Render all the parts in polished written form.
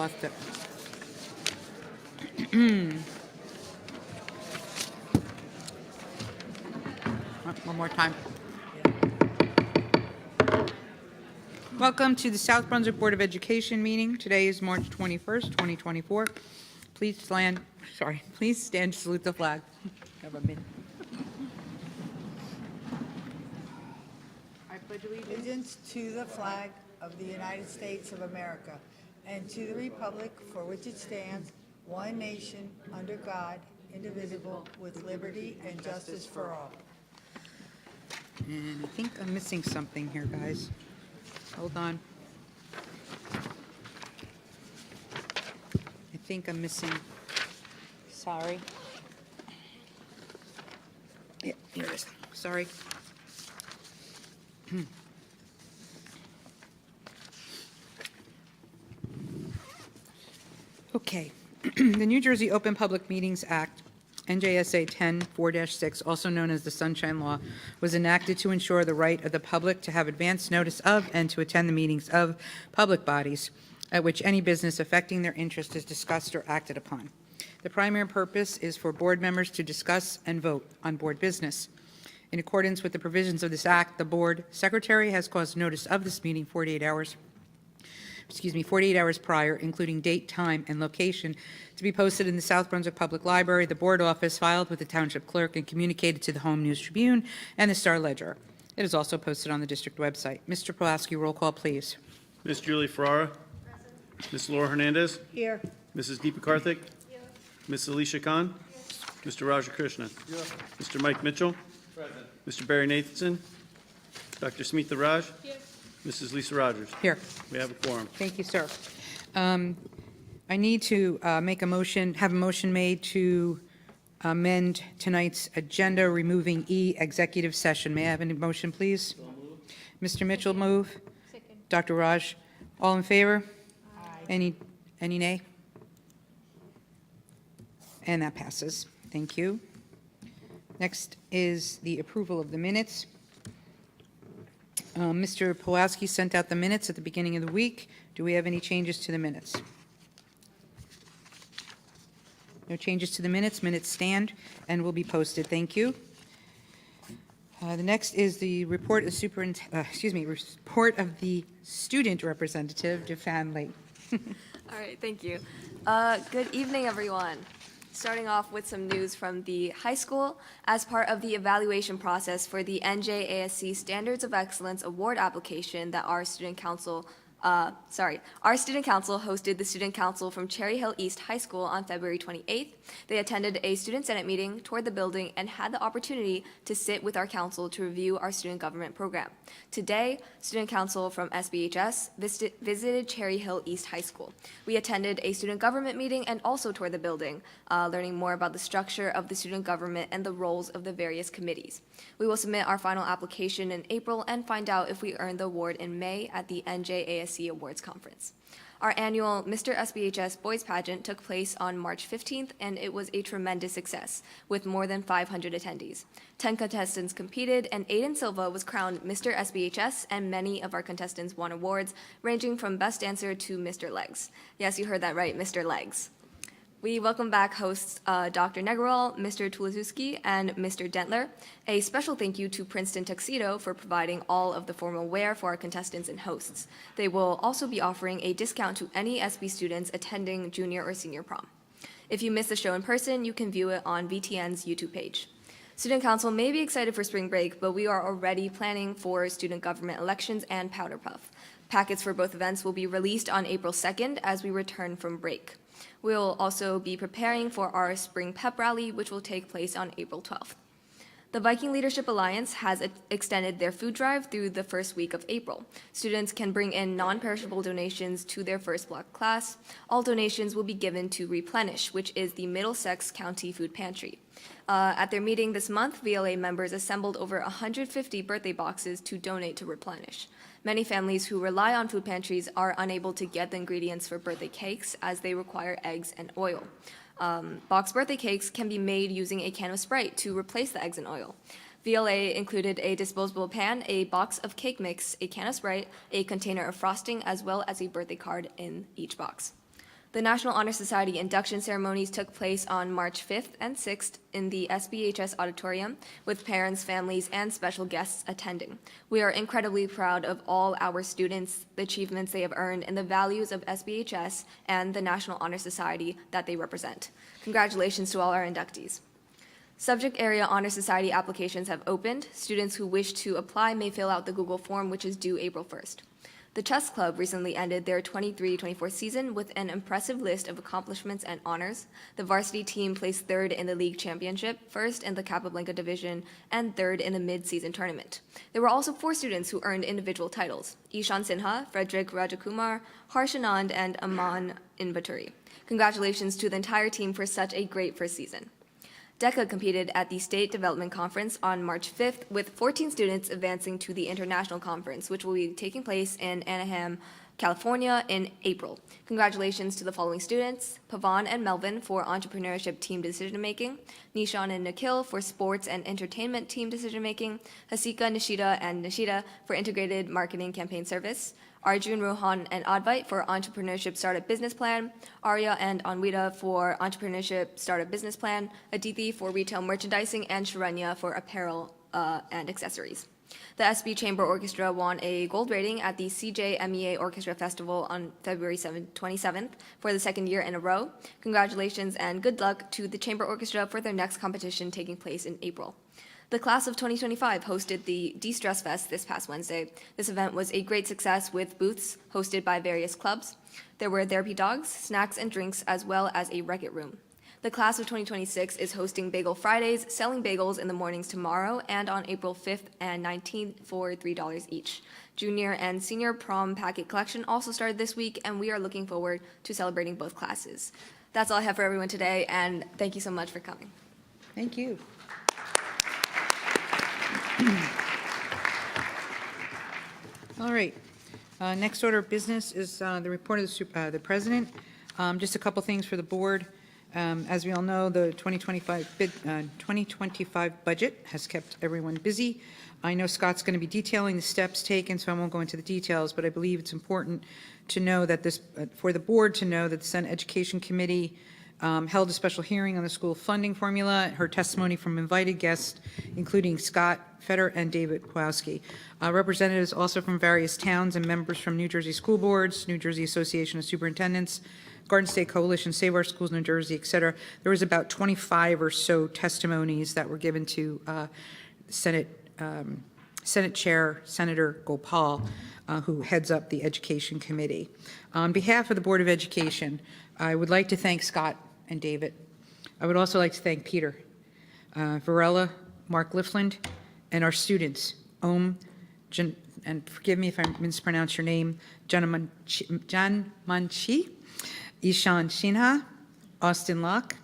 lost it. One more time. Welcome to the South Brunswick Board of Education meeting. Today is March 21st, 2024. Please stand to salute the flag. Have a minute. I pledge Allegiance to the flag of the United States of America and to the republic for which it stands, one nation, under God, indivisible, with liberty and justice for all. And I think I'm missing something here, guys. Hold on. I think I'm missing. Sorry. Yeah, here it is. Sorry. Okay. The New Jersey Open Public Meetings Act, NJSA 10-4-6, also known as the Sunshine Law, was enacted to ensure the right of the public to have advance notice of and to attend the meetings of public bodies at which any business affecting their interest is discussed or acted upon. The primary purpose is for board members to discuss and vote on board business. In accordance with the provisions of this act, the board secretary has caused notice of this meeting 48 hours prior, including date, time, and location, to be posted in the South Brunswick Public Library, the board office, filed with the township clerk, and communicated to the Home News Tribune and the Star Ledger. It is also posted on the district website. Mr. Pulaski, roll call, please. Ms. Julie Ferrara. Ms. Laura Hernandez. Here. Mrs. Deepa Karthik. Ms. Alicia Khan. Mr. Raja Krishna. Mr. Mike Mitchell. Present. Mr. Barry Nathanson. Dr. Smita Raj. Mrs. Lisa Rogers. Here. We have a quorum. Thank you, sir. I need to have a motion made to amend tonight's agenda, removing E, executive session. May I have a motion, please? Mr. Mitchell, move. Second. Dr. Raj, all in favor? Aye. Any nay? And that passes. Thank you. Next is the approval of the minutes. Mr. Pulaski sent out the minutes at the beginning of the week. Do we have any changes to the minutes? No changes to the minutes. Minutes stand and will be posted. Thank you. The next is the report of report of the student representative, DeFan Lee. All right, thank you. Good evening, everyone. Starting off with some news from the high school. As part of the evaluation process for the NJASC Standards of Excellence Award application that our student council hosted the student council from Cherry Hill East High School on February 28th. They attended a student senate meeting, toured the building, and had the opportunity to sit with our council to review our student government program. Today, student council from SBHS visited Cherry Hill East High School. We attended a student government meeting and also toured the building, learning more about the structure of the student government and the roles of the various committees. We will submit our final application in April and find out if we earn the award in May at the NJASC Awards Conference. Our annual Mr. SBHS Boys Pageant took place on March 15th, and it was a tremendous success, with more than 500 attendees. 10 contestants competed, and Aiden Silva was crowned Mr. SBHS, and many of our contestants won awards, ranging from Best Dancer to Mr. Legs. Yes, you heard that right, Mr. Legs. We welcome back hosts Dr. Negerol, Mr. Tulaszewski, and Mr. Dentler. A special thank you to Princeton Tuxedo for providing all of the formal wear for our contestants and hosts. They will also be offering a discount to any SB students attending junior or senior prom. If you missed the show in person, you can view it on VTN's YouTube page. Student Council may be excited for spring break, but we are already planning for student government elections and Powder Puff. Packets for both events will be released on April 2nd as we return from break. We'll also be preparing for our spring pep rally, which will take place on April 12th. The Viking Leadership Alliance has extended their food drive through the first week of April. Students can bring in non-perishable donations to their first block class. All donations will be given to Replenish, which is the Middlesex County Food Pantry. At their meeting this month, VLA members assembled over 150 birthday boxes to donate to Replenish. Many families who rely on food pantries are unable to get the ingredients for birthday cakes as they require eggs and oil. Boxed birthday cakes can be made using a can of Sprite to replace the eggs and oil. VLA included a disposable pan, a box of cake mix, a can of Sprite, a container of frosting, as well as a birthday card in each box. The National Honor Society induction ceremonies took place on March 5th and 6th in the SBHS auditorium, with parents, families, and special guests attending. We are incredibly proud of all our students, the achievements they have earned, and the values of SBHS and the National Honor Society that they represent. Congratulations to all our inductees. Subject area Honor Society applications have opened. Students who wish to apply may fill out the Google form, which is due April 1st. The Chess Club recently ended their 23-24 season with an impressive list of accomplishments and honors. The varsity team placed third in the league championship, first in the Capablanca division, and third in the mid-season tournament. There were also 4 students who earned individual titles: Ishan Sinha, Frederick Rajakumar, Harsh Anand, and Aman Invaturi. Congratulations to the entire team for such a great first season. DECA competed at the State Development Conference on March 5th, with 14 students advancing to the International Conference, which will be taking place in Anaheim, California in April. Congratulations to the following students: Pavan and Melvin for Entrepreneurship Team Decision-Making, Nishan and Nikhil for Sports and Entertainment Team Decision-Making, Hasika, Nishida, and Nishida for Integrated Marketing Campaign Service, Arjun, Rohan, and Advait for Entrepreneurship Startup Business Plan, Arya and Anwita for Entrepreneurship Startup Business Plan, Aditi for Retail Merchandising, and Sharanya for Apparel and Accessories. The SB Chamber Orchestra won a gold rating at the CJMEA Orchestra Festival on February 27th for the second year in a row. Congratulations and good luck to the Chamber Orchestra for their next competition taking place in April. The class of 2025 hosted the De-Stress Fest this past Wednesday. This event was a great success with booths hosted by various clubs. There were therapy dogs, snacks and drinks, as well as a Wreck-It room. The class of 2026 is hosting Bagel Fridays, selling bagels in the mornings tomorrow and on April 5th and 19th for $3 each. Junior and senior prom packet collection also started this week, and we are looking forward to celebrating both classes. That's all I have for everyone today, and thank you so much for coming. Thank you. All right. Next order of business is the report of the president. Just a couple things for the board. As we all know, the 2025 budget has kept everyone busy. I know Scott's going to be detailing the steps taken, so I won't go into the details, but I believe it's important to know that this, for the board to know that the Senate Education Committee held a special hearing on the school funding formula, heard testimony from invited guests, including Scott Fetter and David Kowalski. Representatives also from various towns and members from New Jersey School Boards, New Jersey Association of Superintendents, Garden State Coalition, Save Our Schools New Jersey, et cetera. There was about 25 or so testimonies that were given to Senate Chair Senator Gopal, who heads up the Education Committee. On behalf of the Board of Education, I would like to thank Scott and David. I would also like to thank Peter, Varela, Mark Lifland, and our students, and forgive me if I mispronounce your name, Janmanchi, Ishan Sinha, Austin Locke,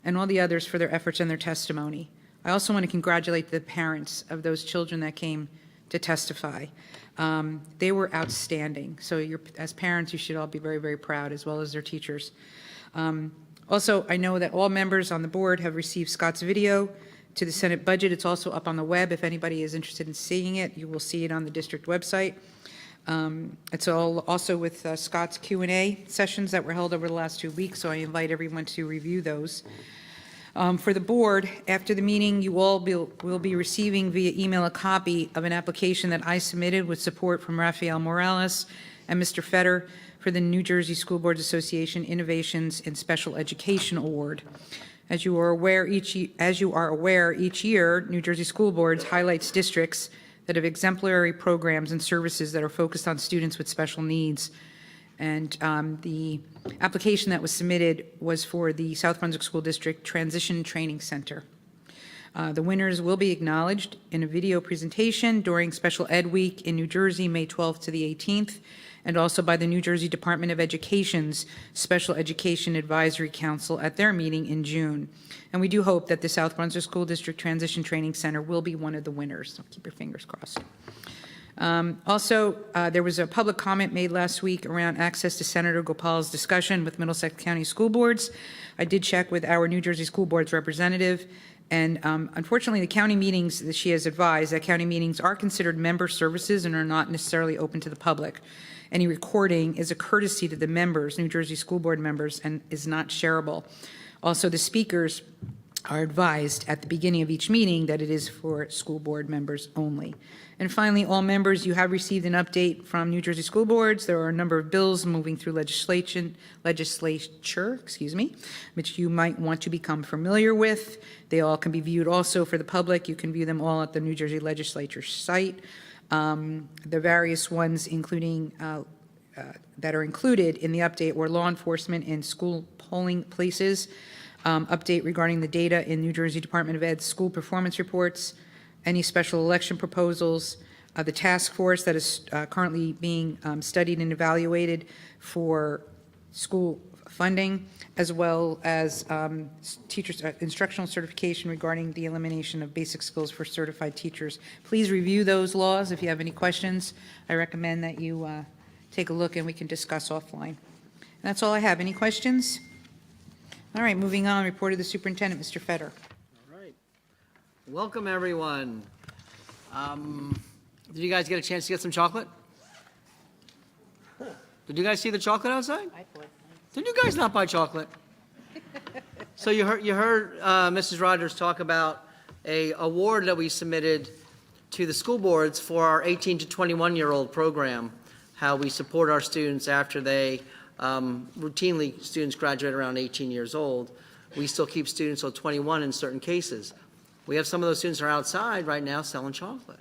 and all the others for their efforts and their testimony. I also want to congratulate the parents of those children that came to testify. They were outstanding. So as parents, you should all be very, very proud, as well as their teachers. Also, I know that all members on the board have received Scott's video to the Senate budget. It's also up on the web. If anybody is interested in seeing it, you will see it on the district website. It's all also with Scott's Q&A sessions that were held over the last 2 weeks, so I invite everyone to review those. For the board, after the meeting, you all will be receiving via email a copy of an application that I submitted with support from Rafael Morales and Mr. Fetter for the New Jersey School Boards Association Innovations in Special Education Award. As you are aware, each year, New Jersey School Boards highlights districts that have exemplary programs and services that are focused on students with special needs. And the application that was submitted was for the South Brunswick School District Transition Training Center. The winners will be acknowledged in a video presentation during Special Ed Week in New Jersey, May 12th to the 18th, and also by the New Jersey Department of Education's Special Education Advisory Council at their meeting in June. And we do hope that the South Brunswick School District Transition Training Center will be one of the winners, so keep your fingers crossed. There was a public comment made last week around access to Senator Gopal's discussion with Middlesex County School Boards. I did check with our New Jersey School Boards representative, And unfortunately, the county meetings, that she has advised, that county meetings are considered member services and are not necessarily open to the public. Any recording is a courtesy to the members, New Jersey School Board members, and is not shareable. Also, the speakers are advised at the beginning of each meeting that it is for school board members only. And finally, all members, you have received an update from New Jersey School Boards. There are a number of bills moving through legislature, which you might want to become familiar with. They all can be viewed also for the public. You can view them all at the New Jersey Legislature site. The various ones including that are included in the update were law enforcement in school polling places, update regarding the data in New Jersey Department of Ed's school performance reports, any special election proposals, the task force that is currently being studied and evaluated for school funding, as well as teachers' instructional certification regarding the elimination of basic skills for certified teachers. Please review those laws. If you have any questions, I recommend that you take a look and we can discuss offline. That's all I have. Any questions? All right, moving on, report of the superintendent, Mr. Fetter. All right. Welcome, everyone. Did you guys get a chance to get some chocolate? Did you guys see the chocolate outside? Did you guys not buy chocolate? So you heard Mrs. Rogers talk about a award that we submitted to the school boards for our 18 to 21-year-old program, how we support our students after they routinely, students graduate around 18 years old. We still keep students till 21 in certain cases. We have some of those students who are outside right now selling chocolate.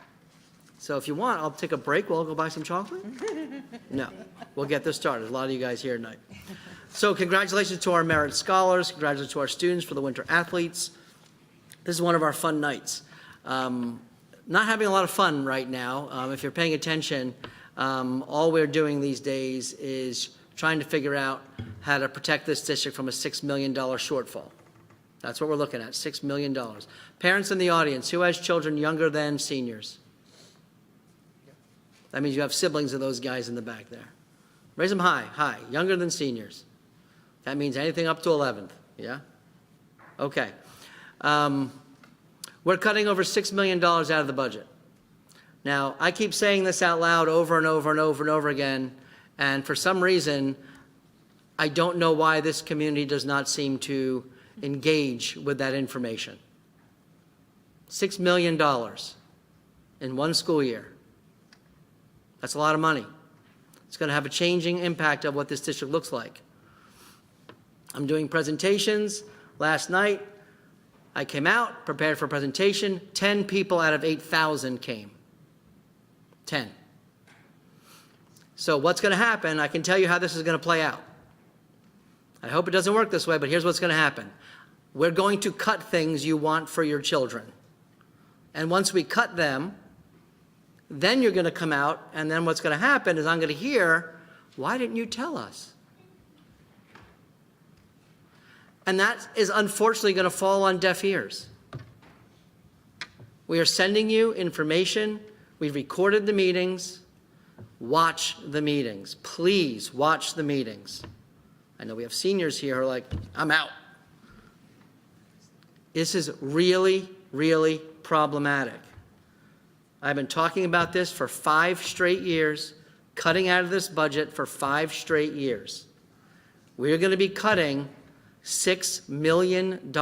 So if you want, I'll take a break. We'll go buy some chocolate? No. We'll get this started. A lot of you guys here tonight. So congratulations to our merit scholars. Congratulations to our students for the winter athletes. This is one of our fun nights. Not having a lot of fun right now. If you're paying attention, all we're doing these days is trying to figure out how to protect this district from a $6 million shortfall. That's what we're looking at, $6 million. Parents in the audience, who has children younger than seniors? That means you have siblings of those guys in the back there. Raise them high, younger than seniors. That means anything up to 11th, yeah? Okay. We're cutting over $6 million out of the budget. Now, I keep saying this out loud over and over and over and over again, and for some reason, I don't know why this community does not seem to engage with that information. $6 million in one school year. That's a lot of money. It's going to have a changing impact of what this district looks like. I'm doing presentations. Last night, I came out, prepared for a presentation. 10 people out of 8,000 came. 10. So what's going to happen, I can tell you how this is going to play out. I hope it doesn't work this way, but here's what's going to happen. We're going to cut things you want for your children. And once we cut them, then you're going to come out, and then what's going to happen is I'm going to hear, why didn't you tell us? And that is unfortunately going to fall on deaf ears. We are sending you information. We've recorded the meetings. Watch the meetings. Please watch the meetings. I know we have seniors here who are like, I'm out. This is really, really problematic. I've been talking about this for 5 straight years, cutting out of this budget for 5 straight years. We're going to be cutting $6 million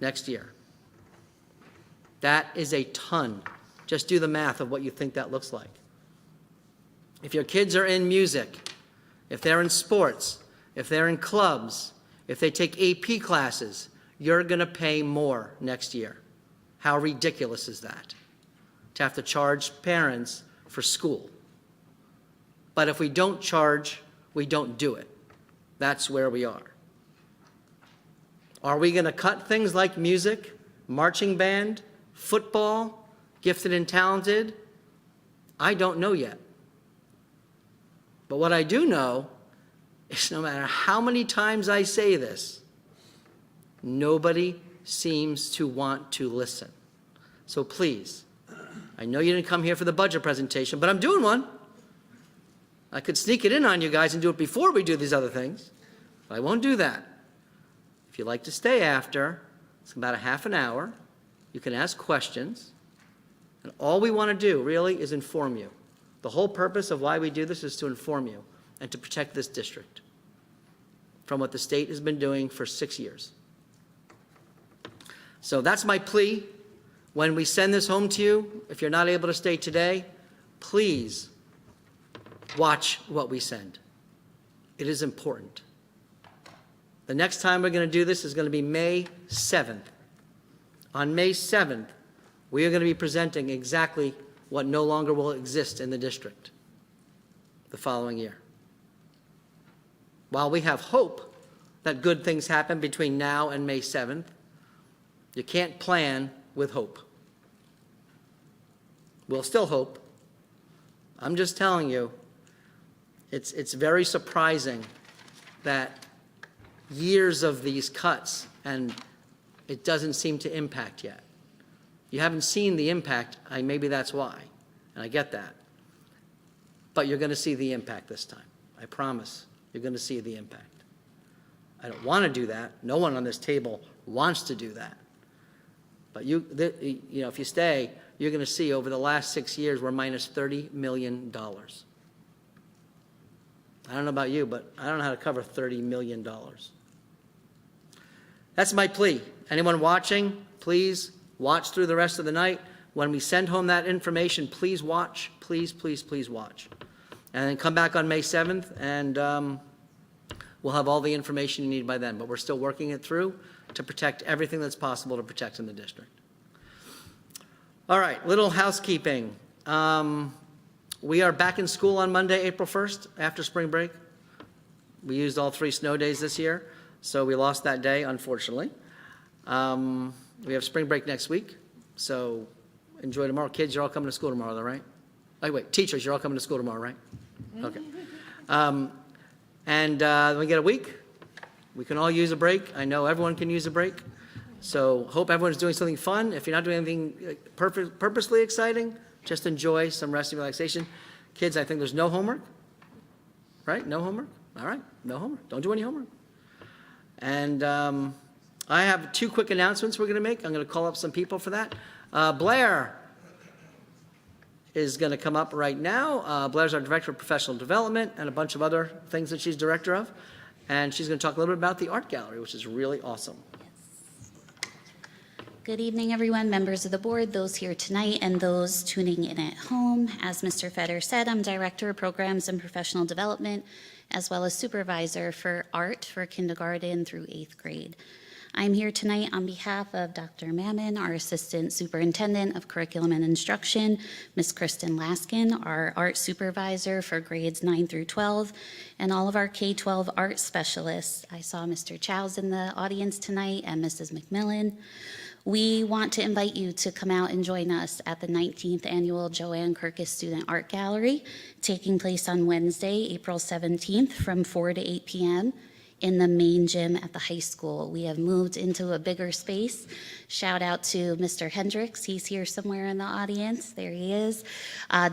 next year. That is a ton. Just do the math of what you think that looks like. If your kids are in music, if they're in sports, if they're in clubs, if they take AP classes, you're going to pay more next year. How ridiculous is that? To have to charge parents for school. But if we don't charge, we don't do it. That's where we are. Are we going to cut things like music, marching band, football, gifted and talented? I don't know yet. But what I do know is no matter how many times I say this, nobody seems to want to listen. So please, I know you didn't come here for the budget presentation, but I'm doing one. I could sneak it in on you guys and do it before we do these other things, but I won't do that. If you'd like to stay after, It's about a half an hour. You can ask questions. And all we want to do, really, is inform you. The whole purpose of why we do this is to inform you and to protect this district from what the state has been doing for 6 years. So that's my plea. When we send this home to you, if you're not able to stay today, please watch what we send. It is important. The next time we're going to do this is going to be May 7th. On May 7th, we are going to be presenting exactly what no longer will exist in the district the following year. While we have hope that good things happen between now and May 7th, you can't plan with hope. We'll still hope. I'm just telling you, it's very surprising that years of these cuts and it doesn't seem to impact yet. You haven't seen the impact, maybe that's why, and I get that. But you're going to see the impact this time. I promise you're going to see the impact. I don't want to do that. No one on this table wants to do that. But you know, if you stay, you're going to see over the last 6 years, we're minus $30 million. I don't know about you, but I don't know how to cover $30 million. That's my plea. Anyone watching, please watch through the rest of the night. When we send home that information, please watch. Please, please, please watch. And then come back on May 7th, and we'll have all the information you need by then. But we're still working it through to protect everything that's possible to protect in the district. All right, little housekeeping. We are back in school on Monday, April 1st, after spring break. We used all 3 snow days this year, so we lost that day, unfortunately. We have spring break next week, so enjoy tomorrow. Kids, you're all coming to school tomorrow, though, right? Oh, wait, teachers, you're all coming to school tomorrow, right? Okay. Then we get a week. We can all use a break. I know everyone can use a break. So hope everyone's doing something fun. If you're not doing anything purposely exciting, just enjoy some rest and relaxation. Kids, I think there's no homework, right? No homework? All right, no homework. Don't do any homework. And I have 2 quick announcements we're going to make. I'm going to call up some people for that. Blair is going to come up right now. Blair's our Director of Professional Development and a bunch of other things that she's Director of. And she's going to talk a little bit about the art gallery, which is really awesome. Good evening, everyone, members of the board, those here tonight, and those tuning in at home. As Mr. Fetter said, I'm Director of Programs and Professional Development, as well as Supervisor for Art for kindergarten through 8th grade. I'm here tonight on behalf of Dr. Mammon, our Assistant Superintendent of Curriculum and Instruction, Ms. Kristen Laskin, our Art Supervisor for grades 9 through 12, and all of our K-12 art specialists. I saw Mr. Chow's in the audience tonight and Mrs. McMillan. We want to invite you to come out and join us at the 19th Annual Joanne Kirkus Student Art Gallery, taking place on Wednesday, April 17th from 4 to 8 p.m. in the main gym at the high school. We have moved into a bigger space. Shout out to Mr. Hendricks. He's here somewhere in the audience. There he is.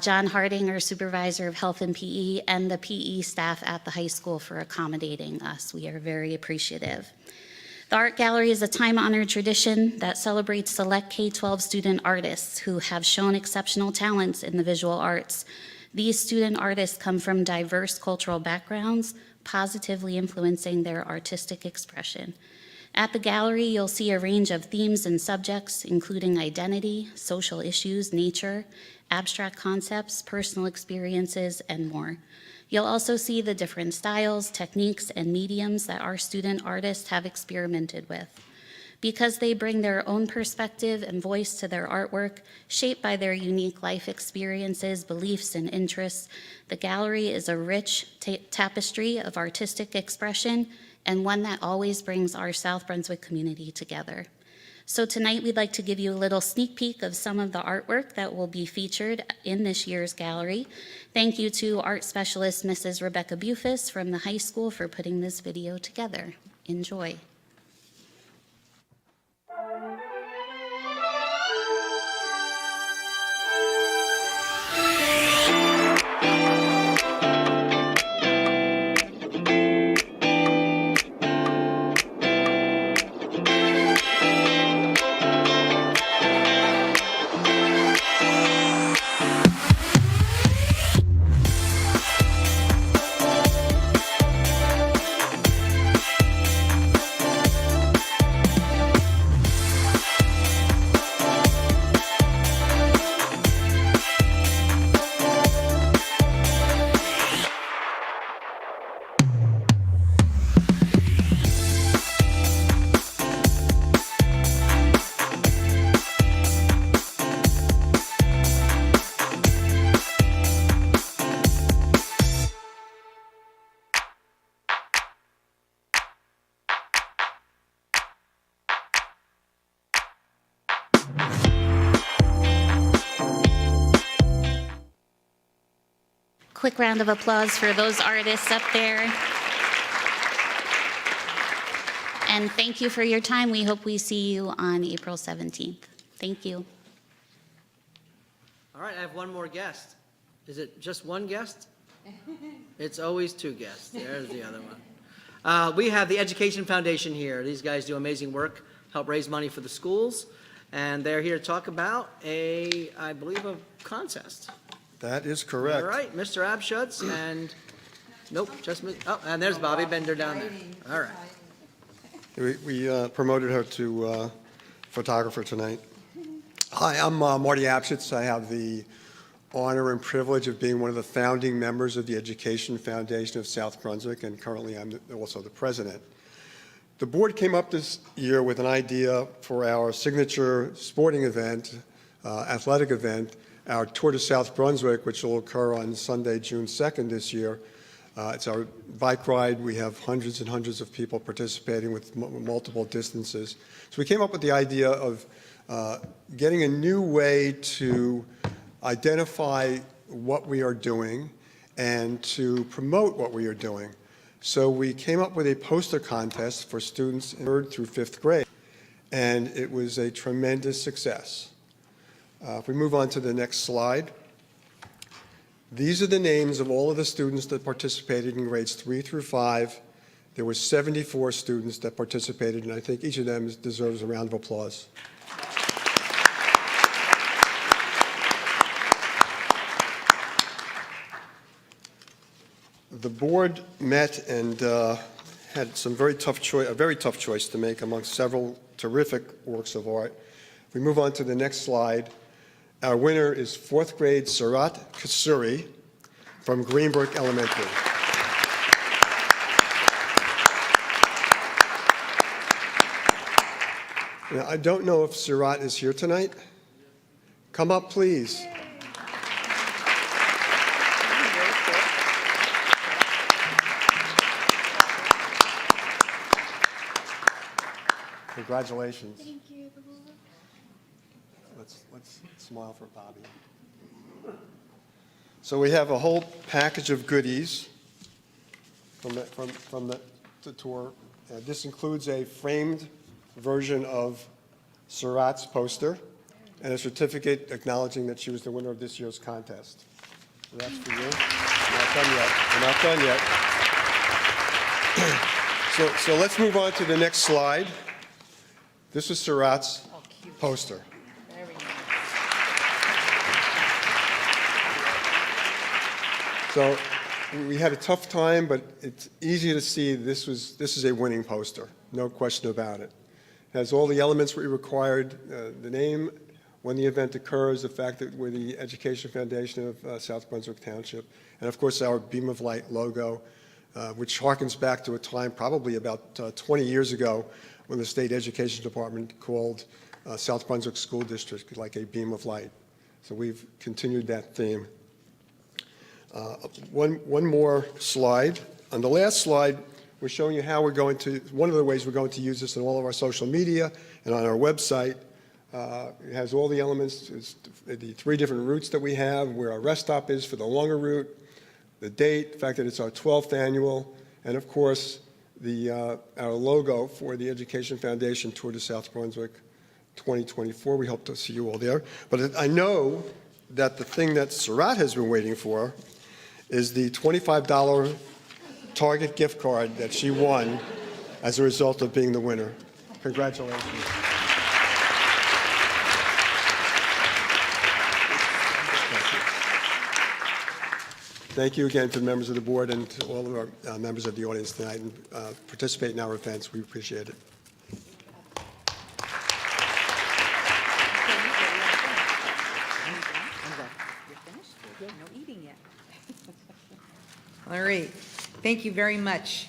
John Harding, our Supervisor of Health and PE, and the PE staff at the high school for accommodating us. We are very appreciative. The Art Gallery is a time-honored tradition that celebrates select K-12 student artists who have shown exceptional talents in the visual arts. These student artists come from diverse cultural backgrounds, positively influencing their artistic expression. At the gallery, you'll see a range of themes and subjects, including identity, social issues, nature, abstract concepts, personal experiences, and more. You'll also see the different styles, techniques, and mediums that our student artists have experimented with. Because they bring their own perspective and voice to their artwork, shaped by their unique life experiences, beliefs, and interests, the gallery is a rich tapestry of artistic expression and one that always brings our South Brunswick community together. So tonight we'd like to give you a little sneak peek of some of the artwork that will be featured in this year's gallery. Thank you to art specialist Mrs. Rebecca Bufus from the high school for putting this video together. Enjoy. quick round of applause for those artists up there. And thank you for your time. We hope we see you on April 17th. Thank you. All right, I have one more guest. Is it just one guest? It's always two guests. There's the other one. We have the Education Foundation here. These guys do amazing work, help raise money for the schools, and they're here to talk about I believe, a contest. That is correct. All right, Mr. Abschutz and, nope, and there's Bobby Bender down there. All right. We promoted her to photographer tonight. Hi, I'm Marty Abschutz. I have the honor and privilege of being one of the founding members of the Education Foundation of South Brunswick, and currently I'm also the president. The board came up this year with an idea for our signature sporting event, athletic event, our Tour de South Brunswick, which will occur on Sunday, June 2nd this year. It's our bike ride. We have hundreds and hundreds of people participating with multiple distances. So we came up with the idea of getting a new way to identify what we are doing and to promote what we are doing. So we came up with a poster contest for students in 3rd through 5th grade, and it was a tremendous success. If we move on to the next slide, these are the names of all of the students that participated in grades 3 through 5. There were 74 students that participated, and I think each of them deserves a round of applause. The board met and had a very tough choice to make among several terrific works of art. If we move on to the next slide, our winner is 4th grade Sarat Kasuri from Greenbrook Elementary. Now, I don't know if Sarat is here tonight. Come up, please. Congratulations. Thank you. Let's smile for Bobby. So we have a whole package of goodies from the tour. This includes a framed version of Sarat's poster and a certificate acknowledging that she was the winner of this year's contest. So that's for you. We're not done yet. So let's move on to the next slide. This is Sarat's poster. So we had a tough time, but it's easy to see this is a winning poster, no question about it. It has all the elements we required, the name, when the event occurs, the fact that we're the Education Foundation of South Brunswick Township, and of course our Beam of Light logo, which harkens back to a time probably about 20 years ago when the State Education Department called South Brunswick School District like a beam of light. So we've continued that theme. One more slide. On the last slide, we're showing you how one of the ways we're going to use this in all of our social media and on our website. It has all the elements, the 3 different routes that we have, where our rest stop is for the longer route, the date, the fact that it's our 12th annual, and of course, our logo for the Education Foundation Tour de South Brunswick 2024. We hope to see you all there. But I know that the thing that Sarat has been waiting for is the $25 Target gift card that she won as a result of being the winner. Congratulations. Thank you again to the members of the board and to all of our members of the audience tonight and participate in our events. We appreciate it. You're finished? No eating yet. All right. Thank you very much.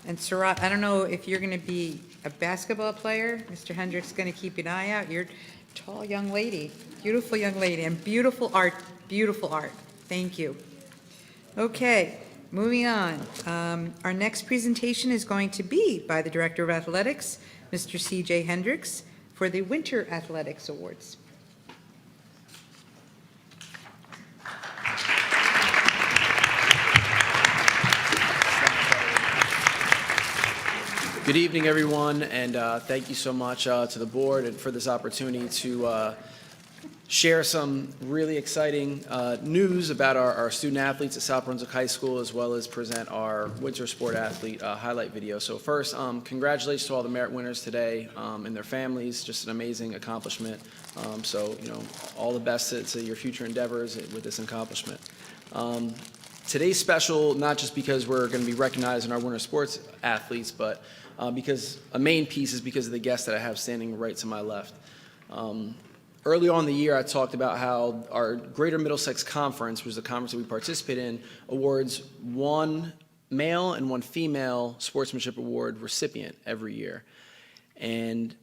And Sarat, I don't know if you're going to be a basketball player. Mr. Hendricks is going to keep an eye out. You're a tall young lady, beautiful young lady, and beautiful art, beautiful art. Thank you. Okay, moving on. Our next presentation is going to be by the Director of Athletics, Mr. C.J. Hendricks, for the Winter Athletics Awards. Good evening, everyone, and thank you so much to the board and for this opportunity to share some really exciting news about our student athletes at South Brunswick High School, as well as present our winter sport athlete highlight video. So first, congratulations to all the merit winners today and their families. Just an amazing accomplishment. So, all the best to your future endeavors with this accomplishment. Today's special, not just because we're going to be recognizing our winter sports athletes, but because a main piece is because of the guests that I have standing right to my left. Early on in the year, I talked about how our Greater Middlesex Conference, which is the conference that we participate in, awards one male and one female sportsmanship award recipient every year. And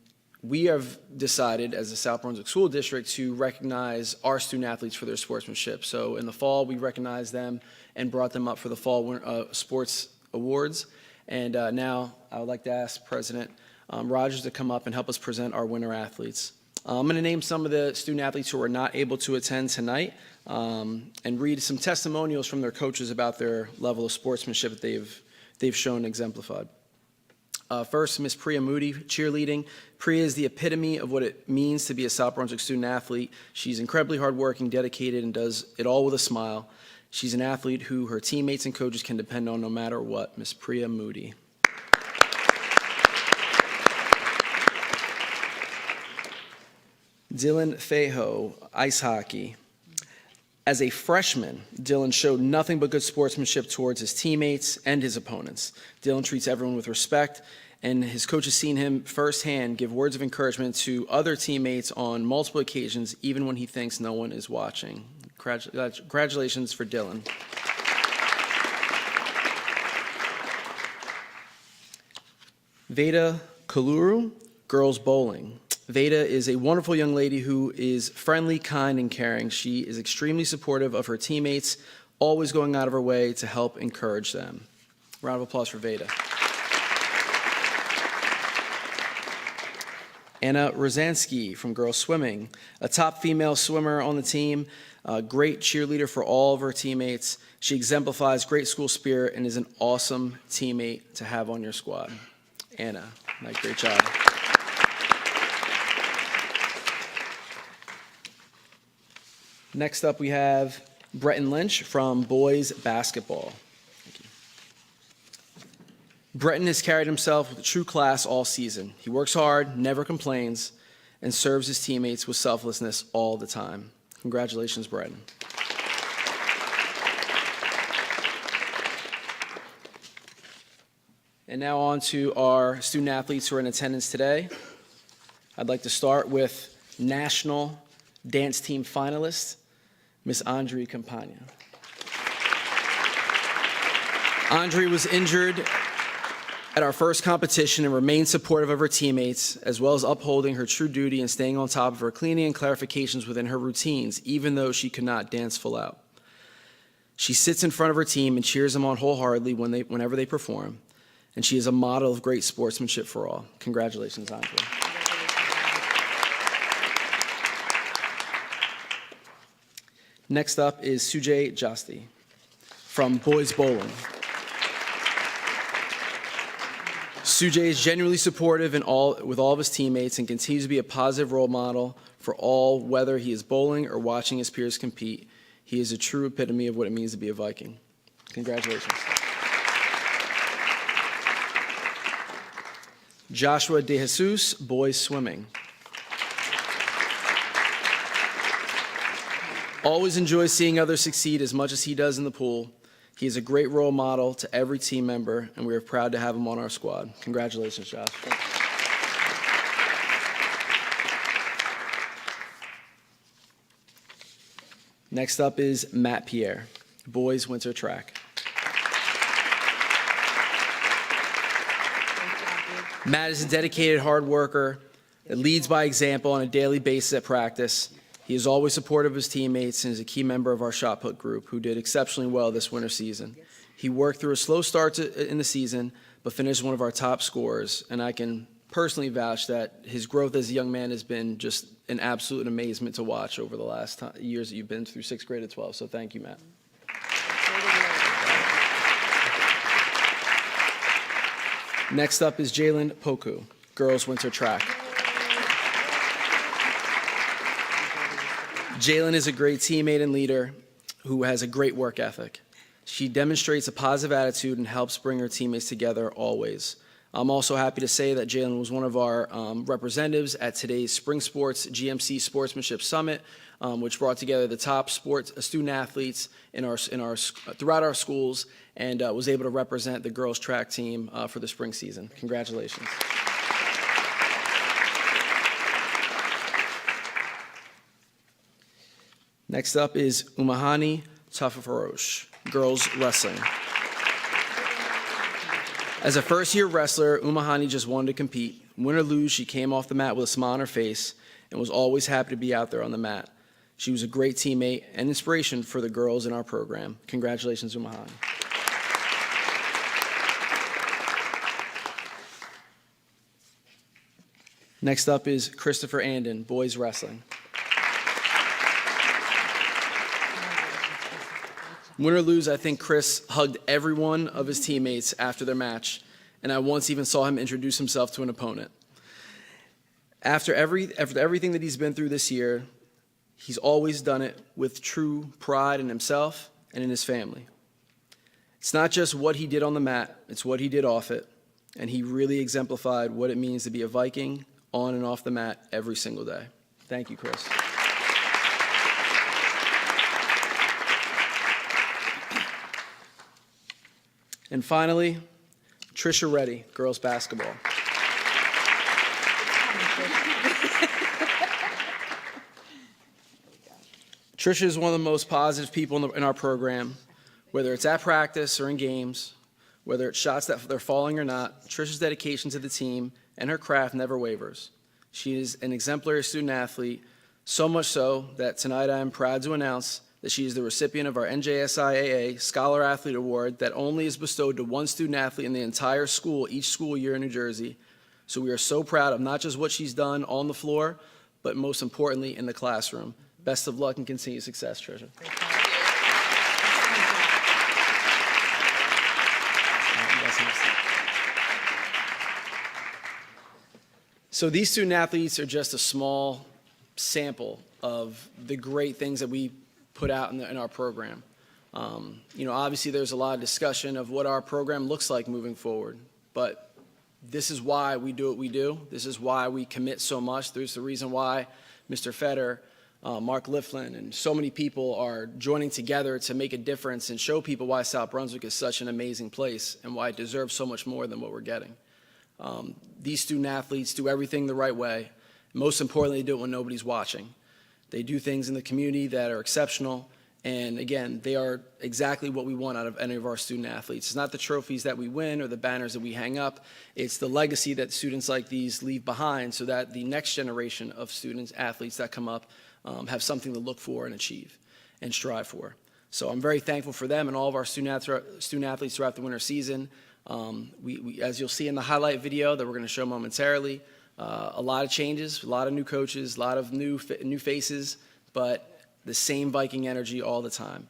we have decided as the South Brunswick School District to recognize our student athletes for their sportsmanship. So in the fall, we recognized them and brought them up for the fall sports awards. And now I would like to ask President Rogers to come up and help us present our winner athletes. I'm going to name some of the student athletes who are not able to attend tonight and read some testimonials from their coaches about their level of sportsmanship that they've shown exemplified. First, Miss Priya Moody, cheerleading. Priya is the epitome of what it means to be a South Brunswick student athlete. She's incredibly hardworking, dedicated, and does it all with a smile. She's an athlete who her teammates and coaches can depend on no matter what. Miss Priya Moody. Dylan Fejo, ice hockey. As a freshman, Dylan showed nothing but good sportsmanship towards his teammates and his opponents. Dylan treats everyone with respect, and his coach has seen him firsthand give words of encouragement to other teammates on multiple occasions, even when he thinks no one is watching. Congratulations for Dylan. Veda Kaluru, girls bowling. Veda is a wonderful young lady who is friendly, kind, and caring. She is extremely supportive of her teammates, always going out of her way to help encourage them. Round of applause for Veda. Anna Rozansky from girls swimming, a top female swimmer on the team, a great cheerleader for all of her teammates. She exemplifies great school spirit and is an awesome teammate to have on your squad. Anna, great job. Next up, we have Bretton Lynch from boys basketball. Thank you. Bretton has carried himself with true class all season. He works hard, never complains, and serves his teammates with selflessness all the time. Congratulations, Bretton. And now on to our student athletes who are in attendance today. I'd like to start with national dance team finalist, Miss Andre Campagna. Andre was injured at our first competition and remained supportive of her teammates, as well as upholding her true duty and staying on top of her cleaning and clarifications within her routines, even though she could not dance full out. She sits in front of her team and cheers them on wholeheartedly whenever they perform, and she is a model of great sportsmanship for all. Congratulations, Andre. Next up is Sujay Jasti from boys bowling. Sujay is genuinely supportive with all of his teammates and continues to be a positive role model for all, whether he is bowling or watching his peers compete. He is a true epitome of what it means to be a Viking. Congratulations. Joshua De Jesus, boys swimming. Always enjoys seeing others succeed as much as he does in the pool. He is a great role model to every team member, and we are proud to have him on our squad. Congratulations, Josh. Next up is Matt Pierre, boys winter track. Matt is a dedicated hard worker that leads by example on a daily basis at practice. He is always supportive of his teammates and is a key member of our shot put group who did exceptionally well this winter season. He worked through a slow start in the season, but finished one of our top scorers, and I can personally vouch that his growth as a young man has been just an absolute amazement to watch over the last years that you've been through 6th grade to 12. So thank you, Matt. Next up is Jalen Poku, girls winter track. Jalen is a great teammate and leader who has a great work ethic. She demonstrates a positive attitude and helps bring her teammates together always. I'm also happy to say that Jalen was one of our representatives at today's Spring Sports GMC Sportsmanship Summit, which brought together the top student athletes throughout our schools, and was able to represent the girls track team for the spring season. Congratulations. Next up is Umahani Tafafarosh, girls wrestling. As a first-year wrestler, Umahani just wanted to compete. Win or lose, she came off the mat with a smile on her face and was always happy to be out there on the mat. She was a great teammate and inspiration for the girls in our program. Congratulations, Umahani. Next up is Christopher Andon, boys wrestling. Win or lose, I think Chris hugged every one of his teammates after their match, and I once even saw him introduce himself to an opponent. After everything that he's been through this year, he's always done it with true pride in himself and in his family. It's not just what he did on the mat, it's what he did off it, and he really exemplified what it means to be a Viking on and off the mat every single day. Thank you, Chris. And finally, Trisha Reddy, girls basketball. Trisha is one of the most positive people in our program, whether it's at practice or in games, whether it's shots that they're falling or not. Trisha's dedication to the team and her craft never wavers. She is an exemplary student athlete, so much so that tonight I am proud to announce that she is the recipient of our NJSIAA Scholar Athlete Award that only is bestowed to one student athlete in the entire school each school year in New Jersey. So we are so proud of not just what she's done on the floor, but most importantly in the classroom. Best of luck and continued success, Trisha. So these student athletes are just a small sample of the great things that we put out in our program. Obviously there's a lot of discussion of what our program looks like moving forward, but this is why we do what we do. This is why we commit so much. There's the reason why Mr. Fetter, Mark Liflin, and so many people are joining together to make a difference and show people why South Brunswick is such an amazing place and why it deserves so much more than what we're getting. These student athletes do everything the right way. Most importantly, they do it when nobody's watching. They do things in the community that are exceptional, and again, they are exactly what we want out of any of our student athletes. It's not the trophies that we win or the banners that we hang up, it's the legacy that students like these leave behind so that the next generation of students, athletes that come up have something to look for and achieve and strive for. So I'm very thankful for them and all of our student athletes throughout the winter season. As you'll see in the highlight video that we're going to show momentarily, a lot of changes, a lot of new coaches, a lot of new faces, but the same Viking energy all the time.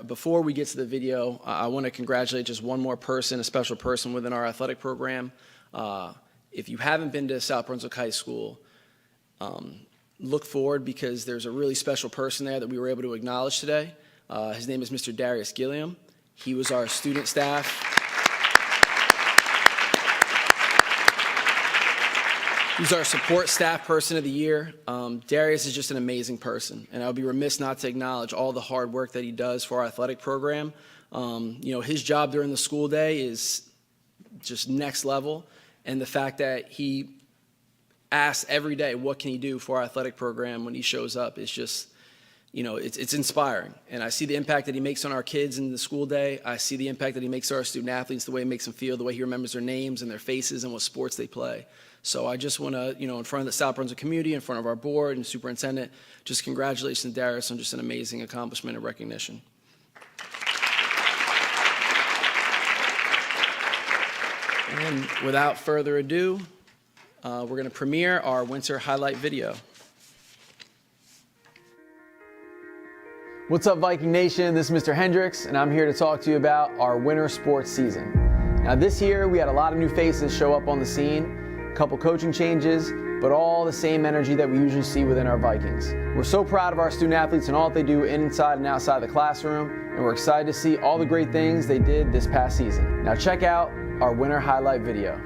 Before we get to the video, I want to congratulate just one more person, a special person within our athletic program. If you haven't been to South Brunswick High School, look forward because there's a really special person there that we were able to acknowledge today. His name is Mr. Darius Gilliam. He was our student staff. He's our support staff person of the year. Darius is just an amazing person, and I would be remiss not to acknowledge all the hard work that he does for our athletic program. His job during the school day is just next level, and the fact that he asks every day what can he do for our athletic program when he shows up is just, it's inspiring. And I see the impact that he makes on our kids in the school day. I see the impact that he makes on our student athletes, the way he makes them feel, the way he remembers their names and their faces and what sports they play. So I just want to, in front of the South Brunswick community, in front of our board and superintendent, just congratulations to Darius on just an amazing accomplishment and recognition. And without further ado, we're going to premiere our winter highlight video. What's up, Viking Nation? This is Mr. Hendricks, and I'm here to talk to you about our winter sports season. Now this year, we had a lot of new faces show up on the scene, a couple coaching changes, but all the same energy that we usually see within our Vikings. We're so proud of our student athletes and all that they do inside and outside the classroom, and we're excited to see all the great things they did this past season. Now check out our winter highlight video.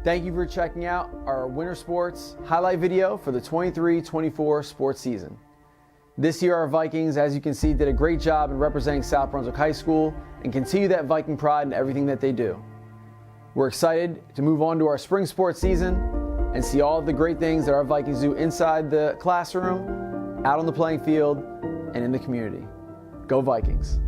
Thank you for checking out our winter sports highlight video for the 23-24 sports season. This year, our Vikings, as you can see, did a great job in representing South Brunswick High School and continue that Viking pride in everything that they do. We're excited to move on to our spring sports season and see all of the great things that our Vikings do inside the classroom, out on the playing field, and in the community. Go Vikings!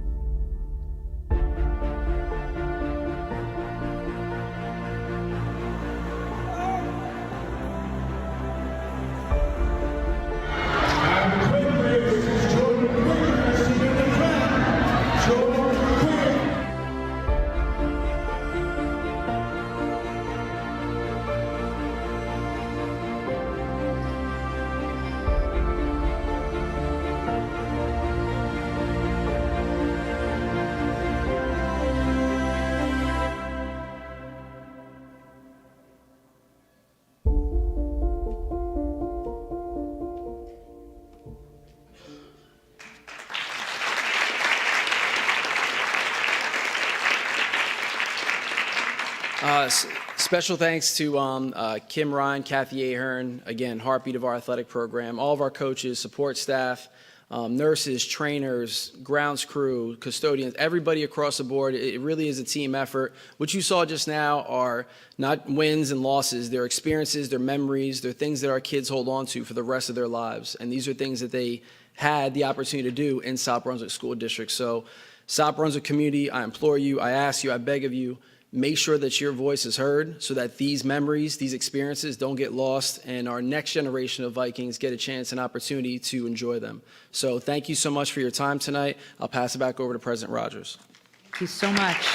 Special thanks to Kim Ryan, Kathy Ahern, again, heartbeat of our athletic program, all of our coaches, support staff, nurses, trainers, grounds crew, custodians, everybody across the board. It really is a team effort. What you saw just now are not wins and losses. They're experiences, they're memories, they're things that our kids hold on to for the rest of their lives. And these are things that they had the opportunity to do in South Brunswick School District. So South Brunswick community, I implore you, I ask you, I beg of you, make sure that your voice is heard so that these memories, these experiences don't get lost and our next generation of Vikings get a chance and opportunity to enjoy them. So thank you so much for your time tonight. I'll pass it back over to President Rogers. Thank you so much.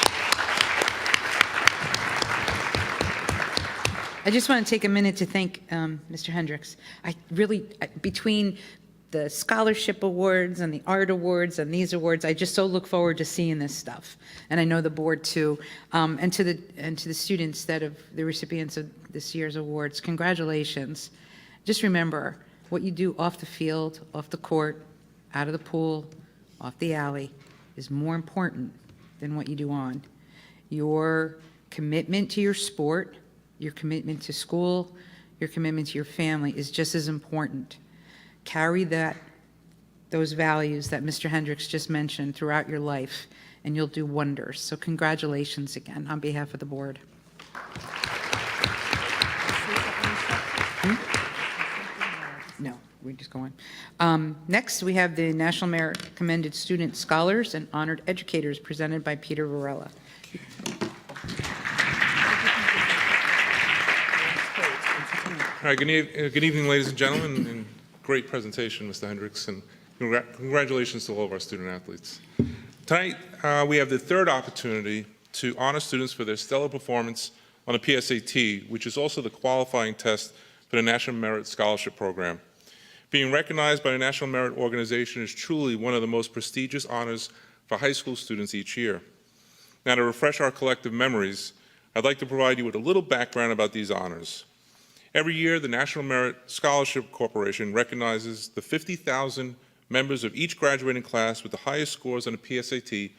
I just want to take a minute to thank Mr. Hendricks. Between the scholarship awards and the art awards and these awards, I just so look forward to seeing this stuff. And I know the board too. And to the students that are the recipients of this year's awards, congratulations. Just remember, what you do off the field, off the court, out of the pool, off the alley, is more important than what you do on. Your commitment to your sport, your commitment to school, your commitment to your family is just as important. Carry those values that Mr. Hendricks just mentioned throughout your life, and you'll do wonders. So congratulations again on behalf of the board. No, we just go on. Next, we have the National Merit Commended Student Scholars and Honored Educators presented by Peter Varela. All right, good evening, ladies and gentlemen, and great presentation, Mr. Hendricks, and congratulations to all of our student athletes. Tonight, we have the third opportunity to honor students for their stellar performance on the PSAT, which is also the qualifying test for the National Merit Scholarship Program. Being recognized by the National Merit Organization is truly one of the most prestigious honors for high school students each year. Now, to refresh our collective memories, I'd like to provide you with a little background about these honors. Every year, the National Merit Scholarship Corporation recognizes the 50,000 members of each graduating class with the highest scores on the PSAT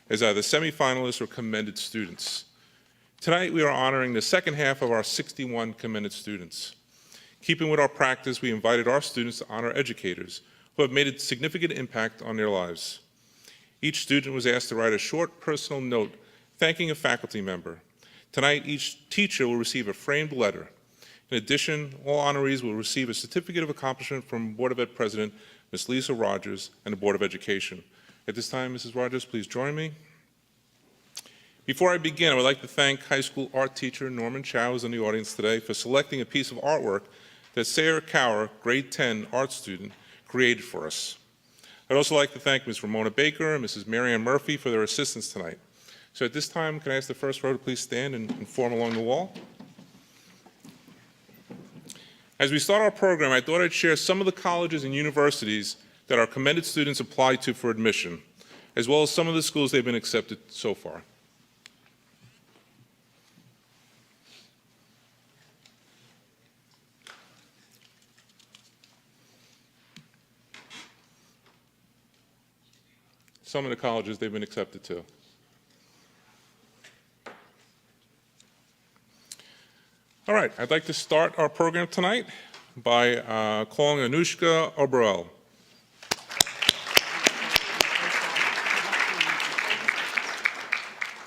as either semifinalists or commended students. Tonight, we are honoring the second half of our 61 commended students. Keeping with our practice, we invited our students to honor educators who have made a significant impact on their lives. Each student was asked to write a short personal note thanking a faculty member. Tonight, each teacher will receive a framed letter. In addition, all honorees will receive a certificate of accomplishment from Board of Ed President Ms. Lisa Rogers and the Board of Education. At this time, Mrs. Rogers, please join me. Before I begin, I would like to thank high school art teacher Norman Chow, who's in the audience today, for selecting a piece of artwork that Sarah Cower, grade 10 art student, created for us. I'd also like to thank Ms. Ramona Baker and Mrs. Marianne Murphy for their assistance tonight. So at this time, can I ask the first row to please stand and form along the wall? As we start our program, I thought I'd share some of the colleges and universities that our commended students apply to for admission, as well as some of the schools they've been accepted so far. Some of the colleges they've been accepted to. All right, I'd like to start our program tonight by calling Anushka Oberel.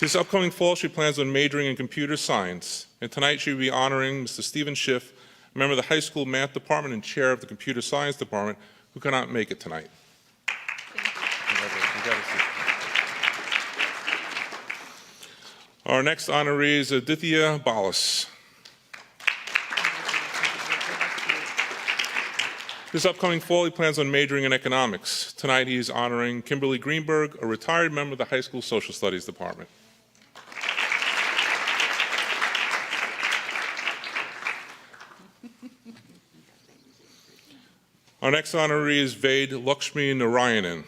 This upcoming fall, she plans on majoring in computer science, and tonight she will be honoring Mr. Stephen Schiff, a member of the high school math department and chair of the computer science department, who cannot make it tonight. Our next honoree is Aditya Balas. This upcoming fall, he plans on majoring in economics. Tonight, he is honoring Kimberly Greenberg, a retired member of the high school social studies department. Our next honoree is Ved Lakshmi Narayanan.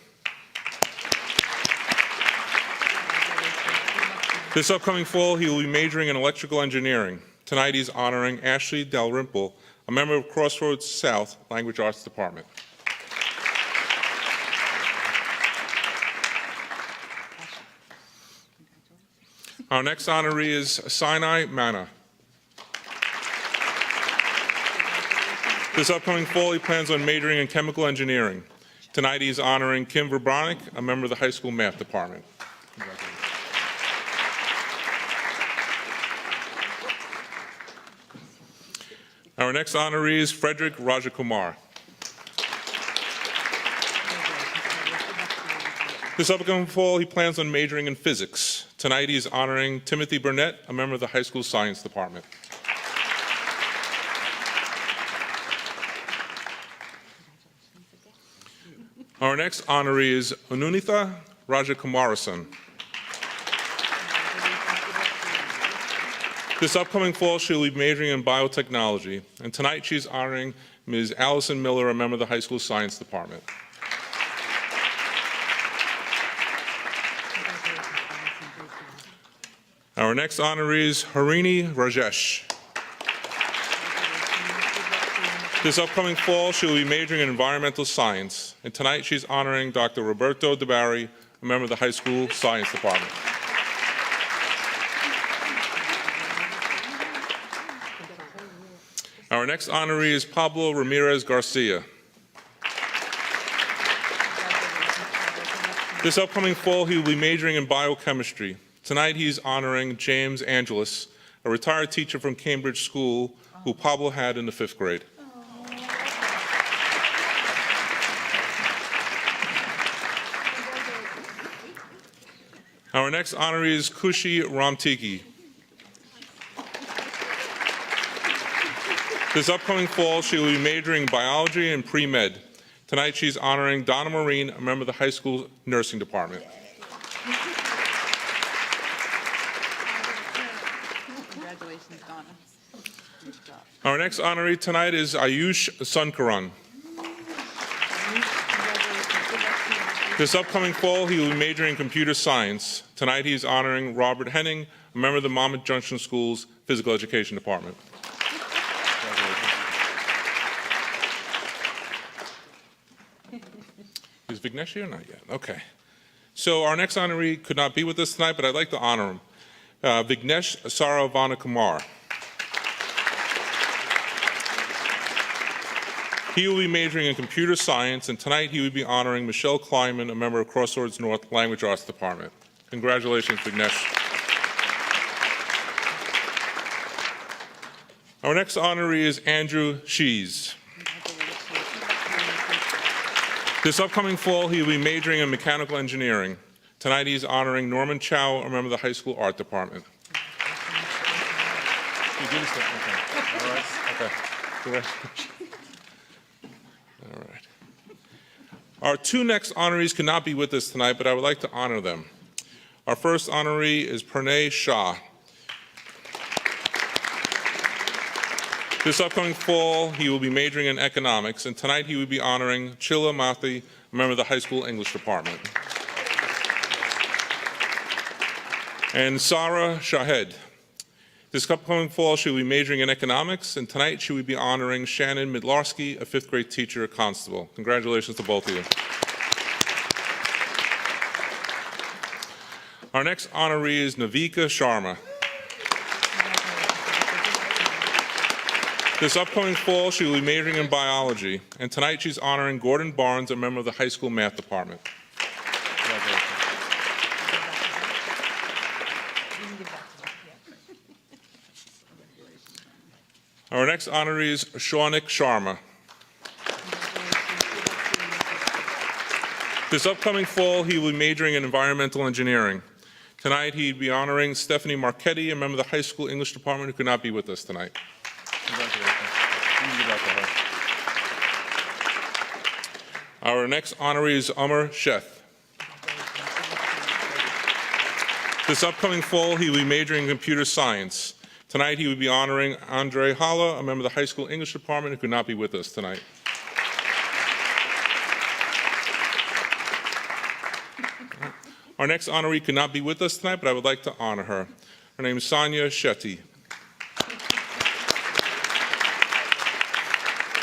This upcoming fall, he will be majoring in electrical engineering. Tonight, he's honoring Ashley Dalrymple, a member of Crossroads South Language Arts Department. Our next honoree is Sinai Mana. This upcoming fall, he plans on majoring in chemical engineering. Tonight, he's honoring Kim Verbronick, a member of the high school math department. Our next honoree is Frederick Rajakumar. This upcoming fall, he plans on majoring in physics. Tonight, he is honoring Timothy Burnett, a member of the high school science department. Our next honoree is Anunitha Rajakumarasan. This upcoming fall, she will be majoring in biotechnology, and tonight she's honoring Ms. Allison Miller, a member of the high school science department. Our next honoree is Harini Rajesh. This upcoming fall, she will be majoring in environmental science, and tonight she's honoring Dr. Roberto DeBarry, a member of the high school science department. Our next honoree is Pablo Ramirez Garcia. This upcoming fall, he will be majoring in biochemistry. Tonight, he's honoring James Angelis, a retired teacher from Cambridge School who Pablo had in the 5th grade. Our next honoree is Kushi Ramtiki. This upcoming fall, she will be majoring in biology and pre-med. Tonight, she's honoring Donna Marine, a member of the high school nursing department. Congratulations, Donna. Good job. Our next honoree tonight is Ayush Sunkaran. This upcoming fall, he will be majoring in computer science. Tonight, he is honoring Robert Henning, a member of the Monmouth Junction School's physical education department. Is Vignesh here? Not yet. Okay. So our next honoree could not be with us tonight, but I'd like to honor him. Vignesh Saravanakumar. He will be majoring in computer science, and tonight he will be honoring Michelle Kleinman, a member of Crossroads North Language Arts Department. Congratulations, Vignesh. Our next honoree is Andrew Shees. This upcoming fall, he will be majoring in mechanical engineering. Tonight, he's honoring Norman Chow, a member of the high school art department. You do this stuff? Okay. All right. Okay. Congratulations. All right. Our two next honorees cannot be with us tonight, but I would like to honor them. Our first honoree is Pranay Shah. This upcoming fall, he will be majoring in economics, and tonight he will be honoring Chilla Mathi, a member of the high school English department. And Sarah Shahed. This upcoming fall, she will be majoring in economics, and tonight she will be honoring Shannon Midlarski, a 5th grade teacher at Constable. Congratulations to both of you. Our next honoree is Navika Sharma. This upcoming fall, she will be majoring in biology, and tonight she's honoring Gordon Barnes, a member of the high school math department. Our next honoree is Shaunik Sharma. This upcoming fall, he will be majoring in environmental engineering. Tonight, he'd be honoring Stephanie Marchetti, a member of the high school English department who could not be with us tonight. Congratulations. You can give that to her. Our next honoree is Amar Sheth. This upcoming fall, he will be majoring in computer science. Tonight, he will be honoring Andre Hala, a member of the high school English department who could not be with us tonight. Our next honoree could not be with us tonight, but I would like to honor her. Her name is Sonia Shetty.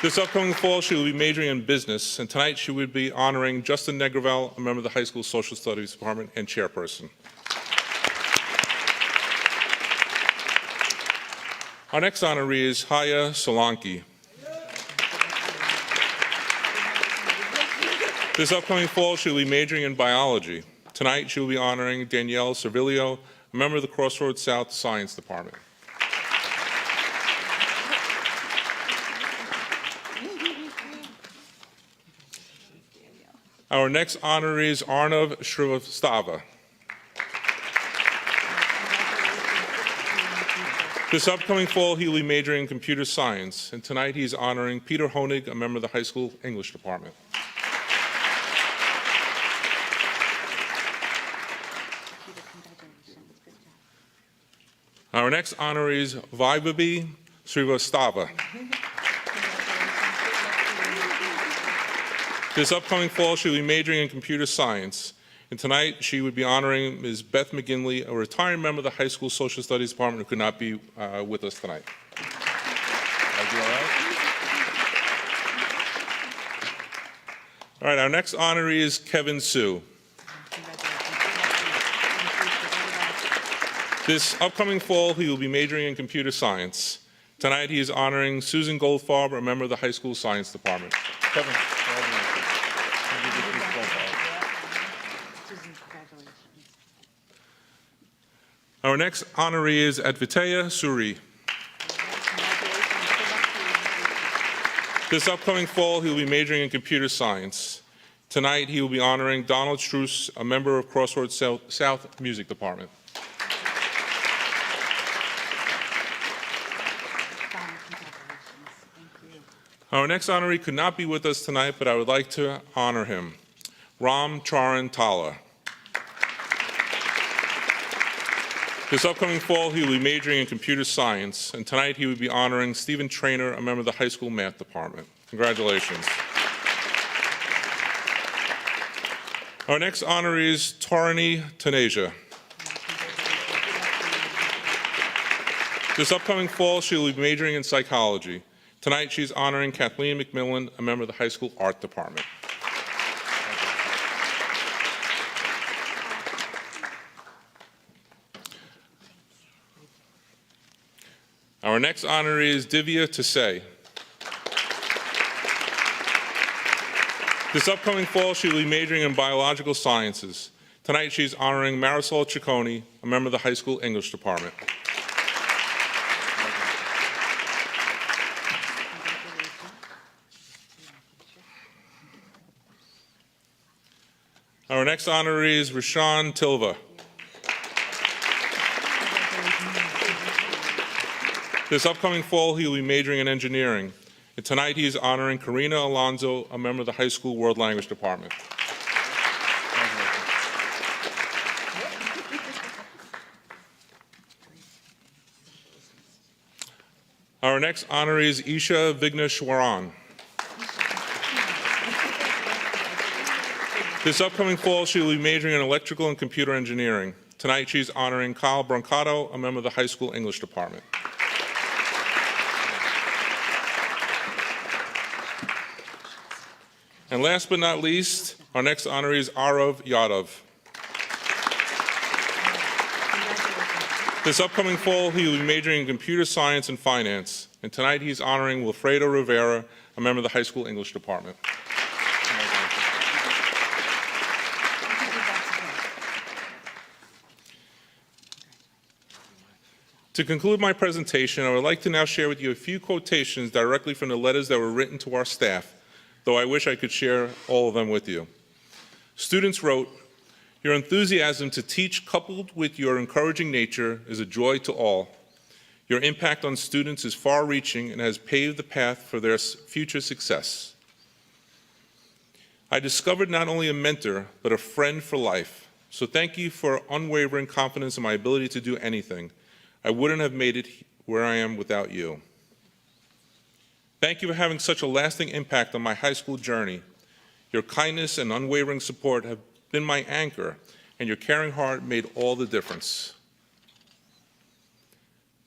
This upcoming fall, she will be majoring in business, and tonight she will be honoring Justin Negravel, a member of the high school social studies department and chairperson. Our next honoree is Haya Solanki. This upcoming fall, she will be majoring in biology. Tonight, she will be honoring Danielle Servilio, a member of the Crossroads South Science Department. Our next honoree is Arnav Shrivastava. This upcoming fall, he will be majoring in computer science, and tonight he is honoring Peter Honig, a member of the high school English department. Our next honoree is Vaibhavi Srivastava. This upcoming fall, she will be majoring in computer science. And tonight, she would be honoring Ms. Beth McGinley, a retired member of the high school social studies department who could not be with us tonight. All right, our next honoree is Kevin Sue. This upcoming fall, he will be majoring in computer science. Tonight, he is honoring Susan Goldfarb, a member of the high school science department. Kevin. Our next honoree is Advitaya Suri. This upcoming fall, he will be majoring in computer science. Tonight, he will be honoring Donald Struess, a member of Crossroads South Music Department. Our next honoree could not be with us tonight, but I would like to honor him. Ram Charan Tala. This upcoming fall, he will be majoring in computer science, and tonight he will be honoring Stephen Trainer, a member of the high school math department. Congratulations. Our next honoree is Taurani Taneja. This upcoming fall, she will be majoring in psychology. Tonight, she's honoring Kathleen McMillan, a member of the high school art department. Our next honoree is Divya Tasay. This upcoming fall, she will be majoring in biological sciences. Tonight, she's honoring Marisol Ciccone, a member of the high school English department. Our next honoree is Rashawn Tilva. This upcoming fall, he will be majoring in engineering. And tonight, he is honoring Karina Alonso, a member of the high school world language department. Our next honoree is Isha Vigneshwaran. This upcoming fall, she will be majoring in electrical and computer engineering. Tonight, she's honoring Kyle Brancato, a member of the high school English department. And last but not least, our next honoree is Arav Yadav. This upcoming fall, he will be majoring in computer science and finance. And tonight, he's honoring Wilfredo Rivera, a member of the high school English department. To conclude my presentation, I would like to now share with you a few quotations directly from the letters that were written to our staff, though I wish I could share all of them with you. Students wrote, "Your enthusiasm to teach coupled with your encouraging nature is a joy to all. Your impact on students is far-reaching and has paved the path for their future success. I discovered not only a mentor, but a friend for life. So thank you for unwavering confidence in my ability to do anything. I wouldn't have made it where I am without you. Thank you for having such a lasting impact on my high school journey. Your kindness and unwavering support have been my anchor, and your caring heart made all the difference.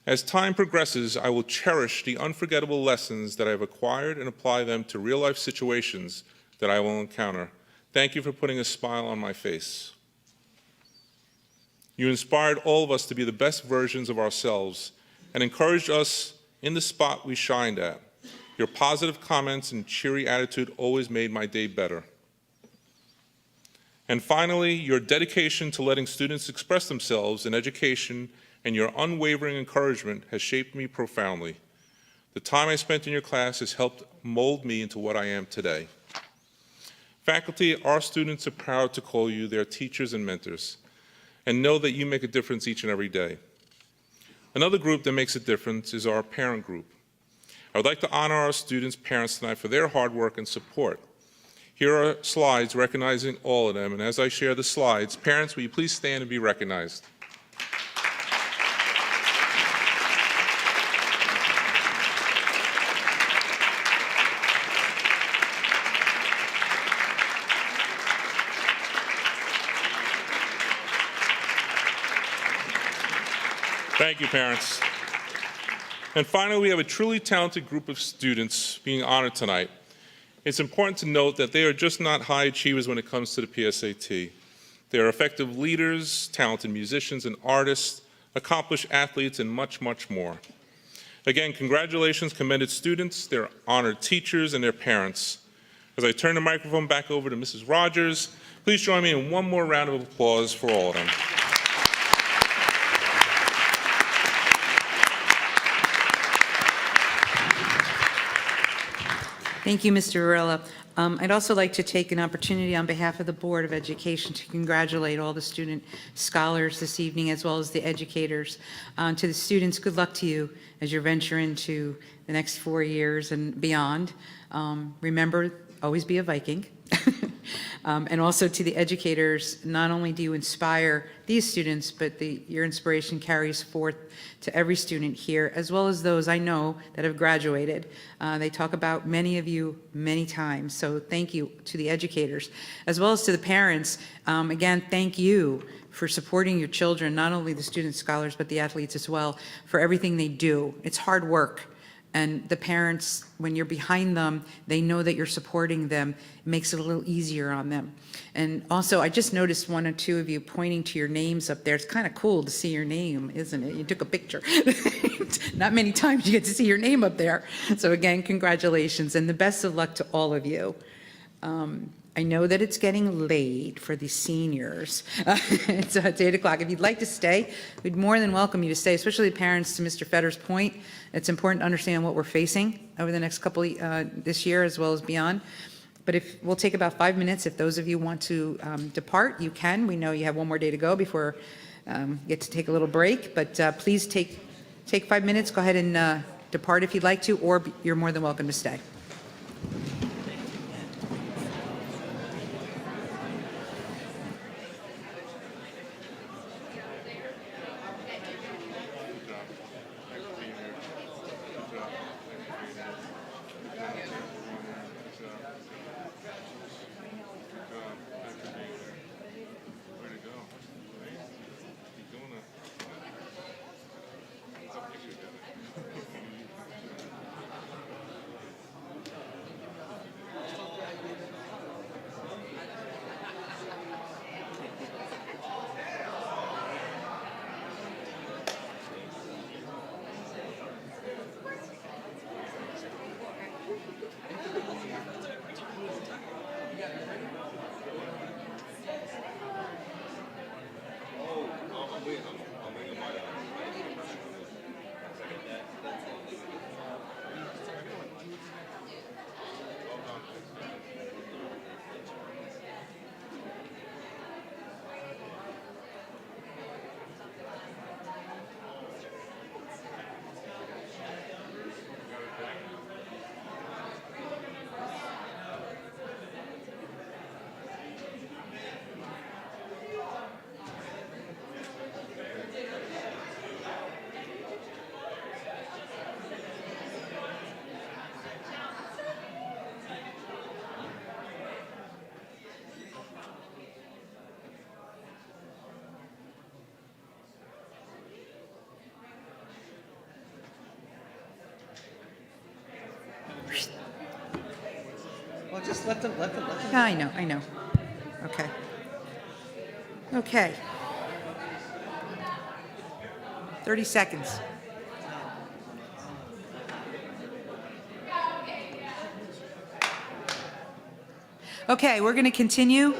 As time progresses, I will cherish the unforgettable lessons that I have acquired and apply them to real-life situations that I will encounter. Thank you for putting a smile on my face. You inspired all of us to be the best versions of ourselves and encouraged us in the spot we shined at. Your positive comments and cheery attitude always made my day better. And finally, your dedication to letting students express themselves in education and your unwavering encouragement has shaped me profoundly. The time I spent in your class has helped mold me into what I am today. Faculty, our students are proud to call you their teachers and mentors, and know that you make a difference each and every day. Another group that makes a difference is our parent group. I would like to honor our students' parents tonight for their hard work and support. Here are slides recognizing all of them, and as I share the slides, parents, will you please stand and be recognized? Thank you, parents. And finally, we have a truly talented group of students being honored tonight. It's important to note that they are just not high achievers when it comes to the PSAT. They are effective leaders, talented musicians and artists, accomplished athletes, and much, much more. Again, congratulations, commended students, their honored teachers, and their parents. As I turn the microphone back over to Mrs. Rogers, please join me in one more round of applause for all of them. Thank you, Mr. Varela. I'd also like to take an opportunity on behalf of the Board of Education to congratulate all the student scholars this evening, as well as the educators. To the students, good luck to you as you venture into the next 4 years and beyond. Remember, always be a Viking. And also to the educators, not only do you inspire these students, but your inspiration carries forth to every student here, as well as those I know that have graduated. They talk about many of you many times, so thank you to the educators, as well as to the parents. Again, thank you for supporting your children, not only the student scholars, but the athletes as well, for everything they do. It's hard work. And the parents, when you're behind them, they know that you're supporting them. It makes it a little easier on them. And also, I just noticed one or two of you pointing to your names up there. It's kind of cool to see your name, isn't it? You took a picture. Not many times you get to see your name up there. So again, congratulations, and the best of luck to all of you. I know that it's getting late for the seniors. It's 8 o'clock. If you'd like to stay, we'd more than welcome you to stay, especially the parents. To Mr. Fetter's point, it's important to understand what we're facing over the next couple this year as well as beyond. But we'll take about 5 minutes. If those of you want to depart, you can. We know you have one more day to go before you get to take a little break. But please take 5 minutes. Go ahead and depart if you'd like to, or you're more than welcome to stay. Well, just let them. Yeah, I know. Okay. Okay. 30 seconds. Okay, we're going to continue.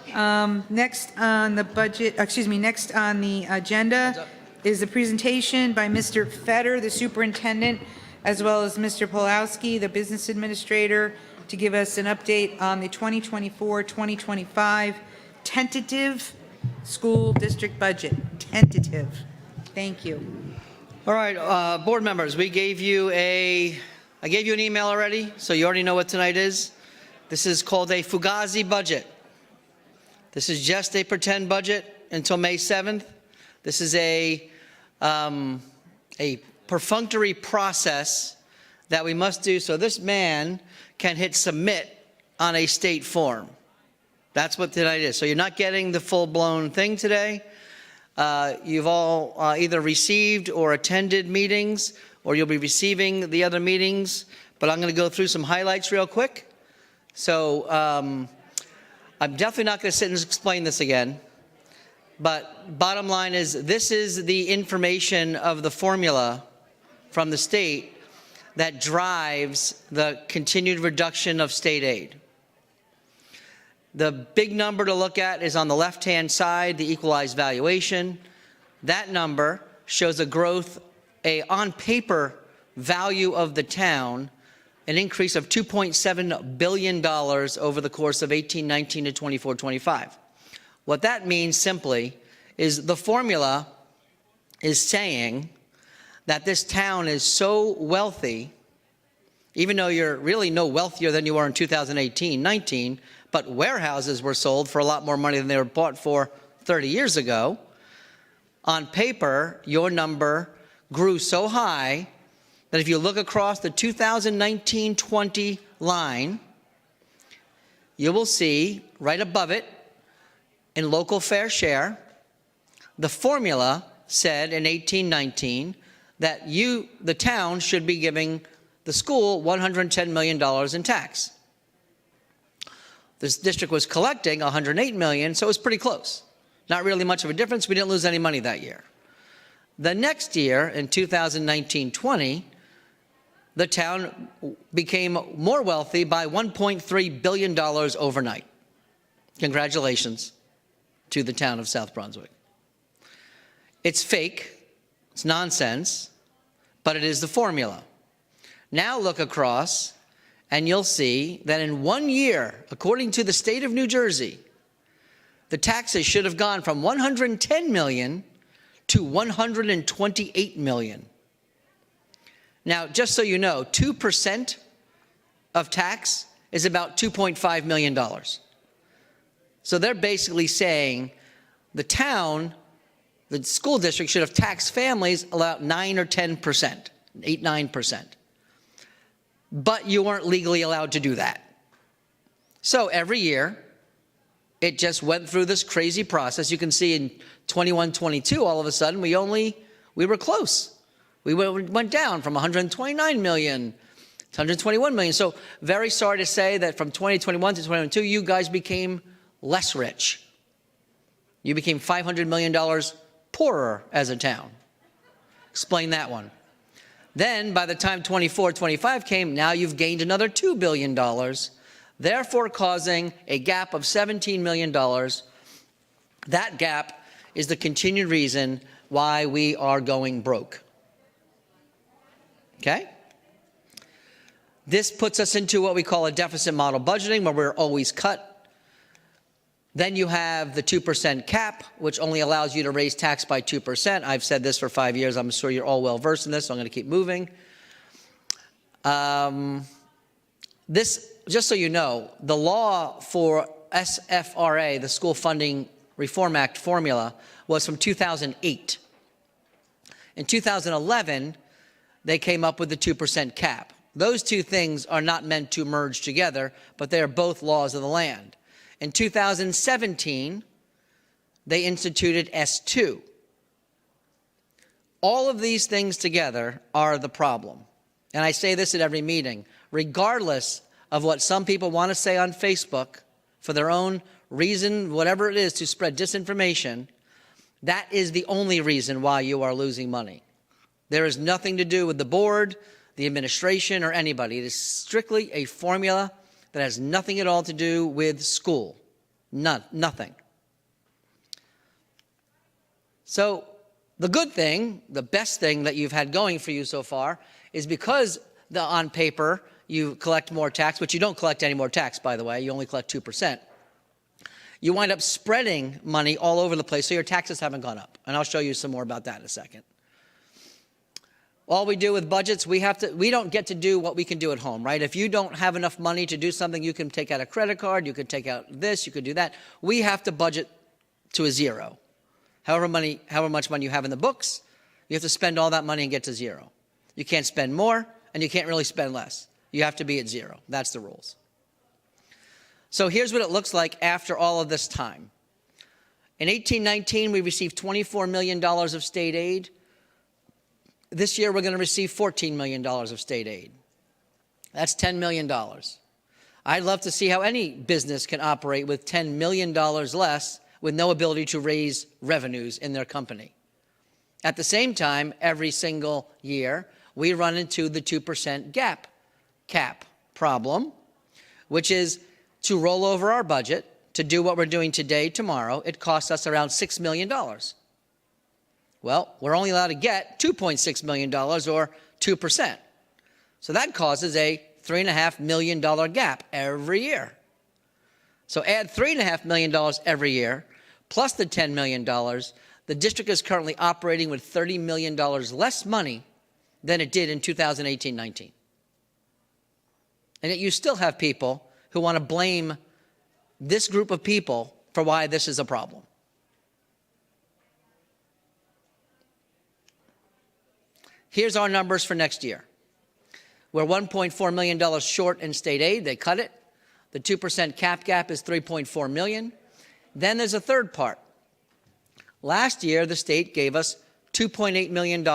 Next on the budget, next on the agenda is the presentation by Mr. Fetter, the superintendent, as well as Mr. Pulowski, the business administrator, to give us an update on the 2024-2025 tentative school district budget. Tentative. Thank Thank you. All right, board members, I gave you an email already, so you already know what tonight is. This is called a Fugazi budget. This is just a pretend budget until May 7th. This is a perfunctory process that we must do so this man can hit submit on a state form. That's what tonight is. So you're not getting the full-blown thing today. You've all either received or attended meetings, or you'll be receiving the other meetings, but I'm going to go through some highlights real quick. So I'm definitely not going to sit and explain this again, but bottom line is this is the information of the formula from the state that drives the continued reduction of state aid. The big number to look at is on the left-hand side, the equalized valuation. That number shows a growth, on paper value of the town, an increase of $2.7 billion over the course of 18-19 to 24-25. What that means simply is the formula is saying that this town is so wealthy, even though you're really no wealthier than you were in 2018-19, but warehouses were sold for a lot more money than they were bought for 30 years ago. On paper, your number grew so high that if you look across the 2019-20 line, you will see right above it in local fair share, the formula said in 18-19 that the town should be giving the school $110 million in tax. This district was collecting $108 million, so it was pretty close. Not really much of a difference. We didn't lose any money that year. The next year, in 2019-20, the town became more wealthy by $1.3 billion overnight. Congratulations to the town of South Brunswick. It's fake, it's nonsense, but it is the formula. Now look across, and you'll see that in 1 year, according to the state of New Jersey, the taxes should have gone from $110 million to $128 million. Now, just so you know, 2% of tax is about $2.5 million. So they're basically saying the town, the school district should have taxed families about 9 or 10%, 8, 9%. But you weren't legally allowed to do that. So every year, it just went through this crazy process. You can see in 21-22, all of a sudden, we were close. We went down from 129 million to 121 million. So very sorry to say that from 2021 to 2022, you guys became less rich. You became $500 million poorer as a town. Explain that one. Then, by the time 24-25 came, now you've gained another $2 billion, therefore causing a gap of $17 million. That gap is the continued reason why we are going broke. Okay? This puts us into what we call a deficit model budgeting, where we're always cut. Then you have the 2% cap, which only allows you to raise tax by 2%. I've said this for 5 years. I'm sure you're all well versed in this, so I'm going to keep moving. This, just so you know, the law for SFRA, the School Funding Reform Act formula, was from 2008. In 2011, they came up with the 2% cap. Those two things are not meant to merge together, but they are both laws of the land. In 2017, they instituted S2. All of these things together are the problem. And I say this at every meeting, regardless of what some people want to say on Facebook for their own reason, whatever it is, to spread disinformation, that is the only reason why you are losing money. There is nothing to do with the board, the administration, or anybody. It is strictly a formula that has nothing at all to do with school. Nothing. So the good thing, the best thing that you've had going for you so far is because on paper you collect more tax, which you don't collect any more tax, by the way, you only collect 2%. You wind up spreading money all over the place, so your taxes haven't gone up. And I'll show you some more about that in a second. All we do with budgets, we don't get to do what we can do at home, right? If you don't have enough money to do something, you can take out a credit card, you can take out this, you could do that. We have to budget to a zero. However much money you have in the books, you have to spend all that money and get to zero. You can't spend more, and you can't really spend less. You have to be at zero. That's the rules. So here's what it looks like after all of this time. In 1819, we received $24 million of state aid. This year, we're going to receive $14 million of state aid. That's $10 million. I'd love to see how any business can operate with $10 million less with no ability to raise revenues in their company. At the same time, every single year, we run into the 2% cap problem, which is to roll over our budget to do what we're doing today, tomorrow. It costs us around $6 million. Well, we're only allowed to get $2.6 million, or 2%. So that causes a $3.5 million gap every year. So add $3.5 million every year, plus the $10 million, the district is currently operating with $30 million less money than it did in 2018-19. And yet you still have people who want to blame this group of people for why this is a problem. Here's our numbers for next year. We're $1.4 million short in state aid. They cut it. The 2% cap gap is $3.4 million. Then there's a third part. Last year, the state gave us $2.8 million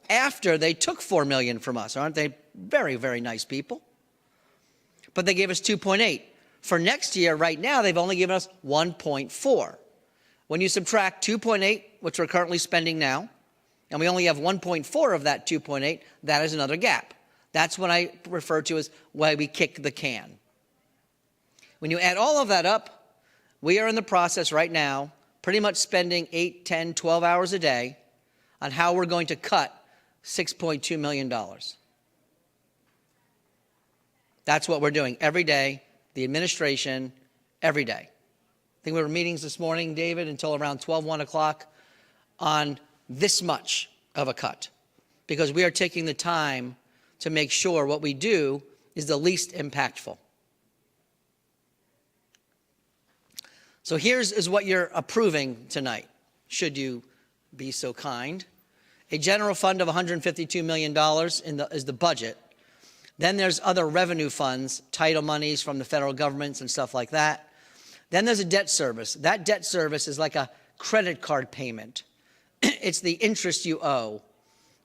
after they took $4 million from us. Aren't they very, very nice people? But they gave us 2.8. For next year, right now, they've only given us 1.4. When you subtract 2.8, which we're currently spending now, and we only have 1.4 of that 2.8, that is another gap. That's what I refer to as why we kick the can. When you add all of that up, we are in the process right now, pretty much spending 8, 10, 12 hours a day on how we're going to cut $6.2 million. That's what we're doing every day, the administration, every day. I think we were meetings this morning, David, until around 12, 1 o'clock on this much of a cut, because we are taking the time to make sure what we do is the least impactful. So here's what you're approving tonight, should you be so kind. A general fund of $152 million is the budget. Then there's other revenue funds, title monies from the federal governments and stuff like that. Then there's a debt service. That debt service is like a credit card payment. It's the interest you owe.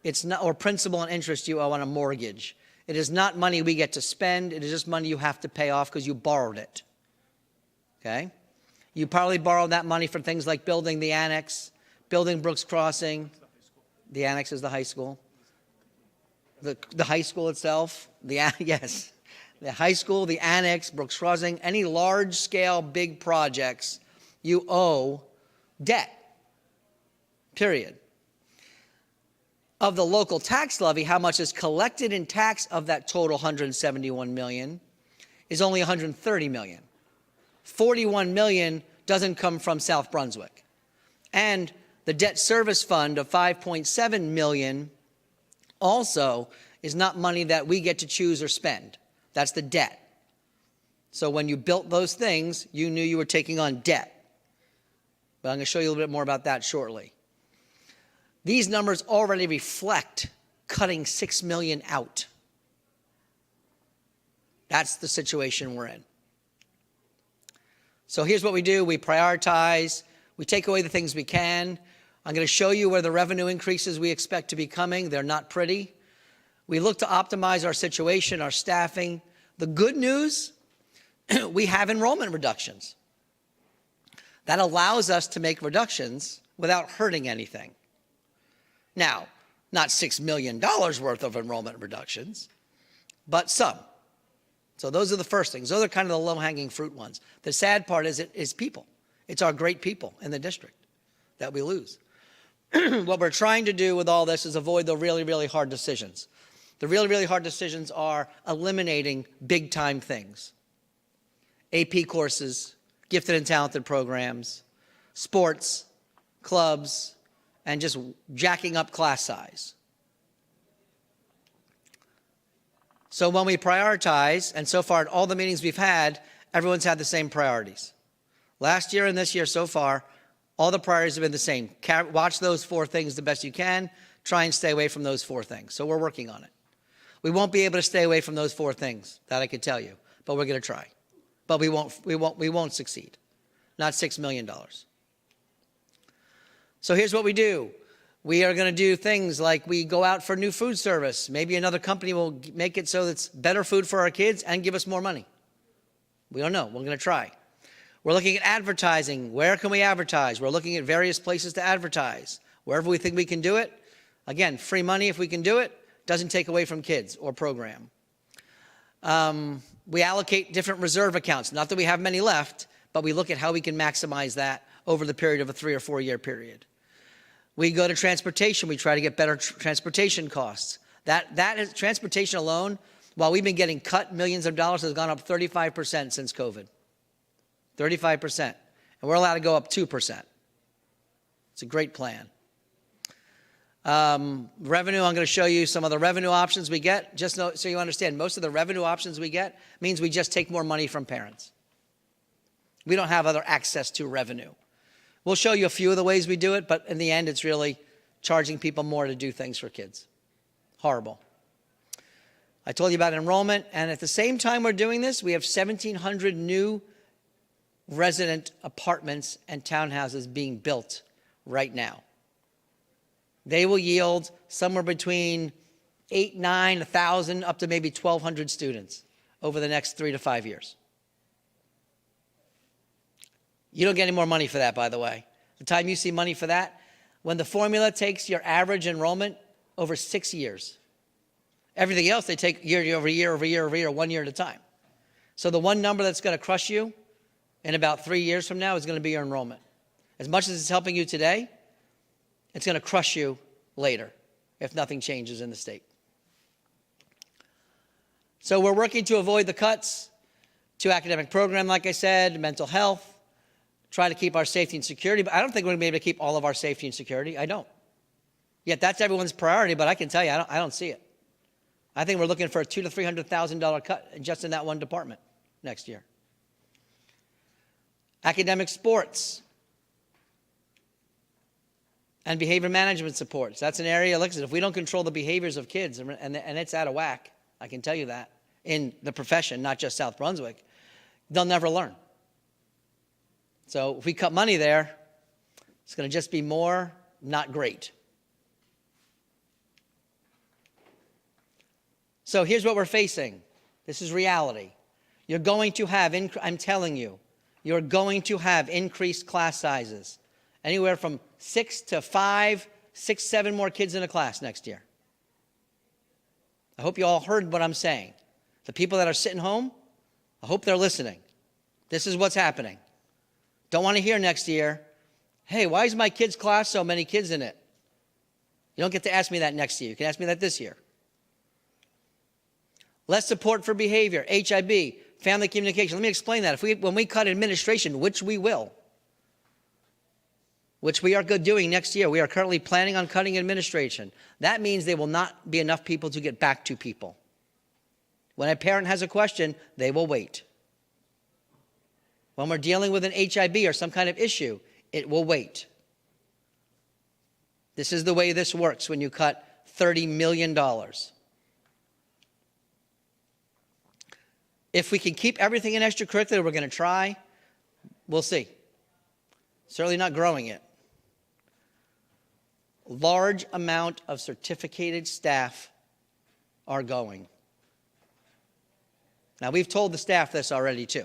It's not, or principal and interest you owe on a mortgage. It is not money we get to spend. It is just money you have to pay off because you borrowed it. Okay? You probably borrowed that money for things like building the annex, building Brooks Crossing. The annex is the high school. The high school itself, yes. The high school, the annex, Brooks Crossing, any large-scale big projects, you owe debt, period. Of the local tax levy, how much is collected in tax of that total $171 million is only $130 million. $41 million doesn't come from South Brunswick. And the debt service fund of $5.7 million also is not money that we get to choose or spend. That's the debt. So when you built those things, you knew you were taking on debt. But I'm going to show you a little bit more about that shortly. These numbers already reflect cutting $6 million out. That's the situation we're in. So here's what we do. We prioritize. We take away the things we can. I'm going to show you where the revenue increases we expect to be coming. They're not pretty. We look to optimize our situation, our staffing. The good news, we have enrollment reductions. That allows us to make reductions without hurting anything. Now, not $6 million worth of enrollment reductions, but some. So those are the first things. Those are kind of the low-hanging fruit ones. The sad part is people. It's our great people in the district that we lose. What we're trying to do with all this is avoid the really, really hard decisions. The really, really hard decisions are eliminating big-time things. AP courses, gifted and talented programs, sports, clubs, and just jacking up class size. So when we prioritize, and so far at all the meetings we've had, everyone's had the same priorities. Last year and this year so far, all the priorities have been the same. Watch those 4 things the best you can. Try and stay away from those 4 things. So we're working on it. We won't be able to stay away from those 4 things, that I could tell you, but we're going to try. But we won't succeed. Not $6 million. So here's what we do. We are going to do things like we go out for new food service. Maybe another company will make it so it's better food for our kids and give us more money. We don't know. We're going to try. We're looking at advertising. Where can we advertise? We're looking at various places to advertise. Wherever we think we can do it. Again, free money if we can do it. Doesn't take away from kids or program. We allocate different reserve accounts. Not that we have many left, but we look at how we can maximize that over the period of a 3 or 4 year period. We go to transportation. We try to get better transportation costs. That is transportation alone, while we've been getting cut millions of dollars, has gone up 35% since COVID. 35%. And we're allowed to go up 2%. It's a great plan. Revenue, I'm going to show you some of the revenue options we get. Just so you understand, most of the revenue options we get means we just take more money from parents. We don't have other access to revenue. We'll show you a few of the ways we do it, but in the end, it's really charging people more to do things for kids. Horrible. I told you about enrollment, and at the same time we're doing this, we have 1,700 new resident apartments and townhouses being built right now. They will yield somewhere between 8, 9, 1,000, up to maybe 1,200 students over the next 3 to 5 years. You don't get any more money for that, by the way. The time you see money for that, when the formula takes your average enrollment over 6 years. Everything else, they take year over year, 1 year at a time. So the one number that's going to crush you in about 3 years from now is going to be your enrollment. As much as it's helping you today, it's going to crush you later if nothing changes in the state. So we're working to avoid the cuts to academic program, like I said, mental health, try to keep our safety and security. But I don't think we're going to be able to keep all of our safety and security. I don't. Yet that's everyone's priority, but I can tell you, I don't see it. I think we're looking for a $200,000 to $300,000 cut just in that one department next year. Academic sports and behavior management supports. That's an area, like I said, if we don't control the behaviors of kids, and it's out of whack, I can tell you that, in the profession, not just South Brunswick, they'll never learn. So if we cut money there, it's going to just be more not great. So here's what we're facing. This is reality. You're going to have, I'm telling you, you're going to have increased class sizes. Anywhere from 6 to 5, 6, 7 more kids in a class next year. I hope you all heard what I'm saying. The people that are sitting home, I hope they're listening. This is what's happening. Don't want to hear next year, hey, why is my kid's class so many kids in it? You don't get to ask me that next year. You can ask me that this year. Less support for behavior, HIB, family communication. Let me explain that. When we cut administration, which we will, which we are doing next year, we are currently planning on cutting administration. That means there will not be enough people to get back to people. When a parent has a question, they will wait. When we're dealing with an HIB or some kind of issue, it will wait. This is the way this works when you cut $30 million. If we can keep everything in extracurricular, we're going to try. We'll see. Certainly not growing it. Large amount of certificated staff are going. Now, we've told the staff this already, too.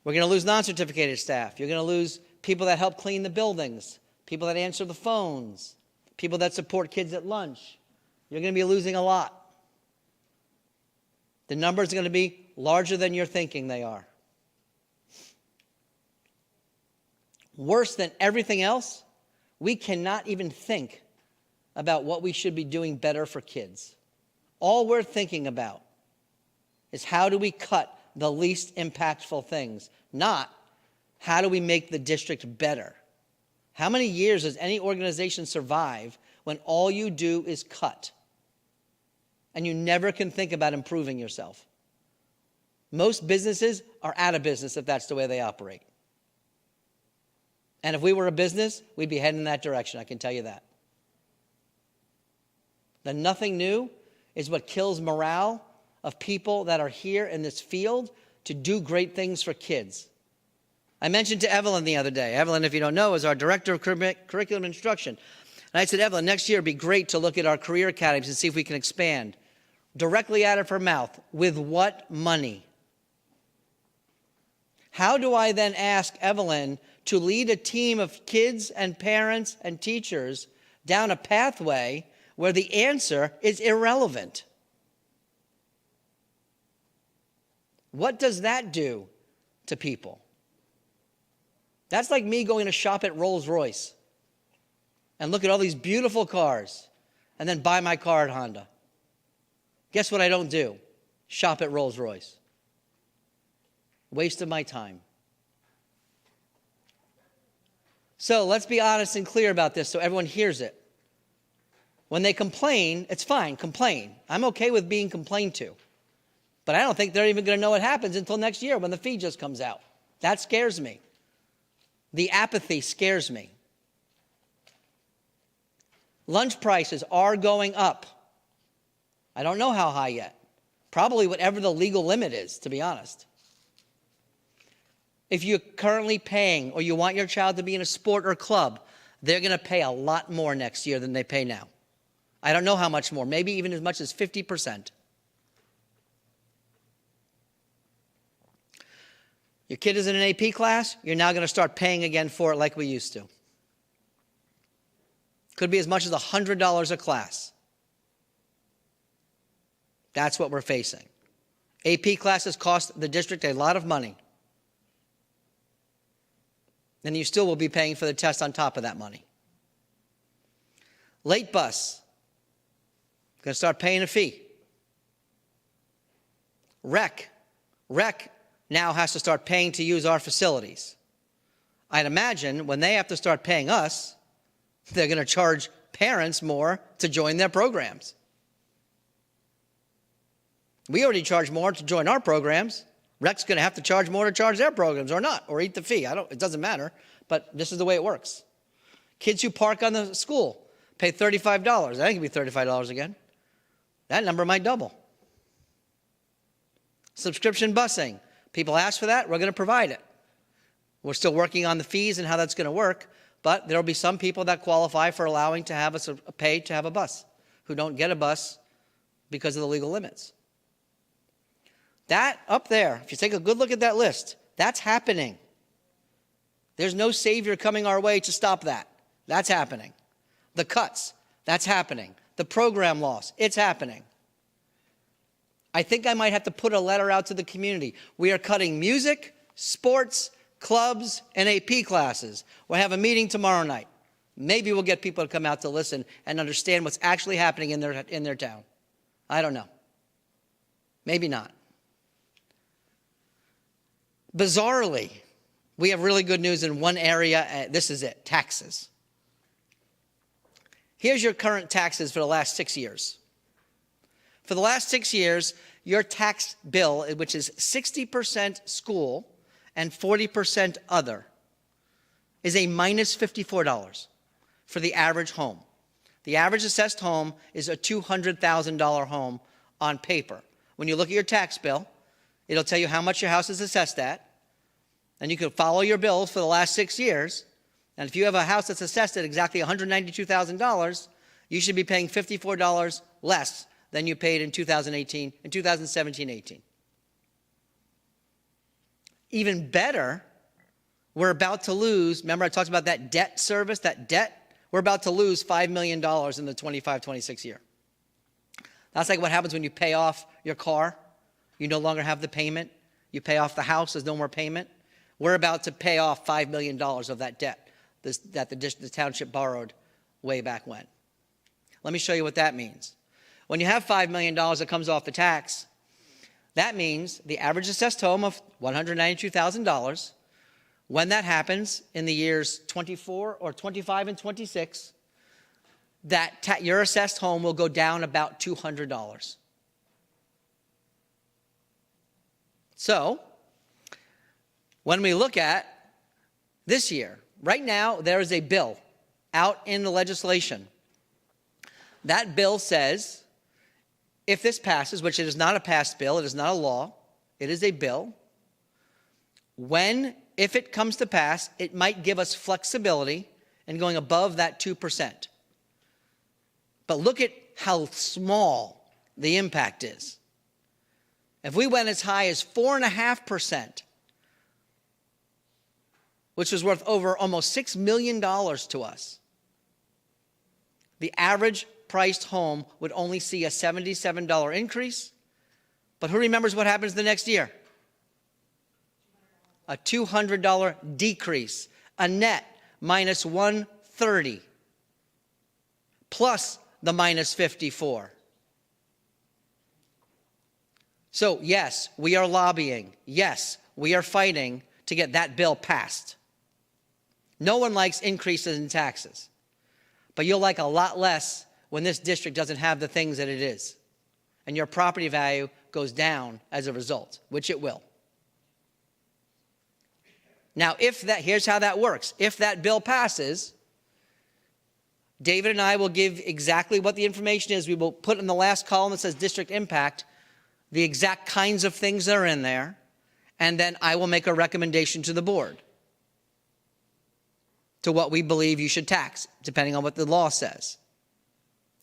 We're going to lose non-certificated staff. You're going to lose people that help clean the buildings, people that answer the phones, people that support kids at lunch. You're going to be losing a lot. The numbers are going to be larger than you're thinking they are. Worse than everything else, we cannot even think about what we should be doing better for kids. All we're thinking about is how do we cut the least impactful things, not how do we make the district better. How many years does any organization survive when all you do is cut and you never can think about improving yourself? Most businesses are out of business if that's the way they operate. And if we were a business, we'd be heading in that direction, I can tell you that. The nothing new is what kills morale of people that are here in this field to do great things for kids. I mentioned to Evelyn the other day. Evelyn, if you don't know, is our director of curriculum instruction. And I said, Evelyn, next year it'd be great to look at our career academies and see if we can expand. Directly out of her mouth, with what money? How do I then ask Evelyn to lead a team of kids and parents and teachers down a pathway where the answer is irrelevant? What does that do to people? That's like me going to shop at Rolls-Royce and look at all these beautiful cars and then buy my car at Honda. Guess what I don't do? Shop at Rolls-Royce. Waste of my time. So let's be honest and clear about this so everyone hears it. When they complain, it's fine, complain. I'm okay with being complained to. But I don't think they're even going to know what happens until next year when the fee just comes out. That scares me. The apathy scares me. Lunch prices are going up. I don't know how high yet. Probably whatever the legal limit is, to be honest. If you're currently paying or you want your child to be in a sport or club, they're going to pay a lot more next year than they pay now. I don't know how much more, maybe even as much as 50%. Your kid is in an AP class, you're now going to start paying again for it like we used to. Could be as much as $100 a class. That's what we're facing. AP classes cost the district a lot of money. And you still will be paying for the test on top of that money. Late bus, going to start paying a fee. Rec now has to start paying to use our facilities. I'd imagine when they have to start paying us, they're going to charge parents more to join their programs. We already charge more to join our programs. Rec's going to have to charge more to charge their programs or not, or eat the fee. It doesn't matter, but this is the way it works. Kids who park on the school pay $35. That ain't going to be $35 again. That number might double. Subscription busing. People ask for that, we're going to provide it. We're still working on the fees and how that's going to work, but there will be some people that qualify for allowing to have a pay to have a bus who don't get a bus because of the legal limits. That up there, if you take a good look at that list, that's happening. There's no savior coming our way to stop that. That's happening. The cuts, that's happening. The program loss, it's happening. I think I might have to put a letter out to the community. We are cutting music, sports, clubs, and AP classes. We'll have a meeting tomorrow night. Maybe we'll get people to come out to listen and understand what's actually happening in their town. I don't know. Maybe not. Bizarrely, we have really good news in one area. This is it, taxes. Here's your current taxes for the last 6 years. For the last 6 years, your tax bill, which is 60% school and 40% other, is a minus $54 for the average home. The average assessed home is a $200,000 home on paper. When you look at your tax bill, it'll tell you how much your house is assessed at, and you can follow your bills for the last 6 years. And if you have a house that's assessed at exactly $192,000, you should be paying $54 less than you paid in 2017-18. Even better, we're about to lose, remember I talked about that debt service, that debt? We're about to lose $5 million in the 25-26 year. That's like what happens when you pay off your car. You no longer have the payment. You pay off the house, there's no more payment. We're about to pay off $5 million of that debt that the township borrowed way back when. Let me show you what that means. When you have $5 million that comes off the tax, That means the average assessed home of $192,000, when that happens in the years 24 or 25 and 26, your assessed home will go down about $200. So, when we look at this year, right now there is a bill out in the legislation. That bill says, if this passes, which it is not a passed bill, it is not a law, it is a bill, if it comes to pass, it might give us flexibility in going above that 2%. But look at how small the impact is. If we went as high as 4.5%, which is worth over almost $6 million to us, the average priced home would only see a $77 increase. But who remembers what happens the next year? A $200 decrease, a net minus 130, plus the minus 54. So yes, we are lobbying. Yes, we are fighting to get that bill passed. No one likes increases in taxes, but you'll like a lot less when this district doesn't have the things that it is, and your property value goes down as a result, which it will. Now, here's how that works. If that bill passes, David and I will give exactly what the information is. We will put in the last column that says district impact, the exact kinds of things that are in there, and then I will make a recommendation to the board to what we believe you should tax, depending on what the law says.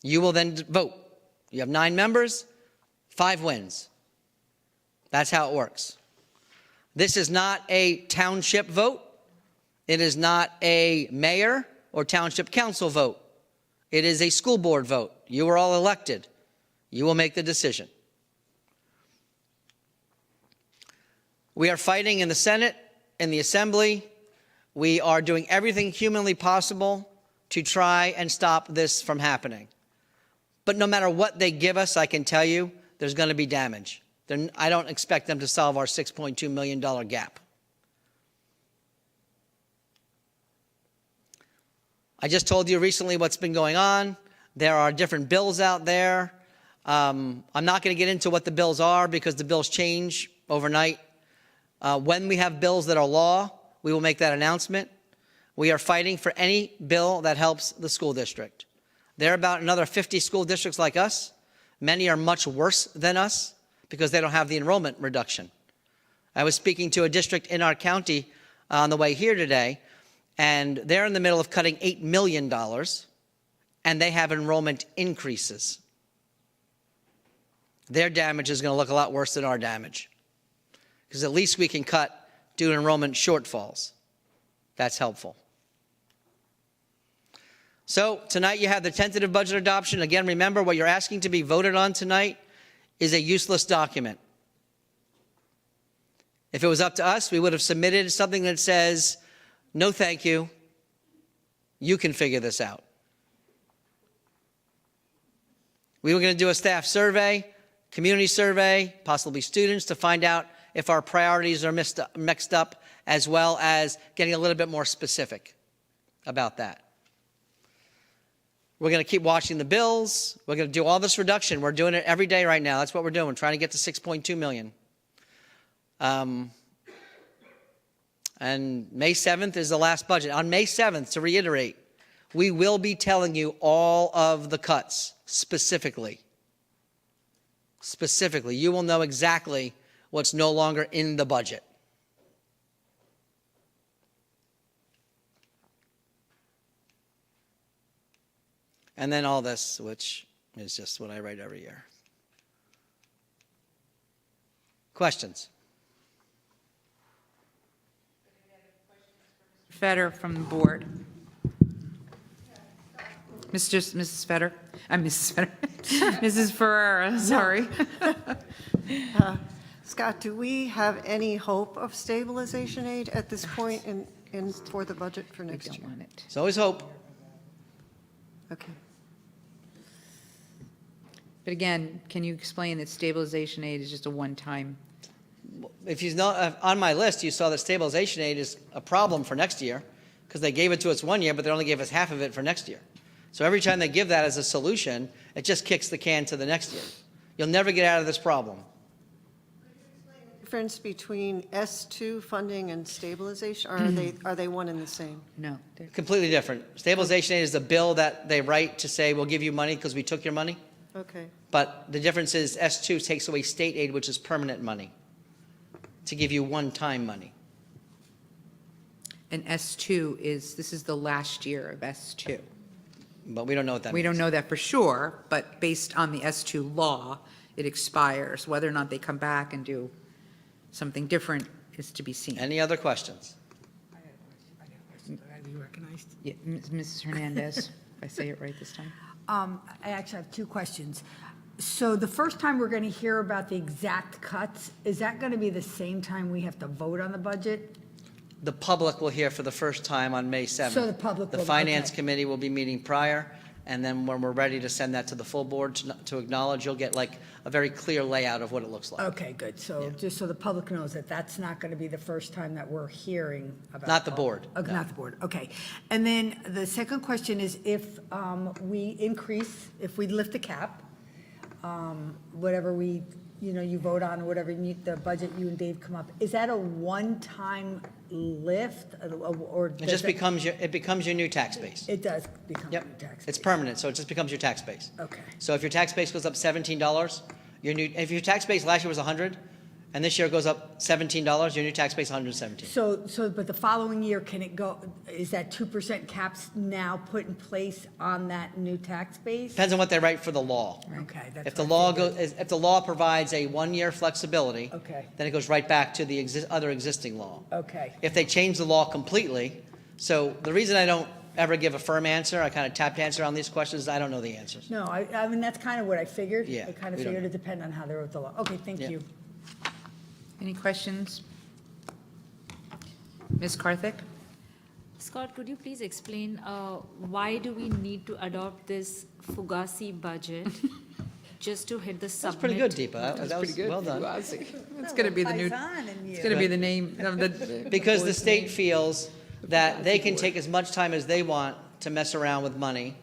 You will then vote. You have 9 members, 5 wins. That's how it works. This is not a township vote. It is not a mayor or township council vote. It is a school board vote. You are all elected. You will make the decision. We are fighting in the Senate, in the Assembly. We are doing everything humanly possible to try and stop this from happening. But no matter what they give us, I can tell you, there's going to be damage. I don't expect them to solve our $6.2 million gap. I just told you recently what's been going on. There are different bills out there. I'm not going to get into what the bills are because the bills change overnight. When we have bills that are law, we will make that announcement. We are fighting for any bill that helps the school district. There are about another 50 school districts like us. Many are much worse than us because they don't have the enrollment reduction. I was speaking to a district in our county on the way here today, and they're in the middle of cutting $8 million, and they have enrollment increases. Their damage is going to look a lot worse than our damage, because at least we can cut due to enrollment shortfalls. That's helpful. So tonight you have the tentative budget adoption. Again, remember what you're asking to be voted on tonight is a useless document. If it was up to us, we would have submitted something that says, no thank you, you can figure this out. We were going to do a staff survey, community survey, possibly students, to find out if our priorities are mixed up, as well as getting a little bit more specific about that. We're going to keep watching the bills. We're going to do all this reduction. We're doing it every day right now. That's what we're doing. We're trying to get to 6.2 million. And May 7th is the last budget. On May 7th, to reiterate, we will be telling you all of the cuts specifically. Specifically, you will know exactly what's no longer in the budget. And then all this, which is just what I write every year. Questions? Fetter from the board. Mrs. Fetter? I'm Mrs. Fetter. Mrs. Ferrera, sorry. Scott, do we have any hope of stabilization aid at this point for the budget for next year? Don't want it. There's always hope. Okay. But again, can you explain that stabilization aid is just a one-time? If he's not on my list, you saw that stabilization aid is a problem for next year because they gave it to us one year, but they only gave us half of it for next year. So every time they give that as a solution, it just kicks the can to the next year. You'll never get out of this problem. Difference between S2 funding and stabilization, or are they one and the same? No. Completely different. Stabilization aid is the bill that they write to say, we'll give you money because we took your money. Okay. But the difference is S2 takes away state aid, which is permanent money, to give you one-time money. And S2 this is the last year of S2. But we don't know what that means. We don't know that for sure, but based on the S2 law, it expires. Whether or not they come back and do something different is to be seen. Any other questions? Yeah, Mrs. Hernandez, if I say it right this time. I actually have two questions. So the first time we're going to hear about the exact cuts, is that going to be the same time we have to vote on the budget? The public will hear for the first time on May 7th. So the public The will- Finance okay. Committee will be meeting prior, and then when we're ready to send that to the full board to acknowledge, you'll get like a very clear layout of what it looks like. Okay, good. So just so the public knows that that's not going to be the first time that we're hearing about. Not the board, Oh, no. not the board. Okay. And then the second question is if we lift the cap, whatever you vote on, whatever the budget you and Dave come up, is that a one-time lift or? It just becomes your new tax base. It does become your Yep. tax. It's base. permanent, so it just becomes your tax base. Okay. So if your tax base goes up $17, if your tax base last year was 100, and this year goes up $17, your new tax base is 117. But the following year, can it go, is that 2% caps now put in place on that new tax base? Depends on what they write for the law. Okay, that's If the what I law figured. if the law provides a one-year flexibility, Okay. then it goes right back to the other existing law. Okay, If they change the law completely, so the reason I don't ever give a firm answer, I kind of tap answer on these questions, I don't know the answers. no, I mean, that's kind of what I figured. Yeah, I kind of we don't figured know. it depended on how they wrote the law. Okay, thank Yeah. you. Any questions? Ms. Karthik? Scott, could you please explain why do we need to adopt this Fugazi budget just to hit the That's submit? pretty good, Deepa. That was well done. It's going to be the new, it's going to be the name of the. Because the state feels that they can take as much time as they want to mess around with money,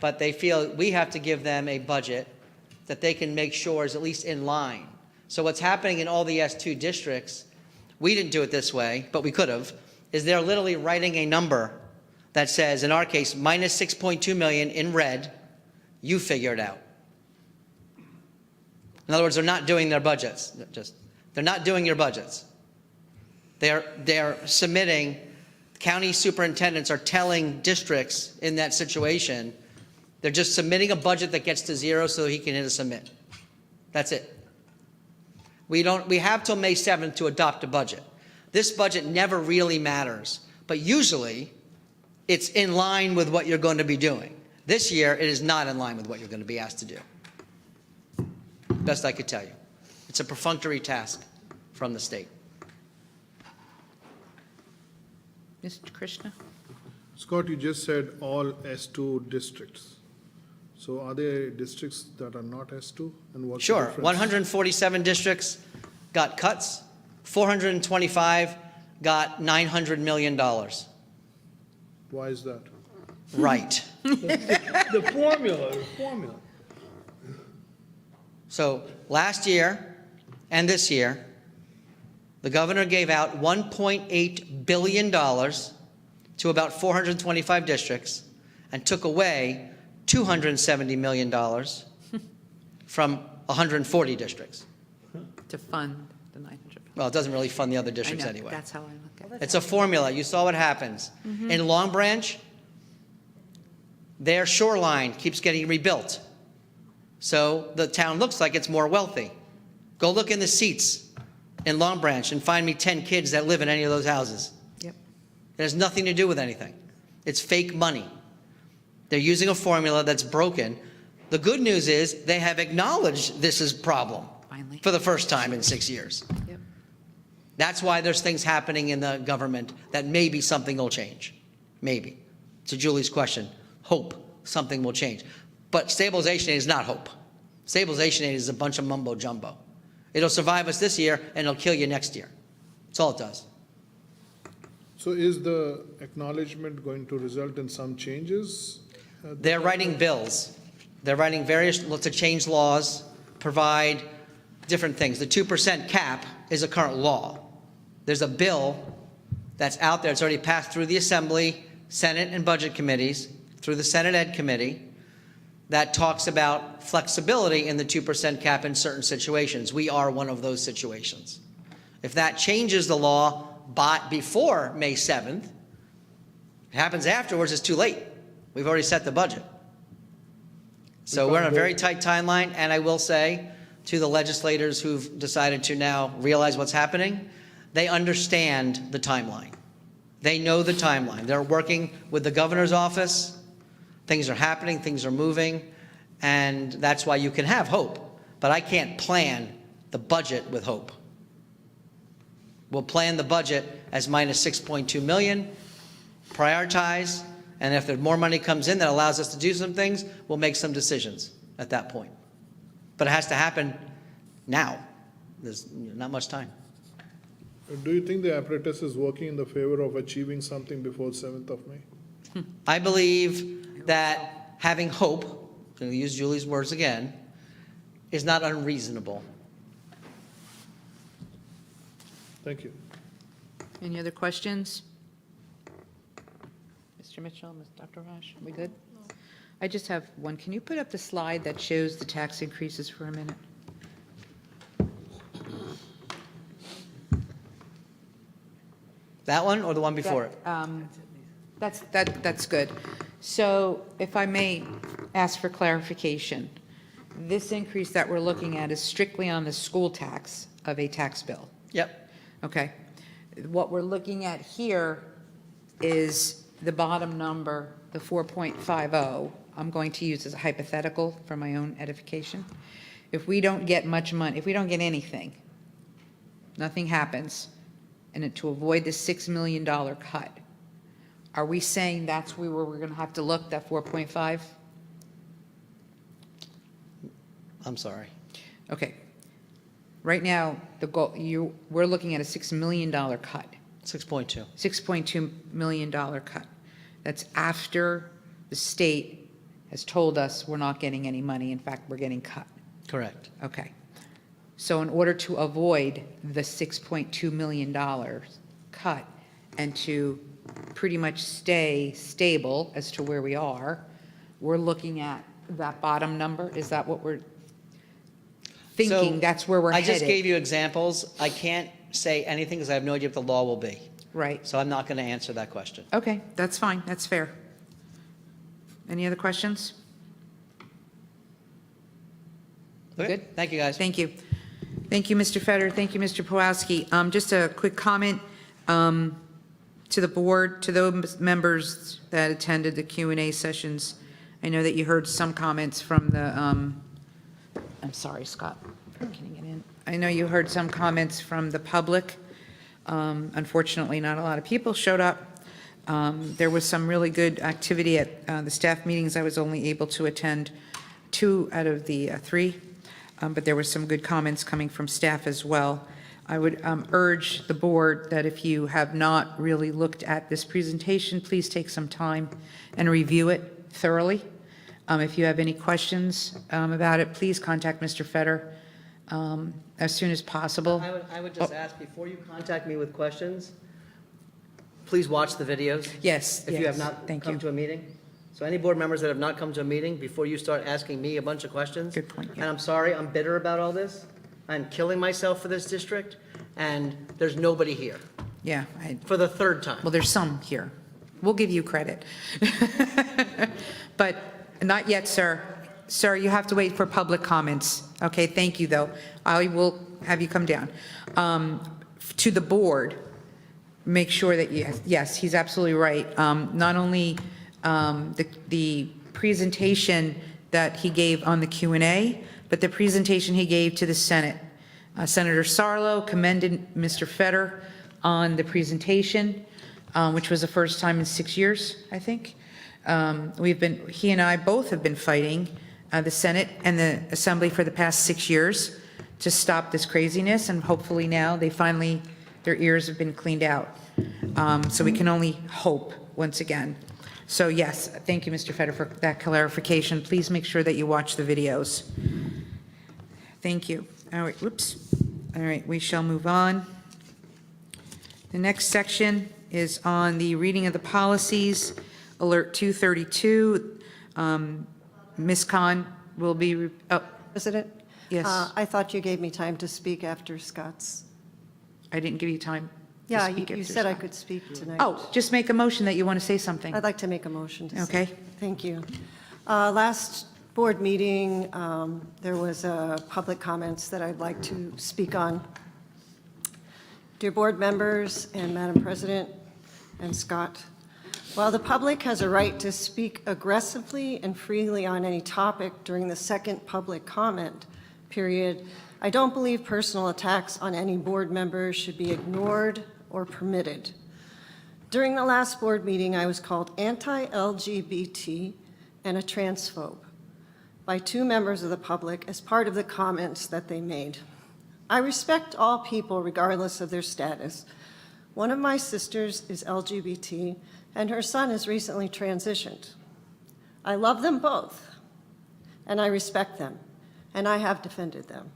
but they feel we have to give them a budget that they can make sure is at least in line. So what's happening in all the S2 districts, we didn't do it this way, but we could have, is they're literally writing a number that says, in our case, minus 6.2 million in red, you figure it out. In other words, they're not doing their budgets. They're not doing your budgets. They're submitting, county superintendents are telling districts in that situation, they're just submitting a budget that gets to zero so he can hit a submit. That's it. We have till May 7th to adopt a budget. This budget never really matters, but usually it's in line with what you're going to be doing. This year, it is not in line with what you're going to be asked to do. Best I could tell you. It's a perfunctory task from the state. Mr. Krishna? Scott, you just said all S2 districts. So are there districts that are not S2? And what's the Sure, difference? 147 districts got cuts, 425 got $900 million. Why is that? Right. The formula. So last year and this year, the governor gave out $1.8 billion to about 425 districts and took away $270 million from 140 districts. To fund the 900. Well, it doesn't really fund the other I districts know, anyway. that's how I look at it. It's a formula. You saw what happens. In Long Branch, their shoreline keeps getting rebuilt. So the town looks like it's more wealthy. Go look in the seats in Long Branch and find me 10 kids that live in any of those houses. Yep. It has nothing to do with anything. It's fake money. They're using a formula that's broken. The good news is they have acknowledged this is a problem Finally. for the first time in 6 years. Yep. That's why there's things happening in the government that maybe something will change. Maybe. To Julie's question, hope something will change. But stabilization aid is not hope. Stabilization aid is a bunch of mumbo jumbo. It'll survive us this year and it'll kill you next year. That's all it does. So is the acknowledgement going to result in some changes? They're writing bills. They're writing various, to change laws, provide different things. The 2% cap is a current law. There's a bill that's out there. It's already passed through the Assembly, Senate, and Budget committees, through the Senate Ed Committee, that talks about flexibility in the 2% cap in certain situations. We are one of those situations. If that changes the law before May 7th, it happens afterwards, it's too late. We've already set the budget. So we're on a very tight timeline, and I will say to the legislators who've decided to now realize what's happening, they understand the timeline. They know the timeline. They're working with the governor's office. Things are happening, things are moving, and that's why you can have hope. But I can't plan the budget with hope. We'll plan the budget as minus 6.2 million, prioritize, and if there's more money comes in that allows us to do some things, we'll make some decisions at that point. But it has to happen now. There's not much time. Do you think the apparatus is working in the favor of achieving something before 7th of May? I believe that having hope, I'm going to use Julie's words again, is not unreasonable. Thank you. Any other questions? Mr. Mitchell, Ms. Dr. Raj, we good? I just have one. Can you put up the slide that shows the tax increases for a minute? That one or the one before it? That's good. So if I may ask for clarification, this increase that we're looking at is strictly on the school tax of a tax bill. Yep. Okay. What we're looking at here is the bottom number, the 4.50, I'm going to use as a hypothetical for my own edification. If we don't get much money, if we don't get anything, nothing happens, and to avoid the $6 million cut, are we saying that's where we're going to have to look, that 4.5? I'm sorry. Okay. Right now, the goal, we're looking at a $6 million cut. 6.2. $6.2 million cut. That's after the state has told us we're not getting any money. In fact, we're getting cut. Correct. Okay. So in order to avoid the $6.2 million cut and to pretty much stay stable as to where we are, we're looking at that bottom number. Is that what we're thinking? So, that's where we're I headed? just gave you examples. I can't say anything because I have no idea what the law will be. Right. So I'm not going to answer that question. Okay, that's fine. That's fair. Any other questions? Okay. Good? Thank you, guys. Thank you. Thank you, Mr. Feder. Thank you, Mr. Pawlowski. Just a quick comment to the board, to those members that attended the Q&A sessions. I know that you heard some comments from the, I'm sorry, Scott, can you get in? I know you heard some comments from the public. Unfortunately, not a lot of people showed up. There was some really good activity at the staff meetings. I was only able to attend 2 out of the 3. But there were some good comments coming from staff as well. I would urge the board that if you have not really looked at this presentation, please take some time and review it thoroughly. If you have any questions about it, please contact Mr. Feder as soon as possible. I would just ask, before you contact me with questions, please watch the videos. Yes, If you have yes, not thank come you. to a meeting. So any board members that have not come to a meeting, before you start asking me a bunch of questions. Good point, yeah. And I'm sorry, I'm bitter about all this. I'm killing myself for this district, and there's nobody here Yeah, for the 3rd time. well, there's some here. We'll give you credit. But not yet, sir. Sir, you have to wait for public comments. Okay, thank you, though. I will have you come down. To the board, make sure that, yes, he's absolutely right. Not only the presentation that he gave on the Q&A, but the presentation he gave to the Senate. Senator Sarlo commended Mr. Feder on the presentation, which was the first time in 6 years, I think. He and I both have been fighting the Senate and the Assembly for the past 6 years to stop this craziness, and hopefully now they finally, their ears have been cleaned out. So we can only hope once again. So yes, thank you, Mr. Feder, for that clarification. Please make sure that you watch the videos. Thank you. All right, whoops. All right, we shall move on. The next section is on the reading of the policies. Alert 232. Ms. Khan will be, President? yes, I thought you gave me time to speak after Scott's. I didn't give you time to Yeah, speak you after said I Scott. could speak tonight. Oh, just make a motion that you want to say something. I'd like to make a motion to say. Okay. Thank you. Last board meeting, there was public comments that I'd like to speak on. Dear board members and Madam President and Scott, while the public has a right to speak aggressively and freely on any topic during the second public comment period, I don't believe personal attacks on any board member should be ignored or permitted. During the last board meeting, I was called anti-LGBT and a transphobe by 2 members of the public as part of the comments that they made. I respect all people regardless of their status. One of my sisters is LGBT, and her son has recently transitioned. I love them both, and I respect them, and I have defended them.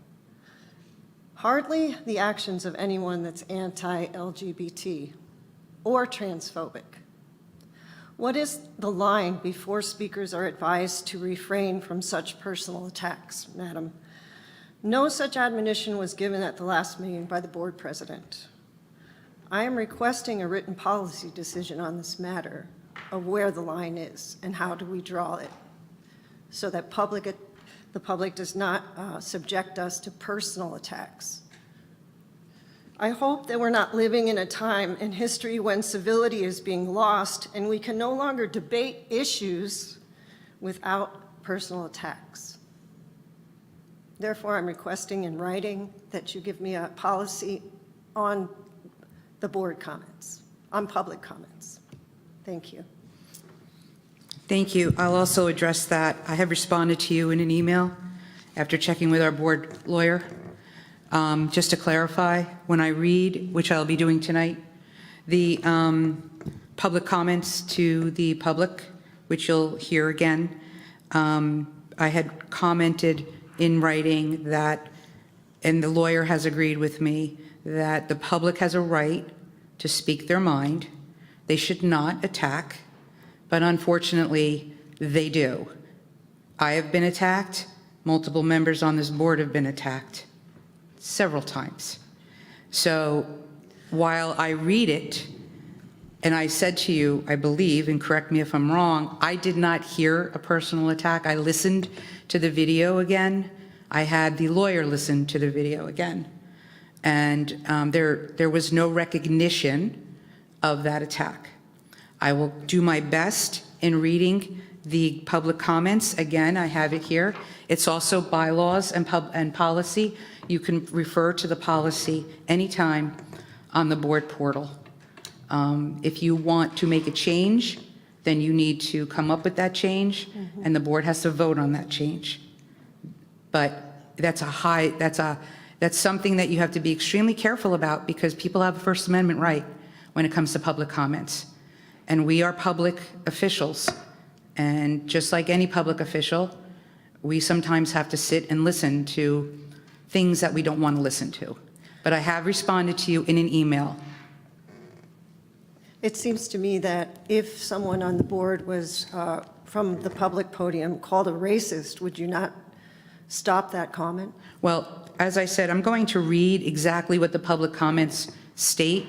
Hardly the actions of anyone that's anti-LGBT or transphobic. What is the line before speakers are advised to refrain from such personal attacks, Madam? No such admonition was given at the last meeting by the board president. I am requesting a written policy decision on this matter of where the line is and how do we draw it so that the public does not subject us to personal attacks. I hope that we're not living in a time in history when civility is being lost and we can no longer debate issues without personal attacks. Therefore, I'm requesting in writing that you give me a policy on the board comments, on public comments. Thank you. Thank you. I'll also address that. I have responded to you in an email after checking with our board lawyer. Just to clarify, when I read, which I'll be doing tonight, the public comments to the public, which you'll hear again, I had commented in writing that, and the lawyer has agreed with me, that the public has a right to speak their mind. They should not attack, but unfortunately, they do. I have been attacked. Multiple members on this board have been attacked several times. So while I read it, and I said to you, I believe, and correct me if I'm wrong, I did not hear a personal attack. I listened to the video again. I had the lawyer listen to the video again. And there was no recognition of that attack. I will do my best in reading the public comments. Again, I have it here. It's also bylaws and policy. You can refer to the policy anytime on the board portal. If you want to make a change, then you need to come up with that change, and the board has to vote on that change. But that's something that you have to be extremely careful about because people have a First Amendment right when it comes to public comments. And we are public officials. And just like any public official, we sometimes have to sit and listen to things that we don't want to listen to. But I have responded to you in an email. It seems to me that if someone on the board was, from the public podium, called a racist, would you not stop that comment? Well, as I said, I'm going to read exactly what the public comments state,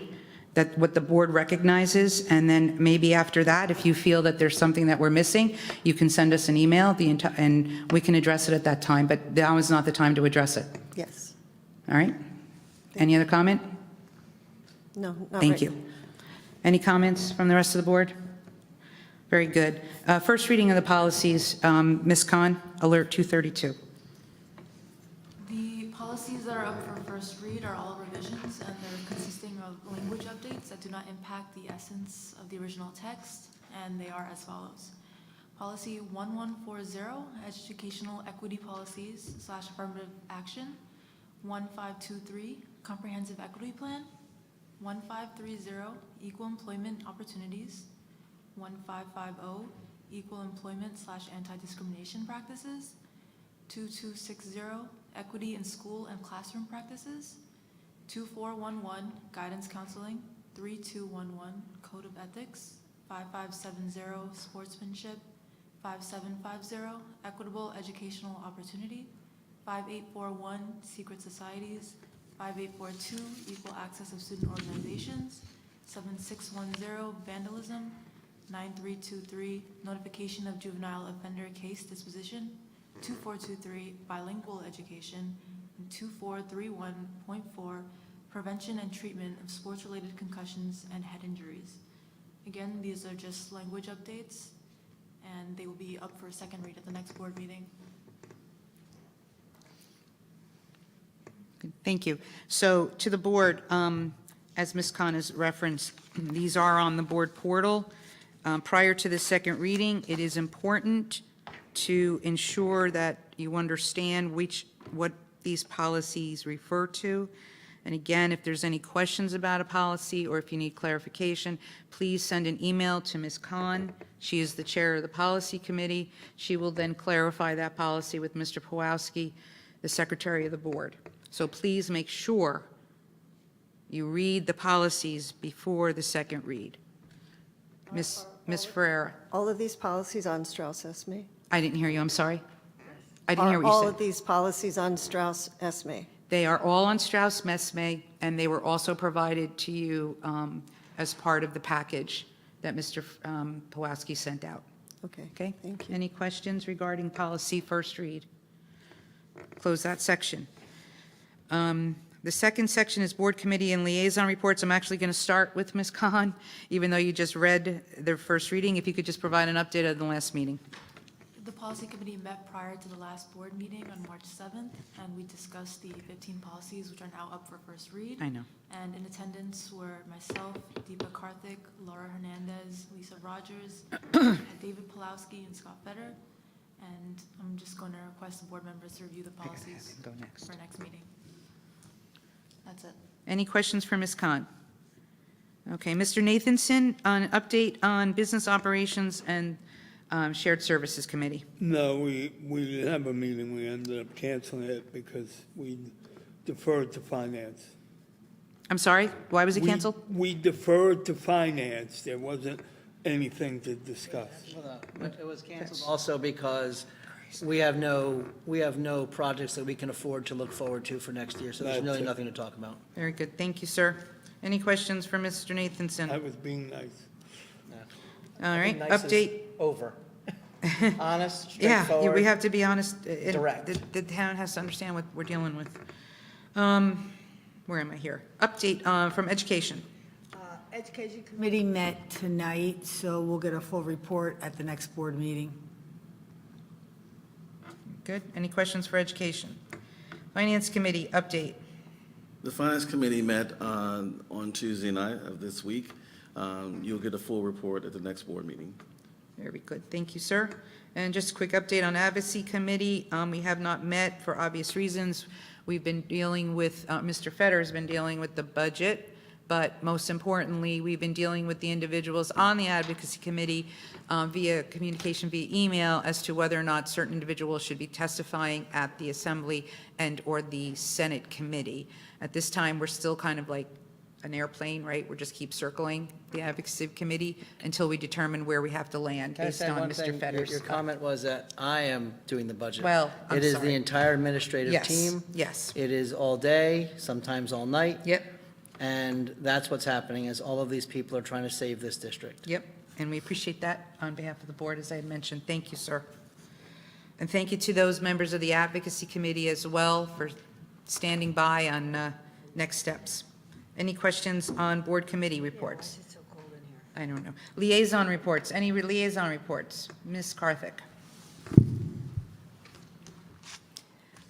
that what the board recognizes, and then maybe after that, if you feel that there's something that we're missing, you can send us an email, and we can address it at that time, but now is not the time to address it. Yes. All right? Any other comment? No, not Thank right you. Any comments from the rest of the board? Very good. First reading of the policies, Ms. Khan, Alert 232. The policies that are up for first read are all revisions, and they're consisting of language updates that do not impact the essence of the original text, and they are as follows. Policy 1140, educational equity policies / affirmative action. 1523, comprehensive equity plan. 1530, equal employment opportunities. 1550, equal employment / anti-discrimination practices. 2260, equity in school and classroom practices. 2411, guidance counseling. 3211, code of ethics. 5570, sportsmanship. 5750, equitable educational opportunity. 5841, secret societies. 5842, equal access of student organizations. 7610, vandalism. 9323, notification of juvenile offender case disposition. 2423, bilingual education. And 2431.4, prevention and treatment of sports-related concussions and head injuries. Again, these are just language updates, and they will be up for a second read at the next board meeting. Thank you. So to the board, as Ms. Khan has referenced, these are on the board portal. Prior to the second reading, it is important to ensure that you understand what these policies refer to. And again, if there's any questions about a policy or if you need clarification, please send an email to Ms. Khan. She is the chair of the policy committee. She will then clarify that policy with Mr. Pawlowski, the secretary of the board. So please make sure you read the policies before the second read. Ms. Ferreira, All of these policies on Strauss Esme? I didn't hear you, I'm sorry. I didn't hear Are what you all said. of these policies on Strauss Esme? They are all on Strauss Esme, and they were also provided to you as part of the package that Mr. Pawlowski sent out. Okay. Okay? Thank you. Any questions regarding policy first read? Close that section. The second section is board committee and liaison reports. I'm actually going to start with Ms. Khan, even though you just read the first reading. If you could just provide an update of the last meeting. The policy committee met prior to the last board meeting on March 7th, and we discussed the 15 policies, which are now up for first read. I know. And in attendance were myself, Deepa Karthik, Laura Hernandez, Lisa Rogers, David Pawlowski, and Scott Fetter. And I'm just going to request the board members to review the policies Go next. for next meeting. That's it. Any questions for Ms. Khan? Okay, Mr. Nathanson, an update on business operations and shared services committee. No, we didn't have a meeting. We ended up canceling it because we deferred to finance. I'm sorry, why was it canceled? We deferred to finance. There wasn't anything to discuss. It was canceled also because we have no projects that we can afford to look forward to for next year, so there's That's really it. nothing to talk about. Very good, thank you, sir. Any questions for Mr. Nathanson? I was being nice. All right, Nice is update. Over. Honest, Yeah, straightforward. we have to be honest. Direct. The town has to understand what we're dealing with. Where am I here? Update from education. Education Committee met tonight, so we'll get a full report at the next board meeting. Good. Any questions for education? Finance Committee, update. The Finance Committee met on Tuesday night of this week. You'll get a full report at the next board meeting. Very good. Thank you, sir. And just a quick update on Advocacy Committee. We have not met for obvious reasons. We've been dealing with, Mr. Fetter has been dealing with the budget, but most importantly, we've been dealing with the individuals on the Advocacy Committee via communication, via email, as to whether or not certain individuals should be testifying at the Assembly and/or the Senate Committee. At this time, we're still kind of like an airplane, right? We're just keep circling the Advocacy Committee until we determine where we have to land Can I based say on one Mr. thing? Fetter's. Your comment was that I am doing the budget. Well, I'm It is sorry. the entire administrative Yes, team. yes. It is all day, sometimes all night. Yep, And that's what's happening, is all of these people are trying to save this district. yep. And we appreciate that on behalf of the board, as I had mentioned. Thank you, sir. And thank you to those members of the Advocacy Committee as well for standing by on next steps. Any questions on board committee reports? I don't know. Liaison reports, any liaison reports? Ms. Karthik.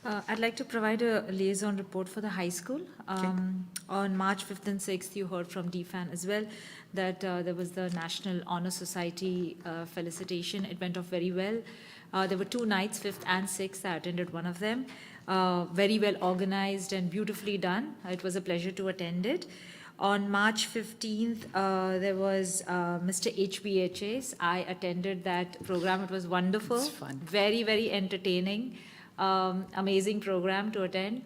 I'd like to provide a liaison report for the high school. On March 5th and 6th, you heard from DFAN as well that there was the National Honor Society felicitation. It went off very well. There were 2 nights, 5th and 6th. I attended one of them. Very well organized and beautifully done. It was a pleasure to attend it. On March 15th, there was Mr. HBHS. I attended that program. It was wonderful. It's fun. Very, very entertaining. Amazing program to attend.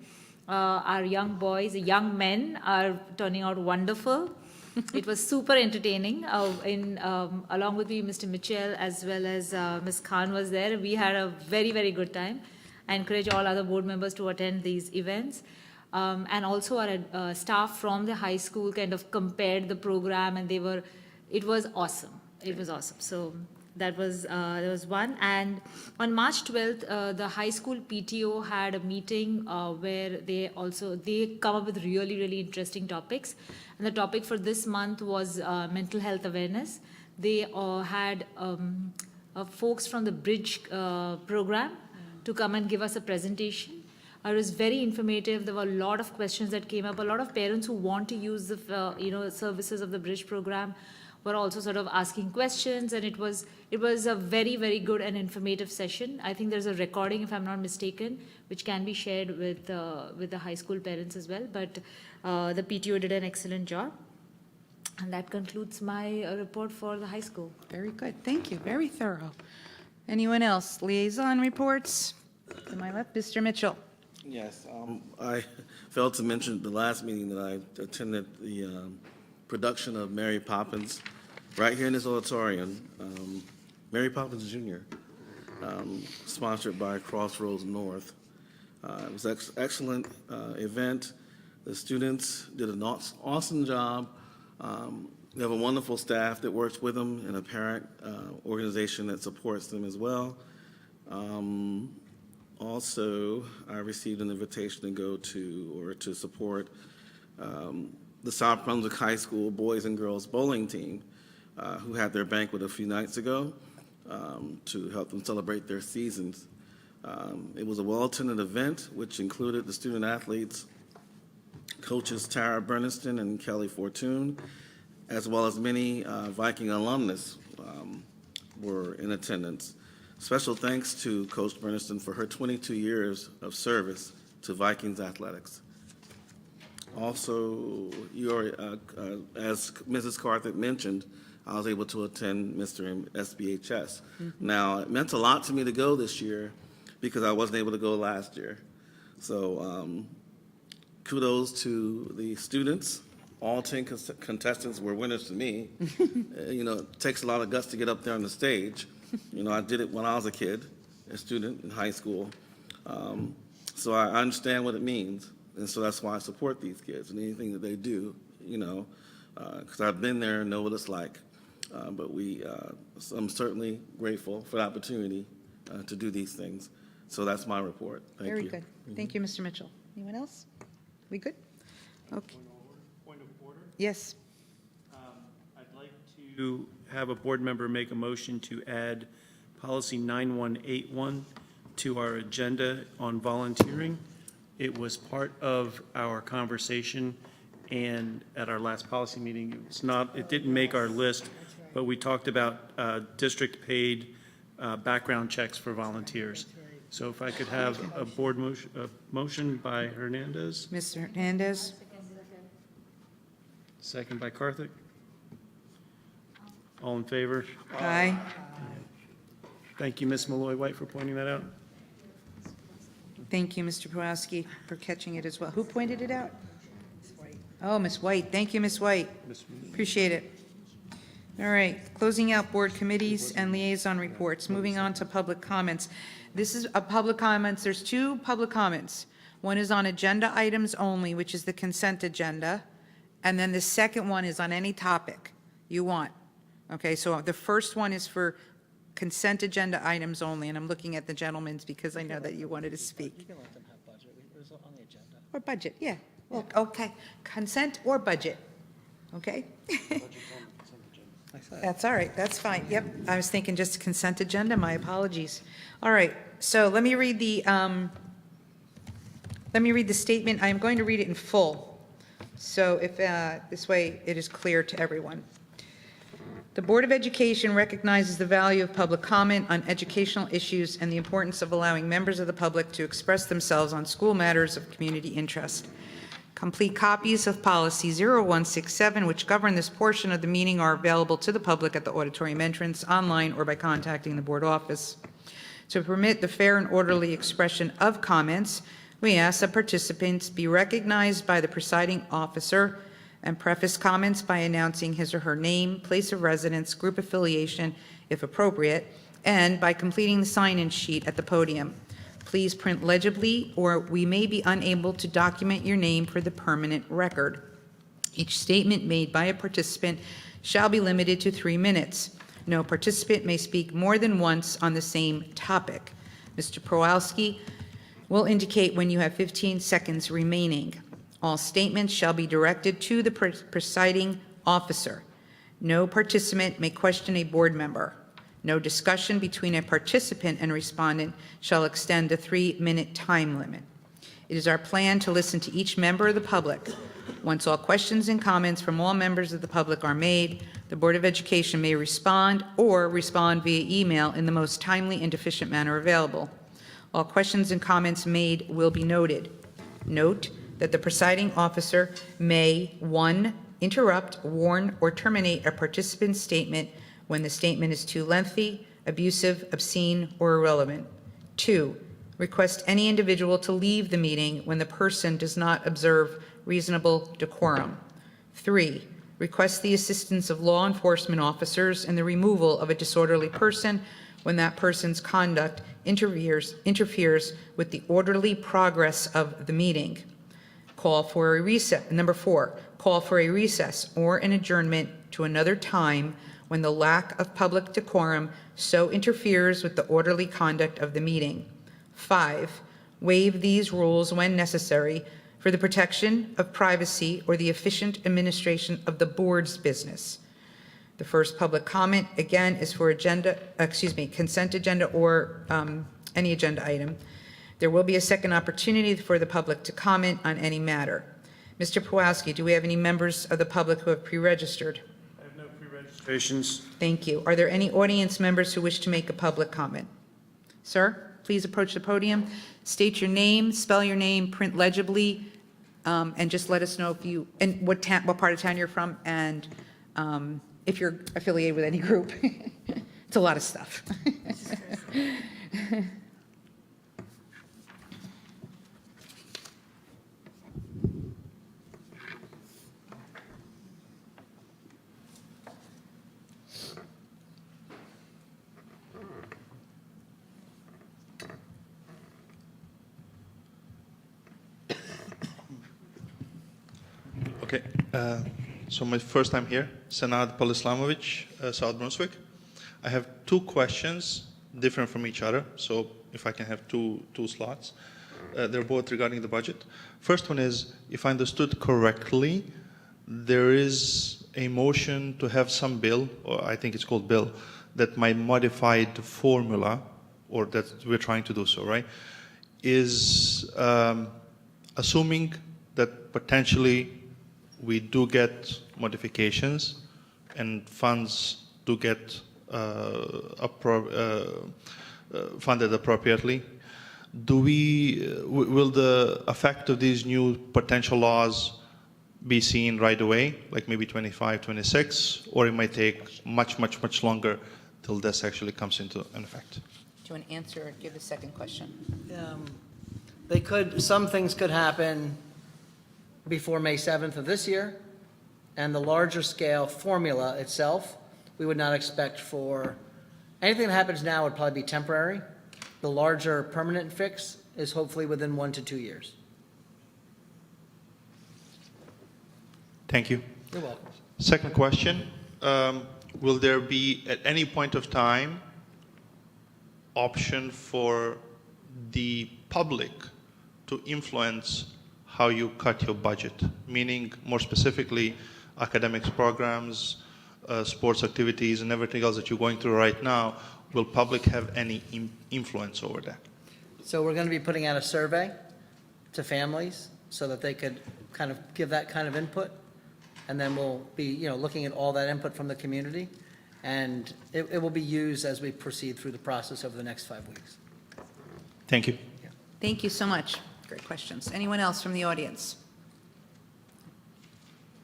Our young boys, young men are turning out wonderful. It was super entertaining. Along with me, Mr. Mitchell as well as Ms. Khan was there. We had a very, very good time. I encourage all other board members to attend these events. And also our staff from the high school kind of compared the program, and it was awesome. It was awesome. So that was there was one. And on March 12th, the high school PTO had a meeting where they come up with really, really interesting topics. And the topic for this month was mental health awareness. They had folks from the Bridge program to come and give us a presentation. It was very informative. There were a lot of questions that came up. A lot of parents who want to use the services of the Bridge program were also sort of asking questions, and it was a very, very good and informative session. I think there's a recording, if I'm not mistaken, which can be shared with the high school parents as well. But the PTO did an excellent job. And that concludes my report for the high school. Very good. Thank you. Very thorough. Anyone else? Liaison reports? To my left, Mr. Mitchell. Yes, I failed to mention at the last meeting that I attended the production of Mary Poppins right here in this auditorium. Mary Poppins Jr., sponsored by Crossroads North. It was an excellent event. The students did an awesome job. They have a wonderful staff that works with them and a parent organization that supports them as well. Also, I received an invitation to go to or to support the South Brunswick High School boys and girls bowling team who had their banquet a few nights ago to help them celebrate their seasons. It was a well-attended event which included the student athletes, coaches Tara Berniston and Kelly Fortune, as well as many Viking alumnus were in attendance. Special thanks to Coach Berniston for her 22 years of service to Vikings athletics. Also, as Mrs. Carthage mentioned, I was able to attend Mr. SBHS. Now, it meant a lot to me to go this year because I wasn't able to go last year. So kudos to the students. All 10 contestants were winners to me. It takes a lot of guts to get up there on the stage. I did it when I was a kid, a student in high school. So I understand what it means. And so that's why I support these kids and anything that they do, because I've been there and know what it's like. But I'm certainly grateful for the opportunity to do these things. So that's my report. Thank you. Very good. Thank you, Mr. Mitchell. Anyone else? We good? Okay. Point of order? Yes. I'd like to have a board member make a motion to add policy 9181 to our agenda on volunteering. It was part of our conversation, and at our last policy meeting, it didn't make our list, but we talked about district-paid background checks for volunteers. So if I could have a board motion by Hernandez, Mr. Hernandez? second by Carthage. All in favor? Aye. Thank you, Ms. Malloy-White, for pointing that out. Thank you, Mr. Porowski, for catching it as well. Who pointed it out? Oh, Ms. White. Thank you, Ms. White. Appreciate it. All right, closing out board committees and liaison reports. Moving on to public comments. This is a public comments. There's 2 public comments. One is on agenda items only, which is the consent agenda. And then the second one is on any topic you want. Okay, so the first one is for consent agenda items only, and I'm looking at the gentleman's because I know that you wanted to speak. You can let them have budget. It was on the agenda. Or budget, yeah. Well, okay, consent or budget, okay? That's all right, that's fine, yep. I was thinking just consent agenda, my apologies. All right, so let me read the statement. I'm going to read it in full. So if, this way it is clear to everyone. The Board of Education recognizes the value of public comment on educational issues and the importance of allowing members of the public to express themselves on school matters of community interest. Complete copies of Policy 0167, which govern this portion of the meeting, are available to the public at the auditorium entrance, online, or by contacting the board office. To permit the fair and orderly expression of comments, we ask that participants be recognized by the presiding officer and preface comments by announcing his or her name, place of residence, group affiliation, if appropriate, and by completing the sign-in sheet at the podium. Please print legibly, or we may be unable to document your name for the permanent record. Each statement made by a participant shall be limited to 3 minutes. No participant may speak more than once on the same topic. Mr. Prowalski will indicate when you have 15 seconds remaining. All statements shall be directed to the presiding officer. No participant may question a board member. No discussion between a participant and respondent shall extend the 3-minute time limit. It is our plan to listen to each member of the public. Once all questions and comments from all members of the public are made, the Board of Education may respond or respond via email in the most timely and efficient manner available. All questions and comments made will be noted. Note that the presiding officer may, 1, interrupt, warn, or terminate a participant's statement when the statement is too lengthy, abusive, obscene, or irrelevant. 2, request any individual to leave the meeting when the person does not observe reasonable decorum. 3, request the assistance of law enforcement officers in the removal of a disorderly person when that person's conduct interferes with the orderly progress of the meeting. Call for a recess. Number 4, call for a recess or an adjournment to another time when the lack of public decorum so interferes with the orderly conduct of the meeting. 5, waive these rules when necessary for the protection of privacy or the efficient administration of the board's business. The first public comment, again, is for consent agenda or any agenda item. There will be a second opportunity for the public to comment on any matter. Mr. Pawlowski, do we have any members of the public who have pre-registered? I have no pre-registrations. Thank you. Are there any audience members who wish to make a public comment? Sir, please approach the podium. State your name, spell your name, print legibly, and just let us know if you, and what part of town you're from, and if you're affiliated with any group. It's a lot of stuff. Okay, so my first time here, Senad Polislamovich, South Brunswick. I have 2 questions, different from each other, so if I can have two slots. They're both regarding the budget. First one is, if I understood correctly, there is a motion to have some bill, or I think it's called bill, that might modify the formula, or that we're trying to do so, right? Is assuming that potentially we do get modifications and funds do get funded appropriately. Will the effect of these new potential laws be seen right away, like maybe 25, 26, or it might take much, much, much longer till this actually comes into effect? Do you want to answer or give the second question? Some things could happen before May 7th of this year, and the larger scale formula itself, we would not expect for, anything that happens now would probably be temporary. The larger permanent fix is hopefully within 1 to 2 years. Thank you. You're welcome. Second question, will there be at any point of time option for the public to influence how you cut your budget? Meaning, more specifically, academics programs, sports activities, and everything else that you're going through right now. Will public have any influence over that? So we're going to be putting out a survey to families so that they could kind of give that kind of input. And then we'll be, looking at all that input from the community. And it will be used as we proceed through the process over the next 5 weeks. Thank you. Thank you so much. Great questions. Anyone else from the audience?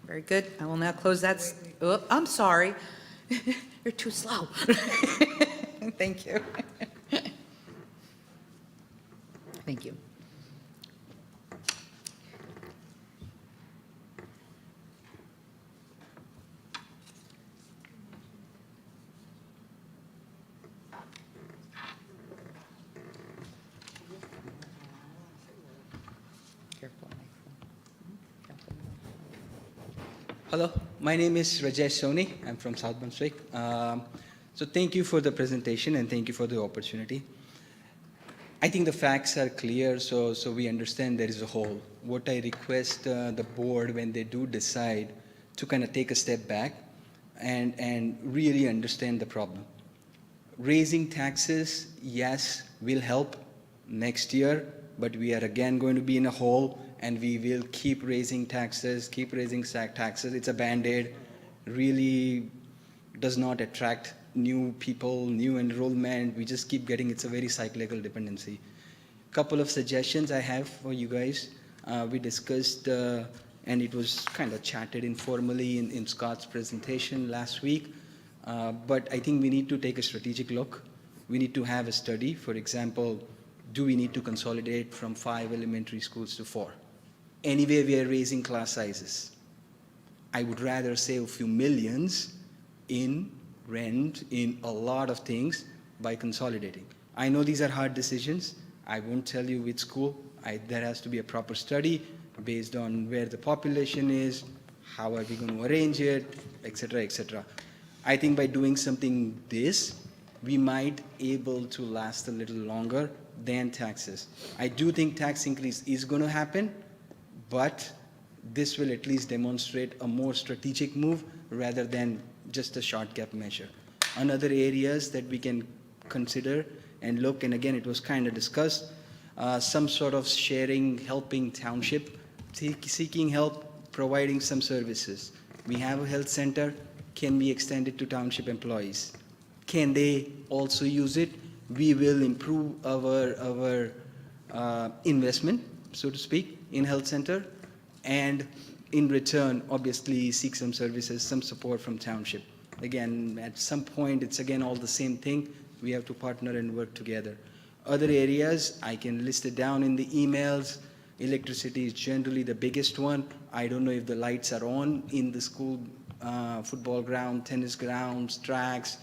Very good. I will now close that. Oh, I'm sorry. You're too slow. Thank you. Thank you. Hello, my name is Rajesh Soni. I'm from South Brunswick. So thank you for the presentation and thank you for the opportunity. I think the facts are clear, so we understand there is a hole. What I request the board when they do decide to kind of take a step back and really understand the problem. Raising taxes, yes, will help next year, but we are again going to be in a hole and we will keep raising taxes, keep raising taxes. It's a Band-Aid, really does not attract new people, new enrollment. We just keep getting, it's a very cyclical dependency. Couple of suggestions I have for you guys. We discussed, and it was kind of chatted informally in Scott's presentation last week, but I think we need to take a strategic look. We need to have a study. For example, do we need to consolidate from 5 elementary schools to 4? Anyway, we are raising class sizes. I would rather save a few millions in rent, in a lot of things by consolidating. I know these are hard decisions. I won't tell you which school. There has to be a proper study based on where the population is, how are we going to arrange it, etc., etc. I think by doing something this, we might able to last a little longer than taxes. I do think tax increase is going to happen, but this will at least demonstrate a more strategic move rather than just a short gap measure. Another areas that we can consider and look, and again, it was kind of discussed, some sort of sharing, helping township, seeking help, providing some services. We have a health center, can be extended to township employees. Can they also use it? We will improve our investment, so to speak, in health center, and in return, obviously, seek some services, some support from township. Again, at some point, it's again all the same thing. We have to partner and work together. Other areas, I can list it down in the emails. Electricity is generally the biggest one. I don't know if the lights are on in the school football ground, tennis grounds, tracks.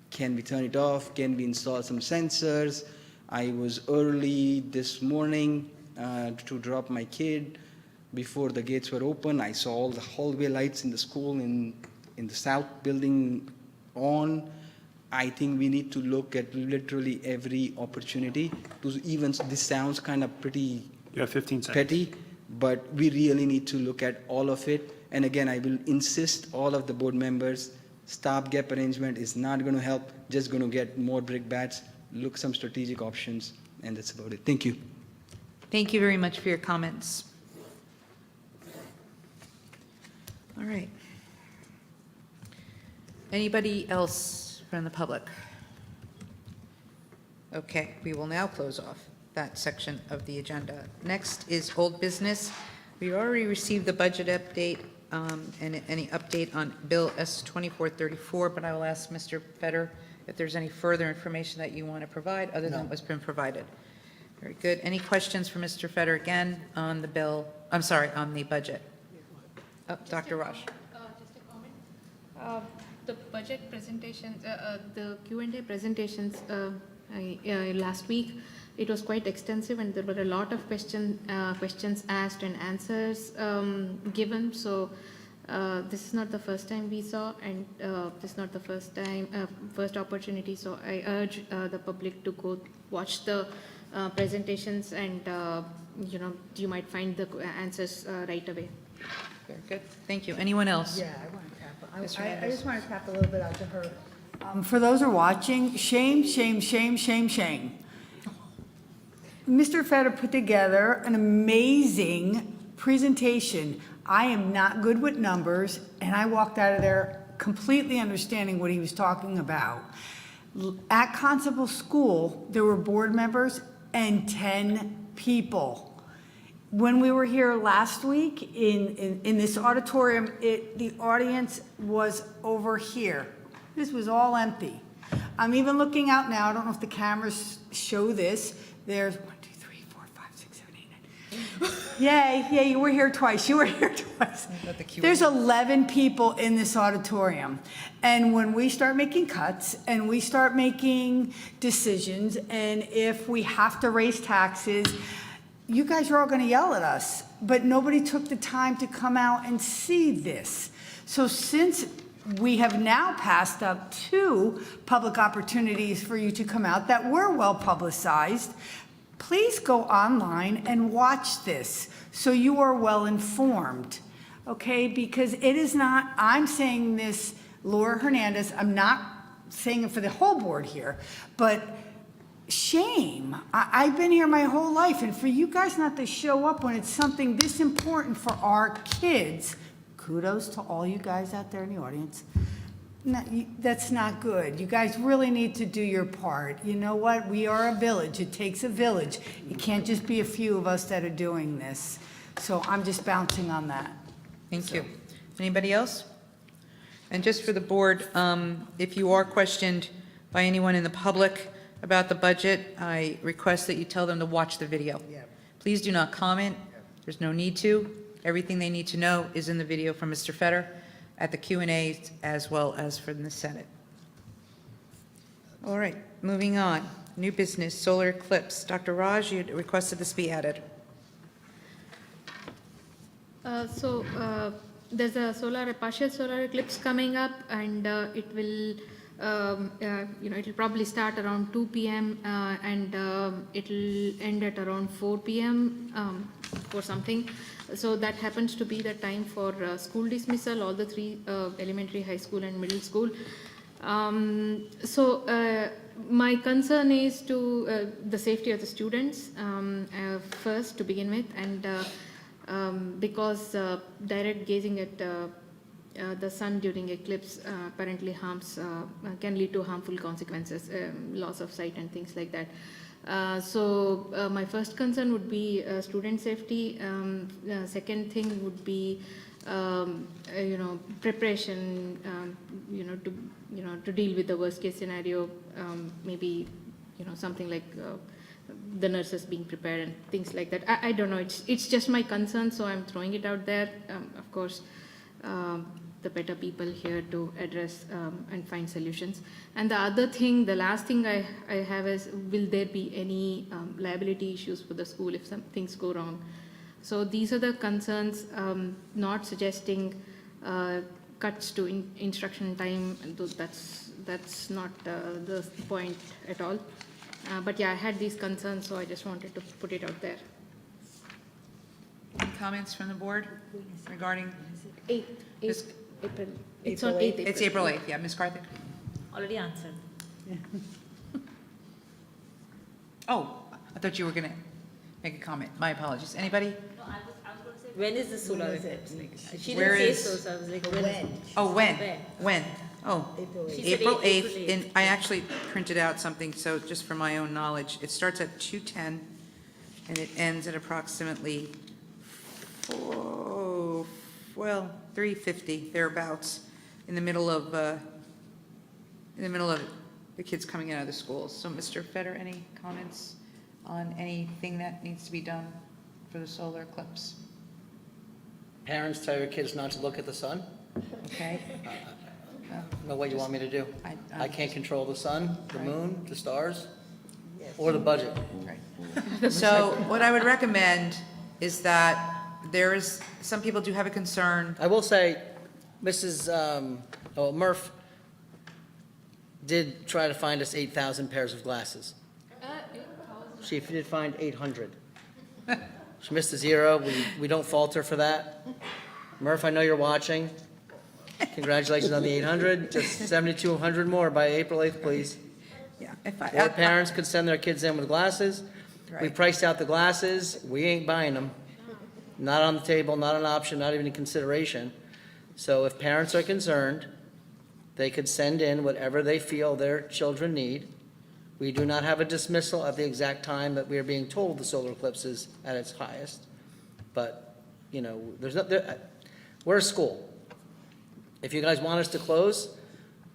Can we turn it off? Can we install some sensors? I was early this morning to drop my kid. Before the gates were open, I saw all the hallway lights in the school in the south building on. I think we need to look at literally every opportunity to even, this sounds kind of pretty You have 15 seconds. petty, but we really need to look at all of it. And again, I will insist all of the board members, stopgap arrangement is not going to help, just going to get more brickbats, look some strategic options, and that's about it. Thank you. Thank you very much for your comments. All right. Anybody else from the public? Okay, we will now close off that section of the agenda. Next is old business. We already received the budget update and any update on Bill S-2434, but I will ask Mr. Fetter if there's any further information that you want to provide other than what's been provided. Very good. Any questions for Mr. Fetter again on the bill? I'm sorry, on the budget? Oh, Dr. Raj. Just a comment. The budget presentations, the Q&A presentations last week, it was quite extensive and there were a lot of questions asked and answers given. So this is not the first time we saw, and this is not the first opportunity. So I urge the public to go watch the presentations, and you might find the answers right away. Very good. Thank you. Anyone else? Yeah, I want to Mr. tap. I Hernandez. just want to tap a little bit out to her. For those who are watching, shame, shame, shame, shame, shame. Mr. Fetter put together an amazing presentation. I am not good with numbers, and I walked out of there completely understanding what he was talking about. At Constable School, there were board members and 10 people. When we were here last week in this auditorium, the audience was over here. This was all empty. I'm even looking out now. I don't know if the cameras show this. There's 1, 2, 3, 4, 5, 6, 7, 8, 9. Yay, you were here twice. You were here twice. There's 11 people in this auditorium. And when we start making cuts and we start making decisions, and if we have to raise taxes, you guys are all going to yell at us, but nobody took the time to come out and see this. So since we have now passed up 2 public opportunities for you to come out that were well publicized, please go online and watch this so you are well informed, okay? Because it is not, I'm saying this, Laura Hernandez, I'm not saying it for the whole board here, but shame. I've been here my whole life, and for you guys not to show up when it's something this important for our kids, kudos to all you guys out there in the audience. No, that's not good. You guys really need to do your part. You know what? We are a village. It takes a village. It can't just be a few of us that are doing this. So I'm just bouncing on that. Thank you. Anybody else? And just for the board, if you are questioned by anyone in the public about the budget, I request that you tell them to watch the video. Please do not comment. There's no need to. Everything they need to know is in the video from Mr. Fetter at the Q&A as well as from the Senate. All right, moving on. New business, solar eclipse. Dr. Raj, you requested this be added. There's a partial solar eclipse coming up, and it will, it'll probably start around 2 p.m. And it'll end at around 4 p.m. For something. So that happens to be the time for school dismissal, all the 3 elementary, high school, and middle school. My concern is to the safety of the students first to begin with, and because direct gazing at the sun during eclipse apparently can lead to harmful consequences, loss of sight and things like that. My first concern would be student safety. Second thing would be preparation, to deal with the worst case scenario. Maybe something like the nurses being prepared and things like that. I don't know. It's just my concern, so I'm throwing it out there. Of course, the better people here to address and find solutions. And the other thing, the last thing I have is, will there be any liability issues for the school if some things go wrong? So these are the concerns, not suggesting cuts to instruction time. That's not the point at all. But yeah, I had these concerns, so I just wanted to put it out there. Any comments from the board regarding? 8 April. It's on 8th April. It's April 8th, yeah. Ms. Karthik? Already answered. Oh, I thought you were going to make a comment. My apologies. Anybody? No, I was going to say, when is the solar eclipse? She Where didn't is- say so I was like, when? Oh, when? When? Oh, She said April 8th. April 8th. And I actually printed out something, so just for my own knowledge. It starts at 2:10 and it ends at approximately 3:50, thereabouts, in the middle of the kids coming out of the schools. So, Mr. Fetter, any comments on anything that needs to be done for the solar eclipse? Parents, tell your kids not to look at the sun. Okay? I don't know what you want me to do. I can't control the sun, the moon, the stars, or the budget. Right. So what I would recommend is that some people do have a concern. I will say, Murph did try to find us 8,000 pairs of glasses. She did find 800. She missed a 0. We don't fault her for that. Murph, I know you're watching. Congratulations on the 800. Just 7,200 more by April 8th, please. Yeah. More parents could send their kids in with glasses. We Right. priced out the glasses. We ain't buying them. not on the table, not an option, not even in consideration. So if parents are concerned, they could send in whatever they feel their children need. We do not have a dismissal at the exact time that we are being told the solar eclipse is at its highest. But, you know, we're a school. If you guys want us to close,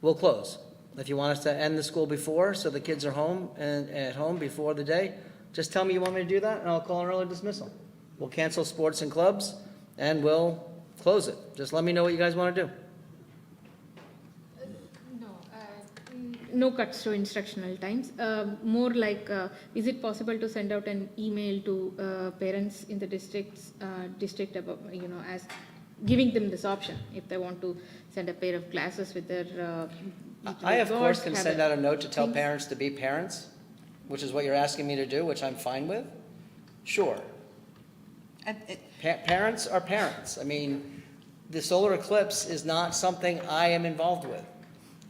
we'll close. If you want us to end the school before, so the kids are home and at home before the day, just tell me you want me to do that, and I'll call an early dismissal. We'll cancel sports and clubs, and we'll close it. Just let me know what you guys want to do. No cuts to instructional times. More like, is it possible to send out an email to parents in the district about, you know, as giving them this option if they want to send a pair of glasses with their. I, of course, can send out a note to tell parents to be parents, which is what you're asking me to do, which I'm fine with. Sure. Parents are parents. I mean, the solar eclipse is not something I am involved with.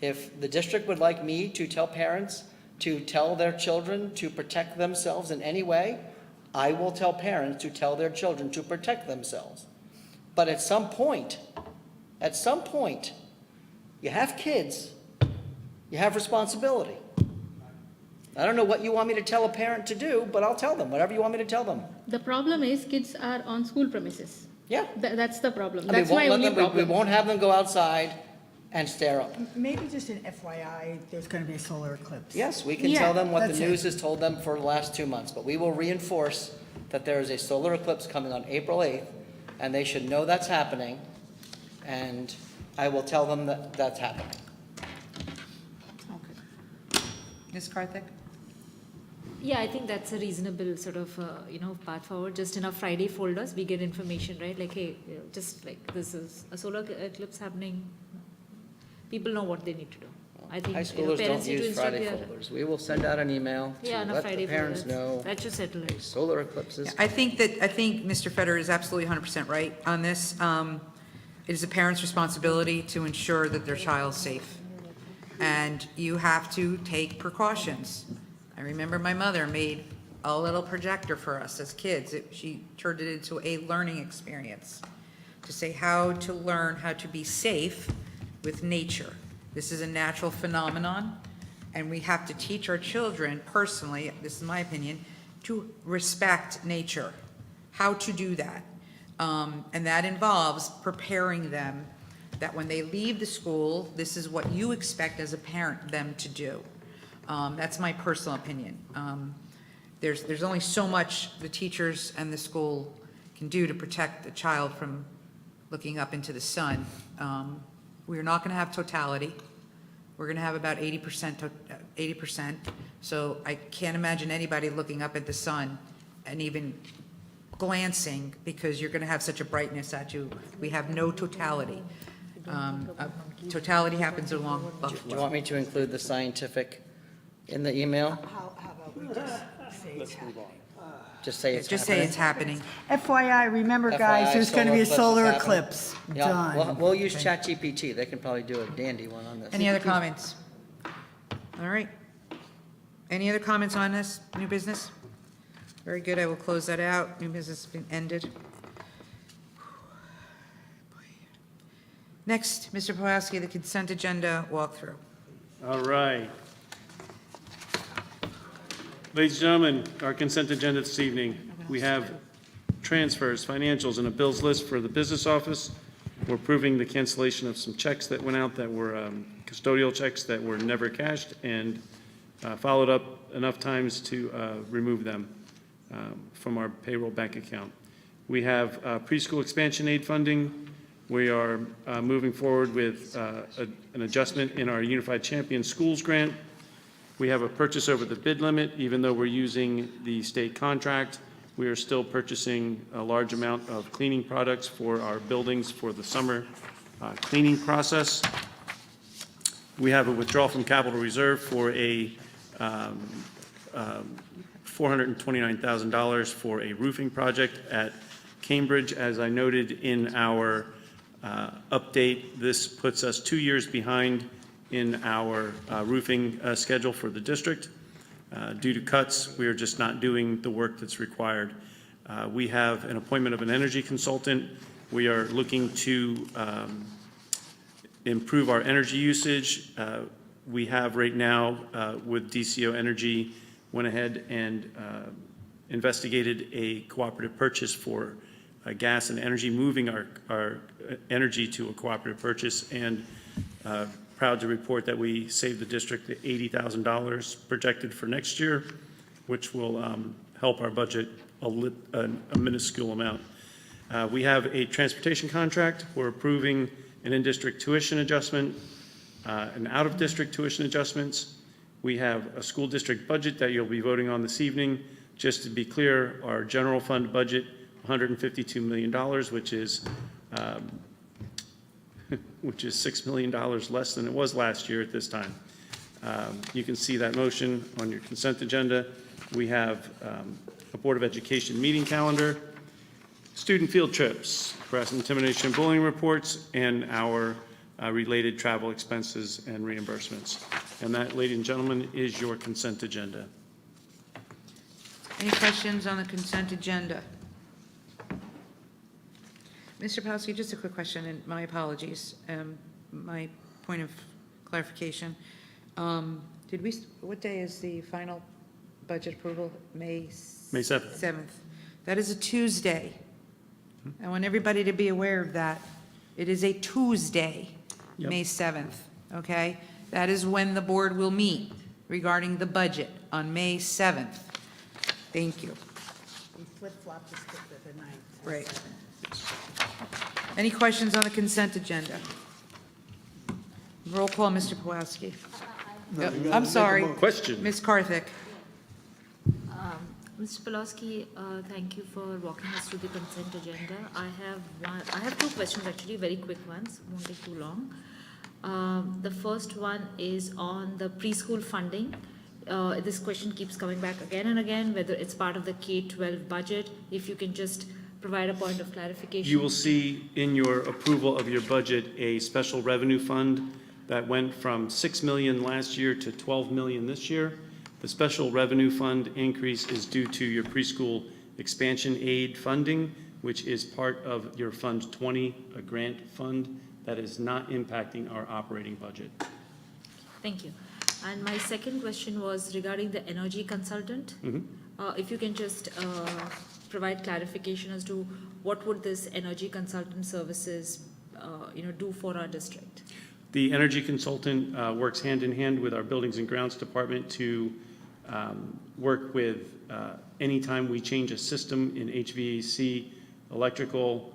If the district would like me to tell parents to tell their children to protect themselves in any way, I will tell parents to tell their children to protect themselves. But at some point, you have kids, you have responsibility. I don't know what you want me to tell a parent to do, but I'll tell them, whatever you want me to tell them. The problem is kids are on school premises. Yeah. That's the problem. I mean, That's my only we problem. won't have them go outside and stare up. Maybe just an FYI, there's going to be a solar eclipse. Yes, we can Yeah, tell them what the that's news it. has told them for the last 2 months, but we will reinforce that there is a solar eclipse coming on April 8th, and they should know that's happening, and I will tell them that that's happening. Okay. Ms. Karthik? Yeah, I think that's a reasonable sort of, path forward. Just in our Friday folders, we get information, right? Like, hey, just like this is a solar eclipse happening. People know what they need to do. I think High schoolers parents don't need to use instruct Friday their. folders. We will send out an email to Yeah, on a let Friday the parents folder. know That should settle a it. solar eclipse is. I think Mr. Feder is absolutely 100% right on this. It is a parent's responsibility to ensure that their child's safe. And you have to take precautions. I remember my mother made a little projector for us as kids. She turned it into a learning experience to say how to learn how to be safe with nature. This is a natural phenomenon, and we have to teach our children, personally, this is my opinion, to respect nature, how to do that. And that involves preparing them that when they leave the school, this is what you expect as a parent them to do. That's my personal opinion. There's only so much the teachers and the school can do to protect the child from looking up into the sun. We're not going to have totality. We're going to have about 80%. So I can't imagine anybody looking up at the sun and even glancing, because you're going to have such a brightness at you. We have no totality. Totality happens along Do you Buffalo. want me to include the scientific in the email? How about we just say it's happening? Just say it's Just say it's happening. FYI, remember, guys, FYI, there's going to be a solar is eclipse. happening. Yeah, Done. we'll use ChatGPT. They can probably do a dandy one on this. Any other comments? All right. Any other comments on this, new business? Very good, I will close that out. New business has been ended. Next, Mr. Pawlowski, the consent agenda walkthrough. All right. Ladies and gentlemen, our consent agenda this evening, we have transfers, financials, and a bills list for the business office. We're approving the cancellation of some checks that went out that were custodial checks that were never cashed, and followed up enough times to remove them from our payroll bank account. We have preschool expansion aid funding. We are moving forward with an adjustment in our Unified Champion Schools grant. We have a purchase over the bid limit. Even though we're using the state contract, we are still purchasing a large amount of cleaning products for our buildings for the summer cleaning process. We have a withdrawal from capital reserve for a $429,000 for a roofing project at Cambridge. As I noted in our update, this puts us 2 years behind in our roofing schedule for the district. Due to cuts, we are just not doing the work that's required. We have an appointment of an energy consultant. We are looking to improve our energy usage. We have right now, with DCO Energy, went ahead and investigated a cooperative purchase for gas and energy, moving our energy to a cooperative purchase, and proud to report that we saved the district $80,000 projected for next year, which will help our budget a minuscule amount. We have a transportation contract. We're approving an in-district tuition adjustment, an out-of-district tuition adjustments. We have a school district budget that you'll be voting on this evening. Just to be clear, our general fund budget, $152 million, which is $6 million less than it was last year at this time. You can see that motion on your consent agenda. We have a Board of Education meeting calendar, student field trips, harassment, intimidation, and bullying reports, and our related travel expenses and reimbursements. And that, ladies and gentlemen, is your consent agenda. Any questions on the consent agenda? Mr. Powski, just a quick question, and my apologies. My point of clarification. What day is the final budget approval? May 7th. 7th. That is a Tuesday. I want everybody to be aware of that. It is a Tuesday, Yep. May 7th, okay? That is when the board will meet regarding the budget on May 7th. Thank you. We flip-flopped to skip to the 9th. Right. Any questions on the consent agenda? Roll call, Mr. Pulaski. I'm sorry. Question. Ms. Karthik. Mr. Pulaski, thank you for walking us through the consent agenda. I have two questions, actually, very quick ones, won't take too long. The first one is on the preschool funding. This question keeps coming back again and again, whether it's part of the K-12 budget. If you can just provide a point of clarification. You will see in your approval of your budget a special revenue fund that went from $6 million last year to $12 million this year. The special revenue fund increase is due to your preschool expansion aid funding, which is part of your Fund 20, a grant fund that is not impacting our operating budget. Thank you. And my second question was regarding the energy consultant. If you can just provide clarification as to what would this energy consultant services do for our district? The energy consultant works hand in hand with our Buildings and Grounds Department to work with anytime we change a system in HVAC, electrical,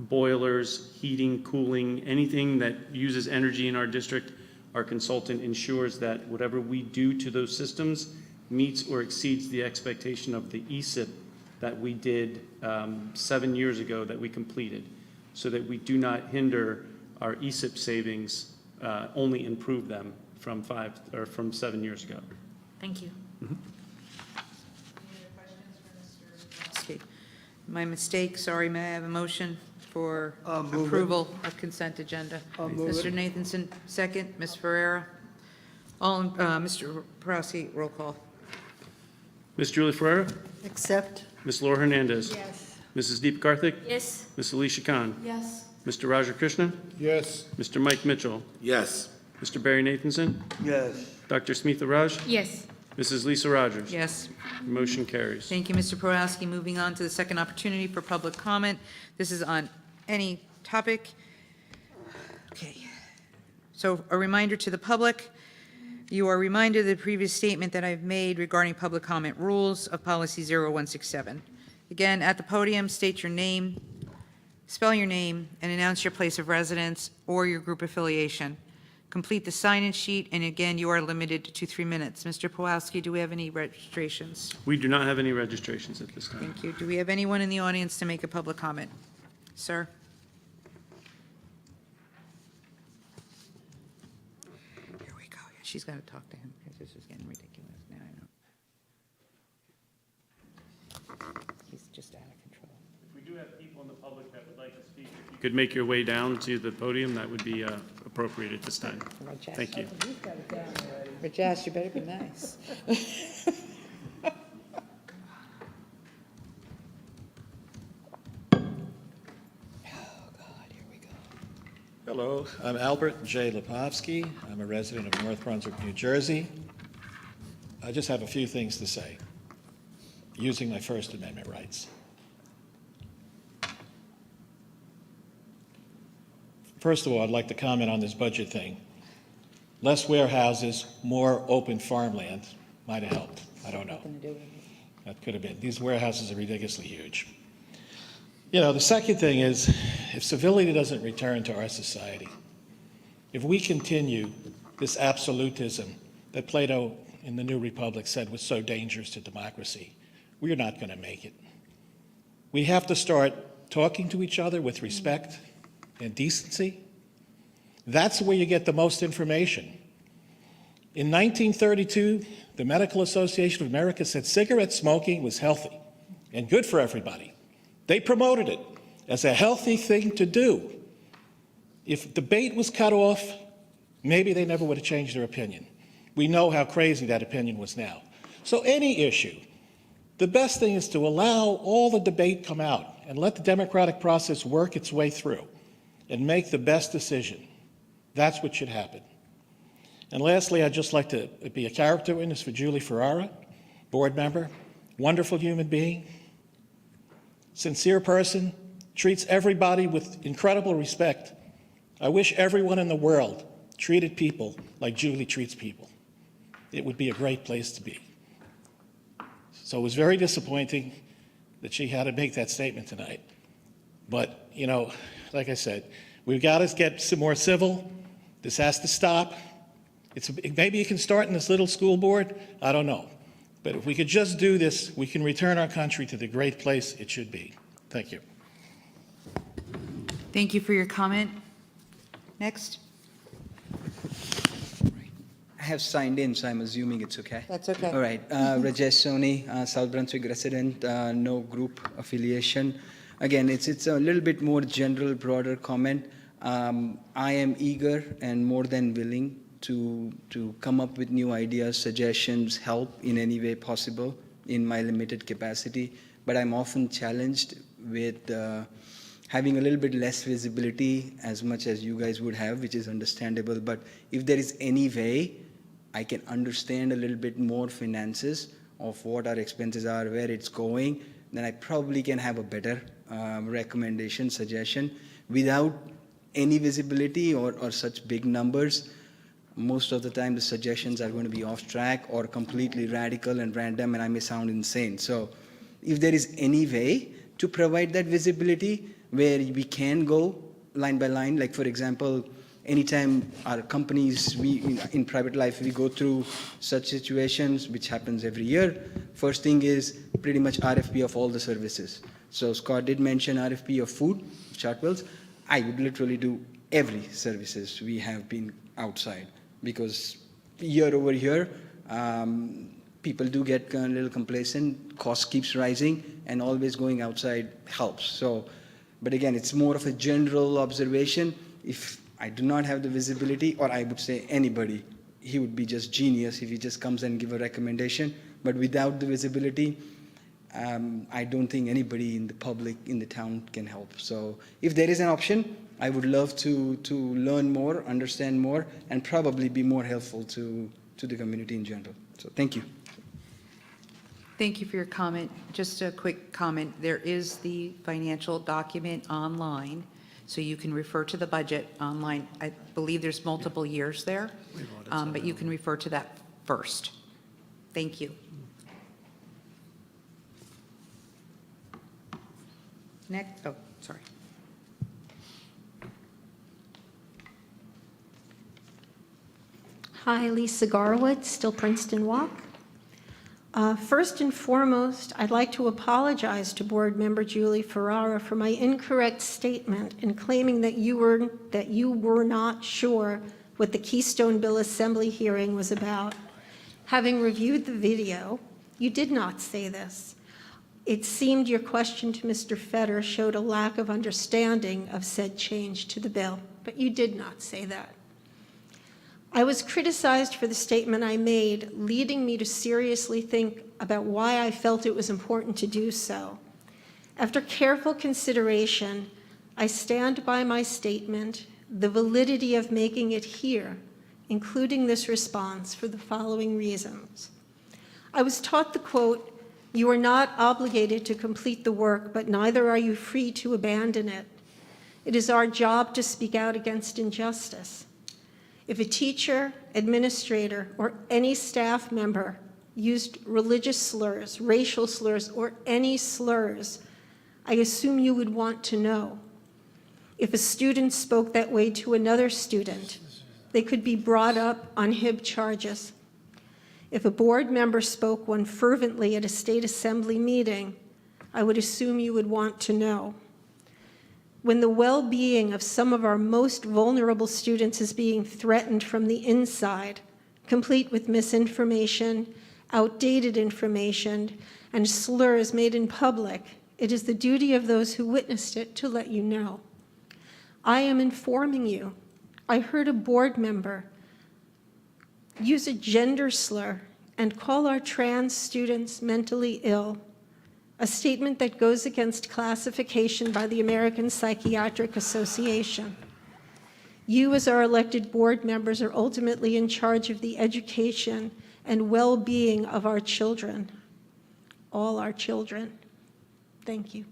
boilers, heating, cooling, anything that uses energy in our district. Our consultant ensures that whatever we do to those systems meets or exceeds the expectation of the ESIP that we did 7 years ago that we completed, so that we do not hinder our ESIP savings, only improve them from 7 years ago. Thank you. My mistake, sorry, may I have a motion for approval of consent agenda? Mr. Nathanson, second. Ms. Ferreira? Mr. Porowski, roll call. Ms. Julie Ferreira? Accept. Ms. Laura Hernandez? Yes. Mrs. Deepa Karthik? Yes. Ms. Alicia Khan? Yes. Mr. Raja Krishna? Yes. Mr. Mike Mitchell? Yes. Mr. Barry Nathanson? Yes. Dr. Smita Raj? Yes. Mrs. Lisa Rogers? Yes. Motion carries. Thank you, Mr. Porowski. Moving on to the second opportunity for public comment. This is on any topic. Okay. So a reminder to the public, you are reminded of the previous statement that I've made regarding public comment rules of policy 0167. Again, at the podium, state your name, spell your name, and announce your place of residence or your group affiliation. Complete the sign-in sheet, and again, you are limited to 3 minutes. Mr. Pawlowski, do we have any registrations? We do not have any registrations at this time. Thank you. Do we have anyone in the audience to make a public comment? Sir? Here we go. She's got to talk to him because this is getting ridiculous. Now I know. He's just out of control. If we do have people in the public that would like to speak, if you could make your way down to the podium, that would be appropriate at this time. Thank you. Rajesh, you better be nice. I'm Albert J. Lipovsky. I'm a resident of North Brunswick, New Jersey. I just have a few things to say, using my First Amendment rights. First of all, I'd like to comment on this budget thing. Less warehouses, more open farmland might have helped. I don't know. That could have been. These warehouses are ridiculously huge. You know, the second thing is, if civility doesn't return to our society, if we continue this absolutism that Plato in the New Republic said was so dangerous to democracy, we're not going to make it. We have to start talking to each other with respect and decency. That's where you get the most information. In 1932, the Medical Association of America said cigarette smoking was healthy and good for everybody. They promoted it as a healthy thing to do. If debate was cut off, maybe they never would have changed their opinion. We know how crazy that opinion was now. So any issue, the best thing is to allow all the debate come out and let the democratic process work its way through and make the best decision. That's what should happen. And lastly, I'd just like to be a character witness for Julie Ferrara, board member, wonderful human being, sincere person, treats everybody with incredible respect. I wish everyone in the world treated people like Julie treats people. It would be a great place to be. So it was very disappointing that she had to make that statement tonight. But, you know, like I said, we've got to get some more civil. This has to stop. Maybe you can start in this little school board. I don't know. But if we could just do this, we can return our country to the great place it should be. Thank you. Thank you for your comment. Next. I have signed in, so I'm assuming it's okay. That's okay. All right. Rajesh Soni, South Brunswick resident, no group affiliation. Again, it's a little bit more general, broader comment. I am eager and more than willing to come up with new ideas, suggestions, help in any way possible in my limited capacity. But I'm often challenged with having a little bit less visibility as much as you guys would have, which is understandable. But if there is any way I can understand a little bit more finances of what our expenses are, where it's going, then I probably can have a better recommendation, suggestion. Without any visibility or such big numbers, most of the time the suggestions are going to be off track or completely radical and random, and I may sound insane. So if there is any way to provide that visibility where we can go line by line, like for example, anytime our companies, in private life, we go through such situations, which happens every year, first thing is pretty much RFP of all the services. So Scott did mention RFP of food, Chartwells. I would literally do every services we have been outside, because year over year, people do get a little complacent, cost keeps rising, and always going outside helps. So, but again, it's more of a general observation. If I do not have the visibility, or I would say anybody, he would be just genius if he just comes and give a recommendation. But without the visibility, I don't think anybody in the public, in the town can help. So if there is an option, I would love to learn more, understand more, and probably be more helpful to the community in general. So thank you. Thank you for your comment. Just a quick comment. There is the financial document online, so you can refer to the budget online. I believe there's multiple years there, but you can refer to that first. Thank you. Next, oh, sorry. Hi, Lisa Garwood, still Princeton Walk. First and foremost, I'd like to apologize to Board Member Julie Ferrara for my incorrect statement in claiming that you were not sure what the Keystone Bill Assembly hearing was about. Having reviewed the video, you did not say this. It seemed your question to Mr. Fetter showed a lack of understanding of said change to the bill, but you did not say that. I was criticized for the statement I made, leading me to seriously think about why I felt it was important to do so. After careful consideration, I stand by my statement the validity of making it here, including this response, for the following reasons. I was taught the quote, "You are not obligated to complete the work, but neither are you free to abandon it. It is our job to speak out against injustice." If a teacher, administrator, or any staff member used religious slurs, racial slurs, or any slurs, I assume you would want to know. If a student spoke that way to another student, they could be brought up on HIB charges. If a board member spoke one fervently at a state assembly meeting, I would assume you would want to know. When the well-being of some of our most vulnerable students is being threatened from the inside, complete with misinformation, outdated information, and slurs made in public, it is the duty of those who witnessed it to let you know. I am informing you. I heard a board member use a gender slur and call our trans students mentally ill, a statement that goes against classification by the American Psychiatric Association. You, as our elected board members, are ultimately in charge of the education and well-being of our children, all our children. Thank you.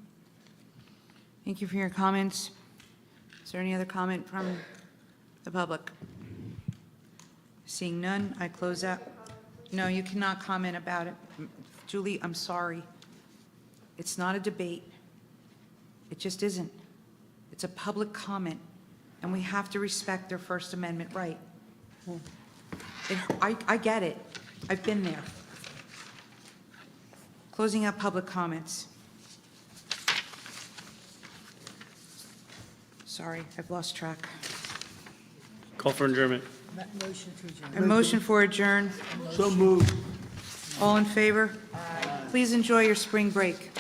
Thank you for your comments. Is there any other comment from the public? Seeing none, I close out. No, you cannot comment about it. Julie, I'm sorry. It's not a debate. It just isn't. It's a public comment, and we have to respect their First Amendment right. I get it. I've been there. Closing out public comments. Sorry, I've lost track. Call for adjournment. Motion to adjourn. A motion for adjourn. So moved. All in favor? Please enjoy your spring break.